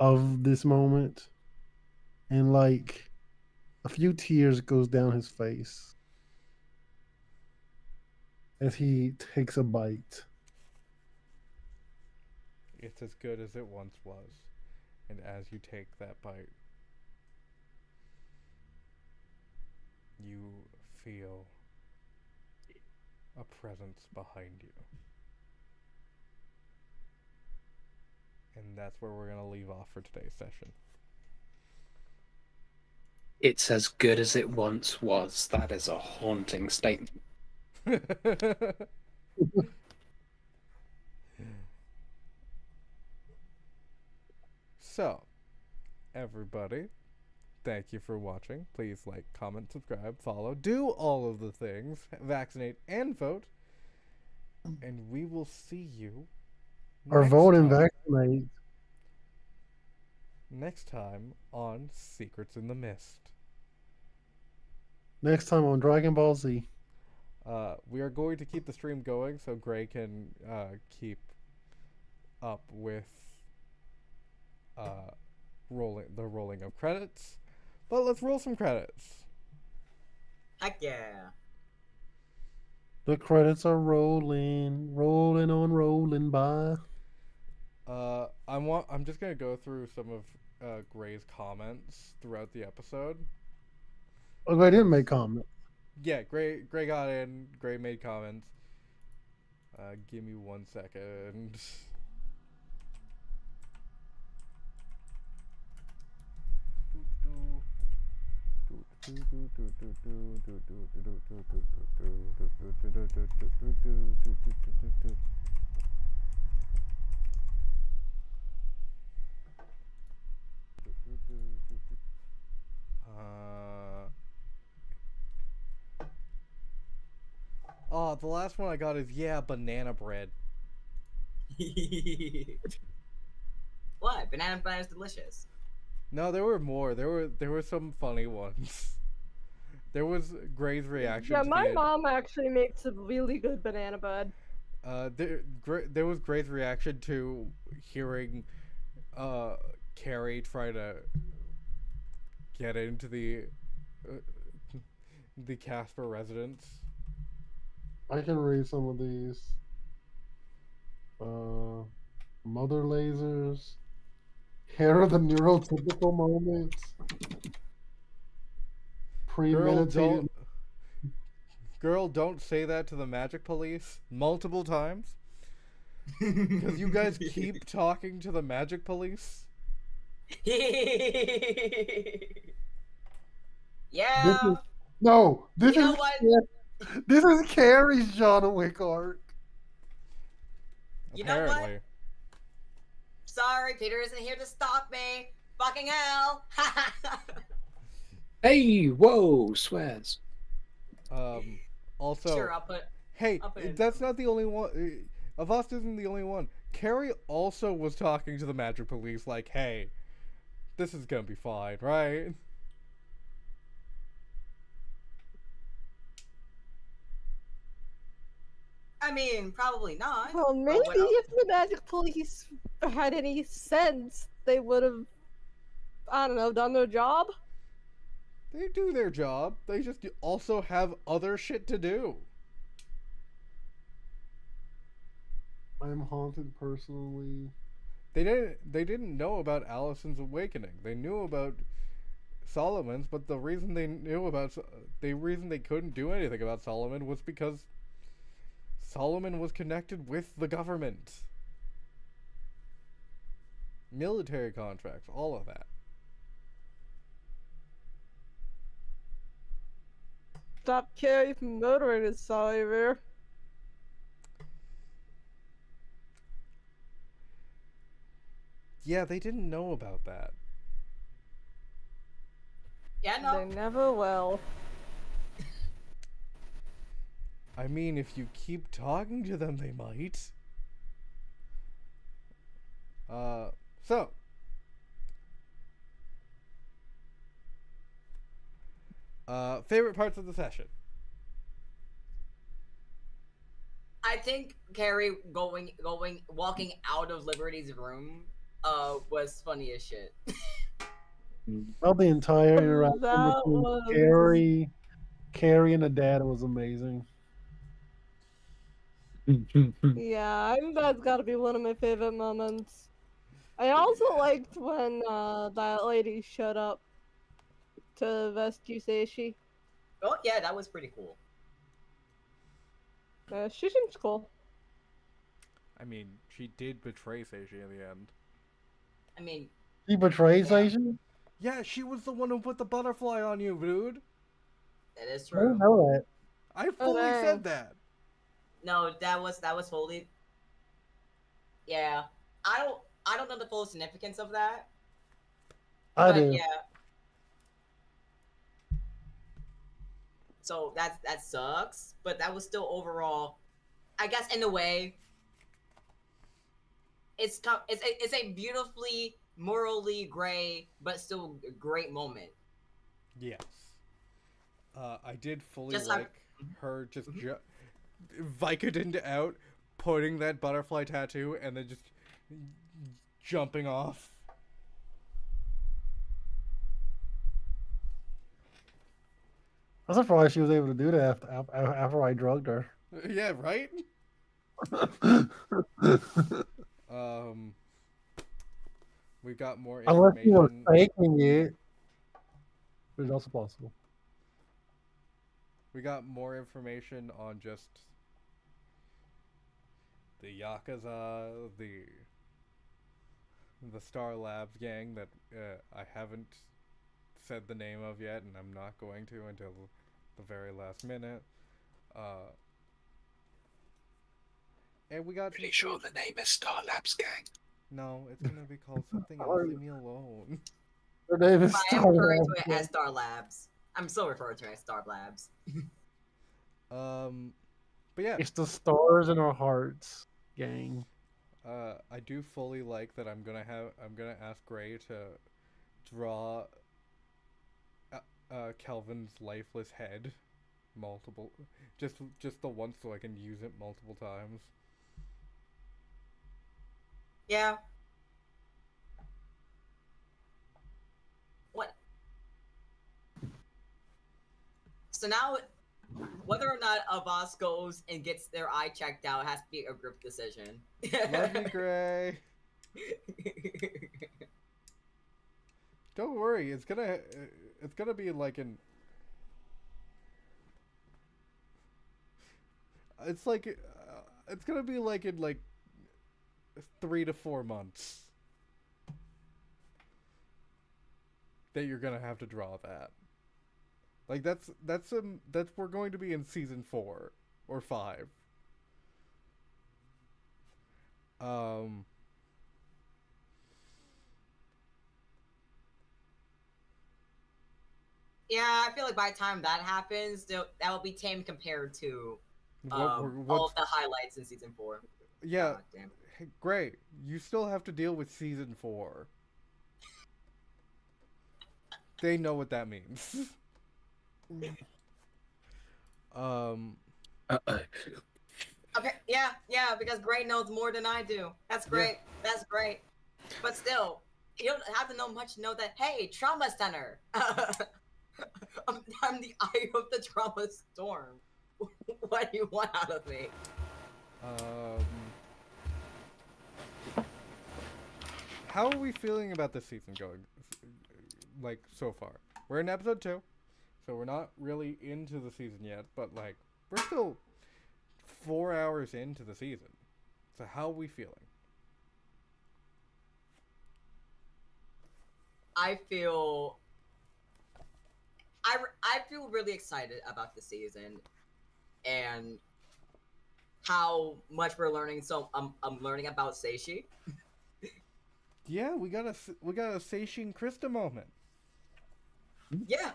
of this moment, and like a few tears goes down his face as he takes a bite. It's as good as it once was. And as you take that bite, you feel a presence behind you. And that's where we're going to leave off for today's session. It's as good as it once was. That is a haunting statement. So, everybody, thank you for watching. Please like, comment, subscribe, follow, do all of the things, vaccinate and vote. And we will see you Or next vote and time. vaccinate. Next time on Secrets in the Mist. Next time on Dragon Ball Z. We are going to keep the stream going so Gray can keep up with rolling of credits. But let's roll some credits. Heck yeah. The credits are rolling, rolling on, rolling by. I'm just gonna go through some of Gray's comments throughout the episode. Oh, I didn't make comment. Yeah, Gray got in. Gray made comments. Give me 1 second. Oh, the last one I got is banana bread. What? Banana bread is delicious. No, there were more. There were some funny ones. There was Gray's reaction Yeah, to my the mom actually makes a really good banana bread. there was Gray's reaction to hearing Carrie try to get into uh, the Casper residence. I can read some of these. Mother lasers. Here are the neurotypical moments. Girl, Premeditated. don't girl, don't say that to the magic police multiple times. Because you guys keep talking to the magic police. This is Yeah. no. This You know is what? this is Carrie's John Wick arc. You know what? Apparently. Sorry, Peter isn't here to stop me. Fucking hell. Hey, whoa, swears. Also, Sure, I'll put hey, in that's some. not the only one. Avast isn't the only one. Carrie also was talking to the magic police like, hey, this is gonna be fine, right? I mean, probably not. Well, maybe But what else? if the magic police had any sense, they would have, I don't know, done their job. They do their job. They just also have other shit to do. I'm haunted personally. They didn't know about Allison's awakening. They knew about Solomon's, but the reason they knew about the reason they couldn't do anything about Solomon was because Solomon was connected with the government. Military contracts, all of that. Stop Carrie from murdering his Sawyer. Yeah, they didn't know about that. Yeah, no. They never will. I mean, if you keep talking to them, they might. So. Favorite parts of the session? I think Carrie walking out of Liberty's room, was funny as shit. Well, the entire interaction That between was. Carrie and the dad was amazing. Yeah, I think that's gotta be one of my favorite moments. I also liked when that lady showed up to rescue Seishi. Oh yeah, that was pretty cool. She seems cool. I mean, she did betray Seiji in the end. I mean, He betrayed yeah, Seiji? Yeah, she was the one who put the butterfly on you, dude. that is I didn't true. know that. I Oh, fully dang. said that. No, that was fully. Yeah, I don't know the full significance of that, I but do. yeah. So that sucks, but that was still overall, I guess in a way, it's a beautifully morally gray but still great moment. Yes. I did fully Just like her just Mhm. Vicodin out, putting that butterfly tattoo, and then just jumping off. I'm surprised she was able to do that after I drugged her. Yeah, right? We got more Unless you were information. faking it, which is also possible. We got more information on just the Yakuza, the Star Labs gang that I haven't said the name of yet, and I'm not going to until the very last minute. And we got Pretty to sure see- the name is Star Labs Gang. No, it's gonna be called something else. Leave me alone. Her name is I am Star referring to Labs. it as Star Labs. I'm still referring to it as Star Labs. But yeah, It's the stars in our hearts, gang. I do fully like that. I'm gonna ask Gray to draw Kelvin's lifeless head multiple, just the once so I can use it multiple times. Yeah. What? So now, whether or not a boss goes and gets their eye checked out has to be a group decision. Love you, Gray. Don't worry, it's gonna be like an. It's like it's gonna be like in like 3 to 4 months that you're gonna have to draw that. Like that's we're going to be in season 4 or 5. Yeah, I feel like by the time that happens, that will be tame compared to all What's of the highlights in season 4. yeah, God damn. hey, great. You still have to deal with season 4. They know what that means. Uh-oh. Okay, yeah, because Gray knows more than I do. That's great. That's great. But still, you don't have to know much to know that, hey, trauma center. I'm the eye of the trauma storm. What do you want out of me? How are we feeling about this season going? Like so far, we're in episode 2, so we're not really into the season yet. But like, we're still 4 hours into the season. So how are we feeling? I feel really excited about the season and how much we're learning. So I'm learning about Seishi. Yeah, we got a Seishi and Krista moment. Yeah.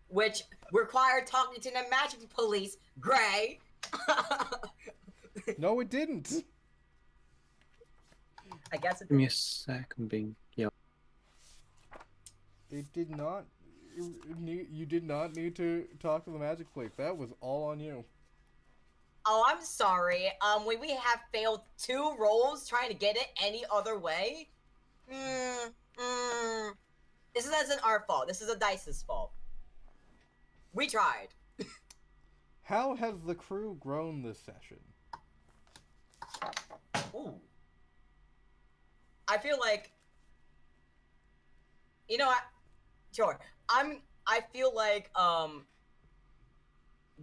Which required talking to the magic police, Gray. No, it didn't. I guess it Give me did. a sec. I'm being. Yeah. It did not. You did not need to talk to the magic police. That was all on you. Oh, I'm sorry. When we have failed 2 rolls trying to get it any other way, this isn't our fault. This is the dice's fault. We tried. How has the crew grown this session? Ooh. I feel like, you know, sure. I feel like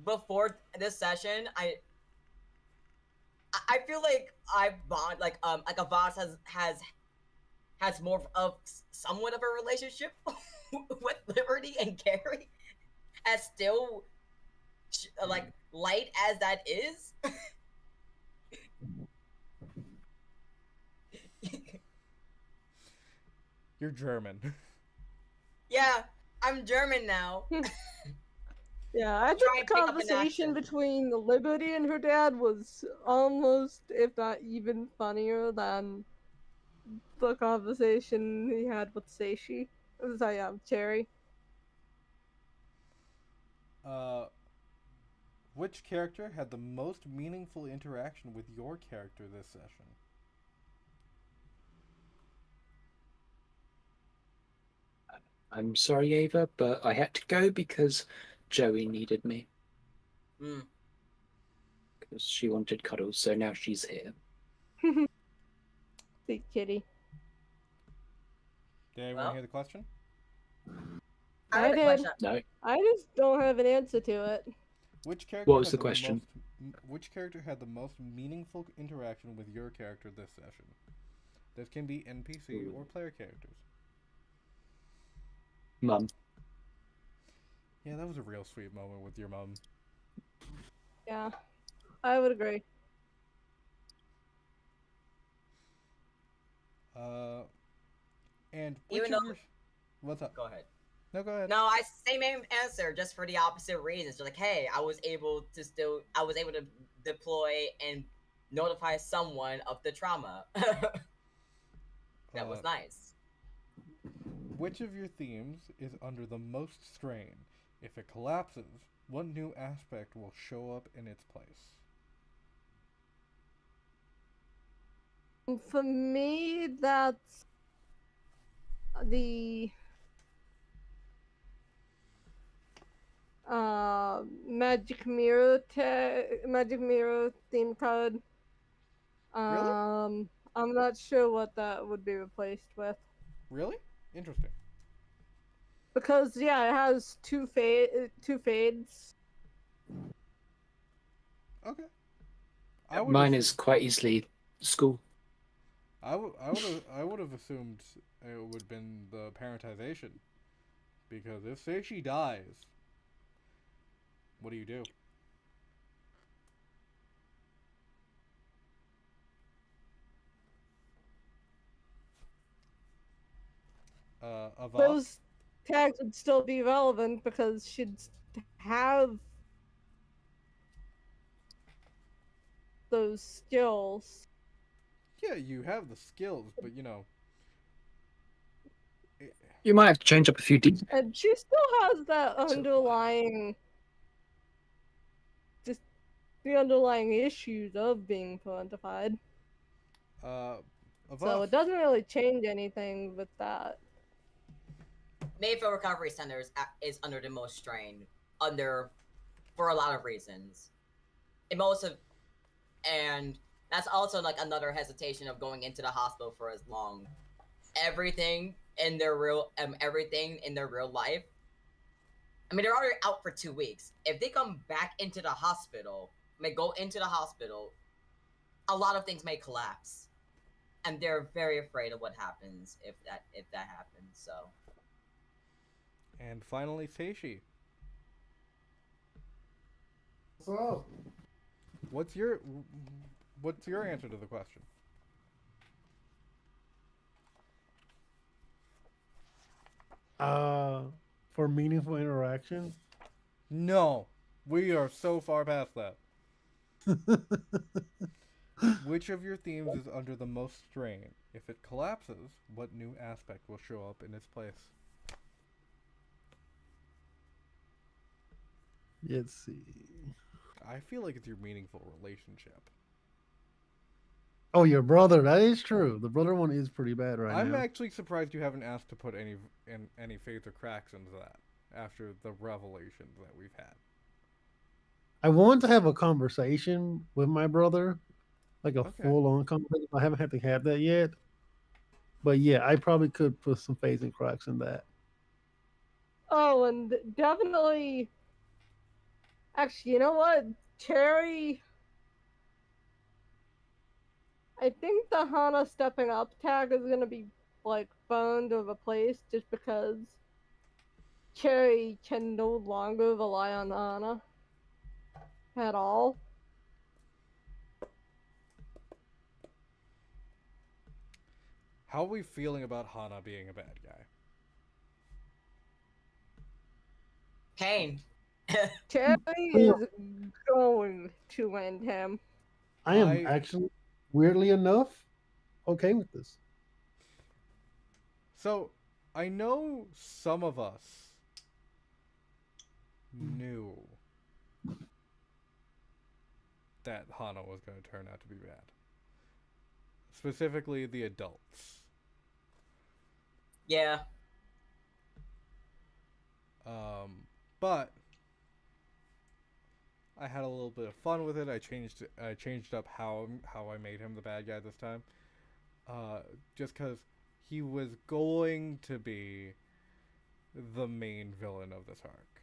before this session, I feel like I bond like Avaz has more of somewhat of a relationship with Liberty and Gary, as still like light as that is. You're German. Yeah, I'm German now. Yeah, I Try think and the pick up an conversation accent. between Liberty and her dad was almost, if not even funnier than the conversation he had with Seishi. Sorry, Cherry. Which character had the most meaningful interaction with your character this session? I'm sorry, Ava, but I had to go because Joey needed me. Because she wanted cuddles, so now she's here. Sweet kitty. Did anyone hear the question? I heard the did. question. No. I just don't have an answer to it. Which character What was had the question? Which character had the most meaningful interaction with your character this session? This can be NPC or player characters. mum. Yeah, that was a real sweet moment with your mom. Yeah, I would agree. Uh, and which Even of though, your what's up? go ahead. No, go ahead. No, I same answer, just for the opposite reasons. Like, hey, I was able to deploy and notify someone of the trauma. That Uh, was nice. which of your themes is under the most strain? If it collapses, what new aspect will show up in its place? For me, that's the magic mirror theme card. Really? I'm not sure what that would be replaced with Really? Interesting. because yeah, it has two fades. Okay. I would have Mine is quite easily school. I would have assumed it would have been the parentization, because if say she dies, what do you do? Avast? Those tags would still be relevant because she'd have those skills. Yeah, you have the skills, but you know, it, You might have to change up a few details. And she still has that underlying, just the underlying issues of being parentified. uh, So Avast. it doesn't really change anything with that. Mayfield Recovery Center is under the most strain, under for a lot of reasons. And most of, and that's also like another hesitation of going into the hospital for as long. Everything in their real life. I mean, they're already out for 2 weeks. If they come back into the hospital, go into the hospital, a lot of things may collapse, and they're very afraid of what happens if that happens. So, And finally, Seishi. So, What's your what's your answer to the question? uh, for meaningful interaction, No, we are so far past that. Which of your themes is under the most strain? If it collapses, what new aspect will show up in its place? let's see. I feel like it's your meaningful relationship. Oh, your brother. That is true. The brother one is pretty bad right I'm now. actually surprised you haven't asked to put any fades or cracks into that after the revelations that we've had. I want to have a conversation with my brother, like a Okay. full on conversation. I haven't had to have that yet. But yeah, I probably could put some phase and cracks in that. Oh, and definitely. Actually, you know what? Cherry. I think the Hana stepping up tag is gonna be like burned or replaced just because Cherry can no longer rely on Hana at all. How are we feeling about Hana being a bad guy? pain. Cherry Yeah, is going to end him. I am I actually, weirdly enough, okay with this. so I know some of us knew that Hana was going to turn out to be bad. Specifically the adults. Yeah, But I had a little bit of fun with it. I changed up how I made him the bad guy this time. Just because he was going to be the main villain of this arc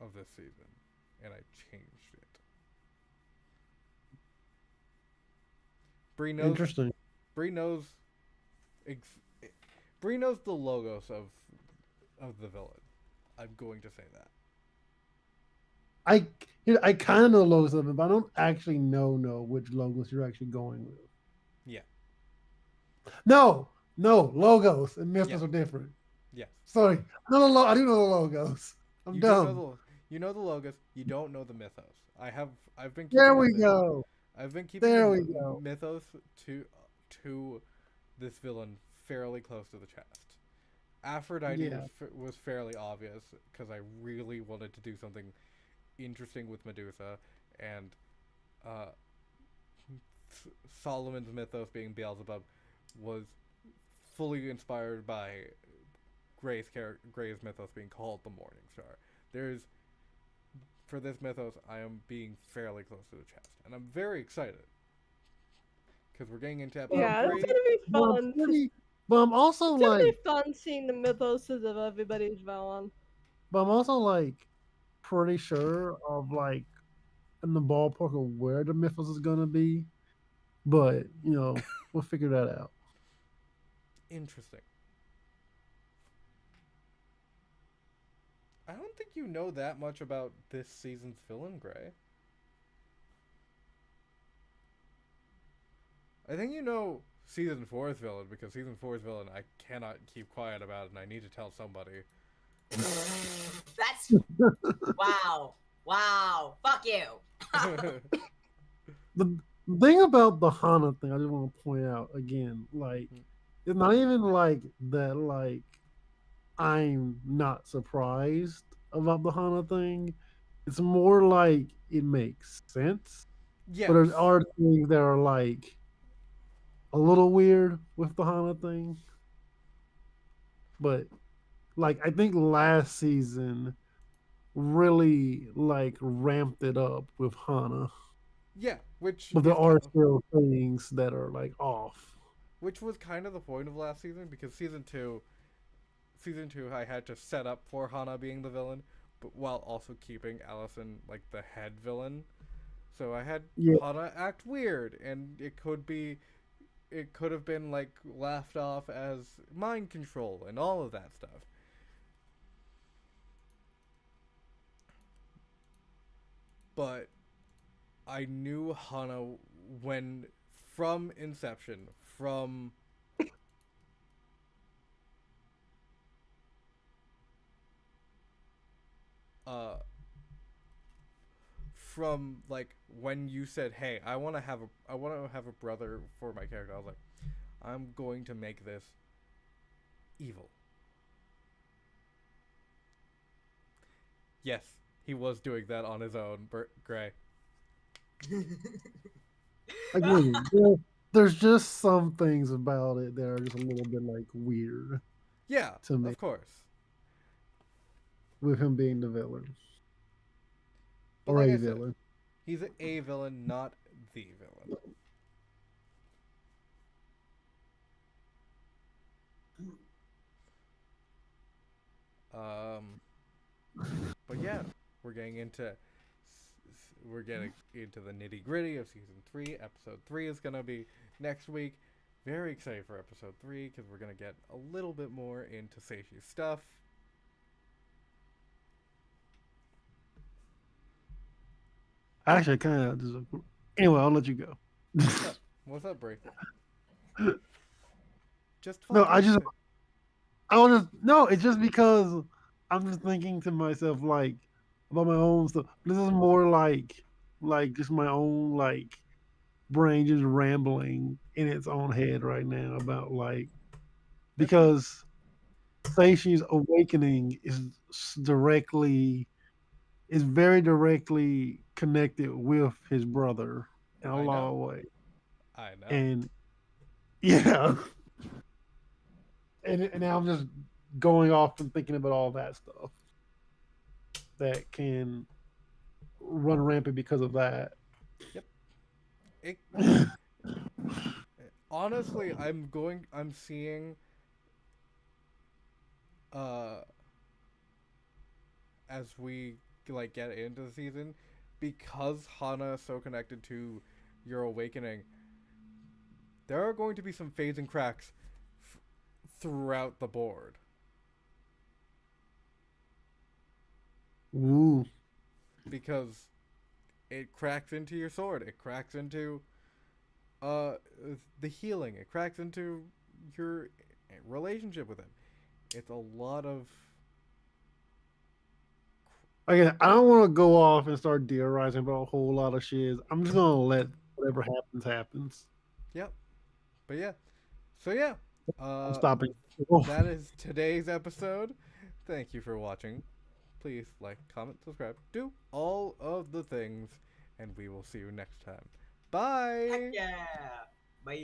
of this season, and I changed it. Bree knows. Interesting. Bree knows. Ex- Bree knows the logos of of the villain. I'm going to say that. I I kind of know logos of it, but I don't actually know which logos you're actually going with. Yeah. No, no logos and Yeah. mythos are different. Yes. Sorry, I do know the logos. I'm You do know dumb. the logos. You don't know the mythos. I've been There keeping we go. I've been keeping the There we go. mythos to this villain fairly close to the chest. Aphrodite Yeah, was fairly obvious because I really wanted to do something interesting with Medusa, and uh, Solomon's mythos being Beelzebub was fully inspired by Gray's mythos being called the Morning Star. There's For this mythos, I am being fairly close to the chest, and I'm very excited because we're getting into episode Yeah, it's 3. gonna be but I'm fun. but I'm also It's gonna like, be fun seeing the mythoses of everybody's villain. pretty sure of like in the ballpark of where the mythos is gonna be. But we'll figure that out. Interesting. I don't think you know that much about this season's villain, Gray. I think you know season 4's villain because season 4's villain I cannot keep quiet about, and I need to tell somebody. That's wow. Wow. Fuck you. The thing about the Hana thing, I just want to point out again, like it's not even like that. Like I'm not surprised about the Hana thing. It's more like it makes sense, but Yes. there are things that are like a little weird with the Hana thing. But like I think last season really like ramped it up with Hana. Yeah, But there are still things that are like off. which was kind of the point of last season because season 2 I had to set up for Hana being the villain, but while also keeping Allison like the head villain. So I had Yeah. Hana act weird, and it could have been like laughed off as mind control and all of that stuff. But I knew Hana when from inception, uh from like when you said, "Hey, I want to have a brother for my character." I was like, "I'm going to make this evil." Yes, he was doing that on his own, Gray. Again, there's just some things about it that are just a little bit like weird Yeah, to me of course. with him being the villain But or like a I said, villain. he's a villain, not the villain. Um, but yeah, we're getting into the nitty gritty of season 3. Episode 3 is gonna be next week. Very excited for episode 3 because we're gonna get a little bit more into Seishi's stuff. Actually, kind of just anyway. I'll let you go. What's up, Bray? Just No, fucking say. I want to no. It's just because I'm just thinking to myself like about my own stuff. This is more like just my own like brain just rambling in its own head right now about like That's cool. because Seishi's awakening directly is very directly connected with his brother in a I lot know. of ways. I know. And yeah, and now I'm just going off and thinking about all that stuff that can run rampant because of that. Yep. It honestly, I'm seeing uh as we like get into the season, because Hana is so connected to your awakening, there are going to be some fades and cracks throughout the board. Ooh. because it cracks into your sword. It cracks into uh the healing. It cracks into your relationship with him. It's a lot of Again, I don't want to go off and start theorizing about a whole lot of shit. I'm just gonna let whatever happens happens. yep. But yeah. So yeah. I'm Uh stopping. that is today's episode. Thank you for watching. Please like, comment, subscribe, do all of the things, and we will see you next time. Bye. Heck yeah. Bye.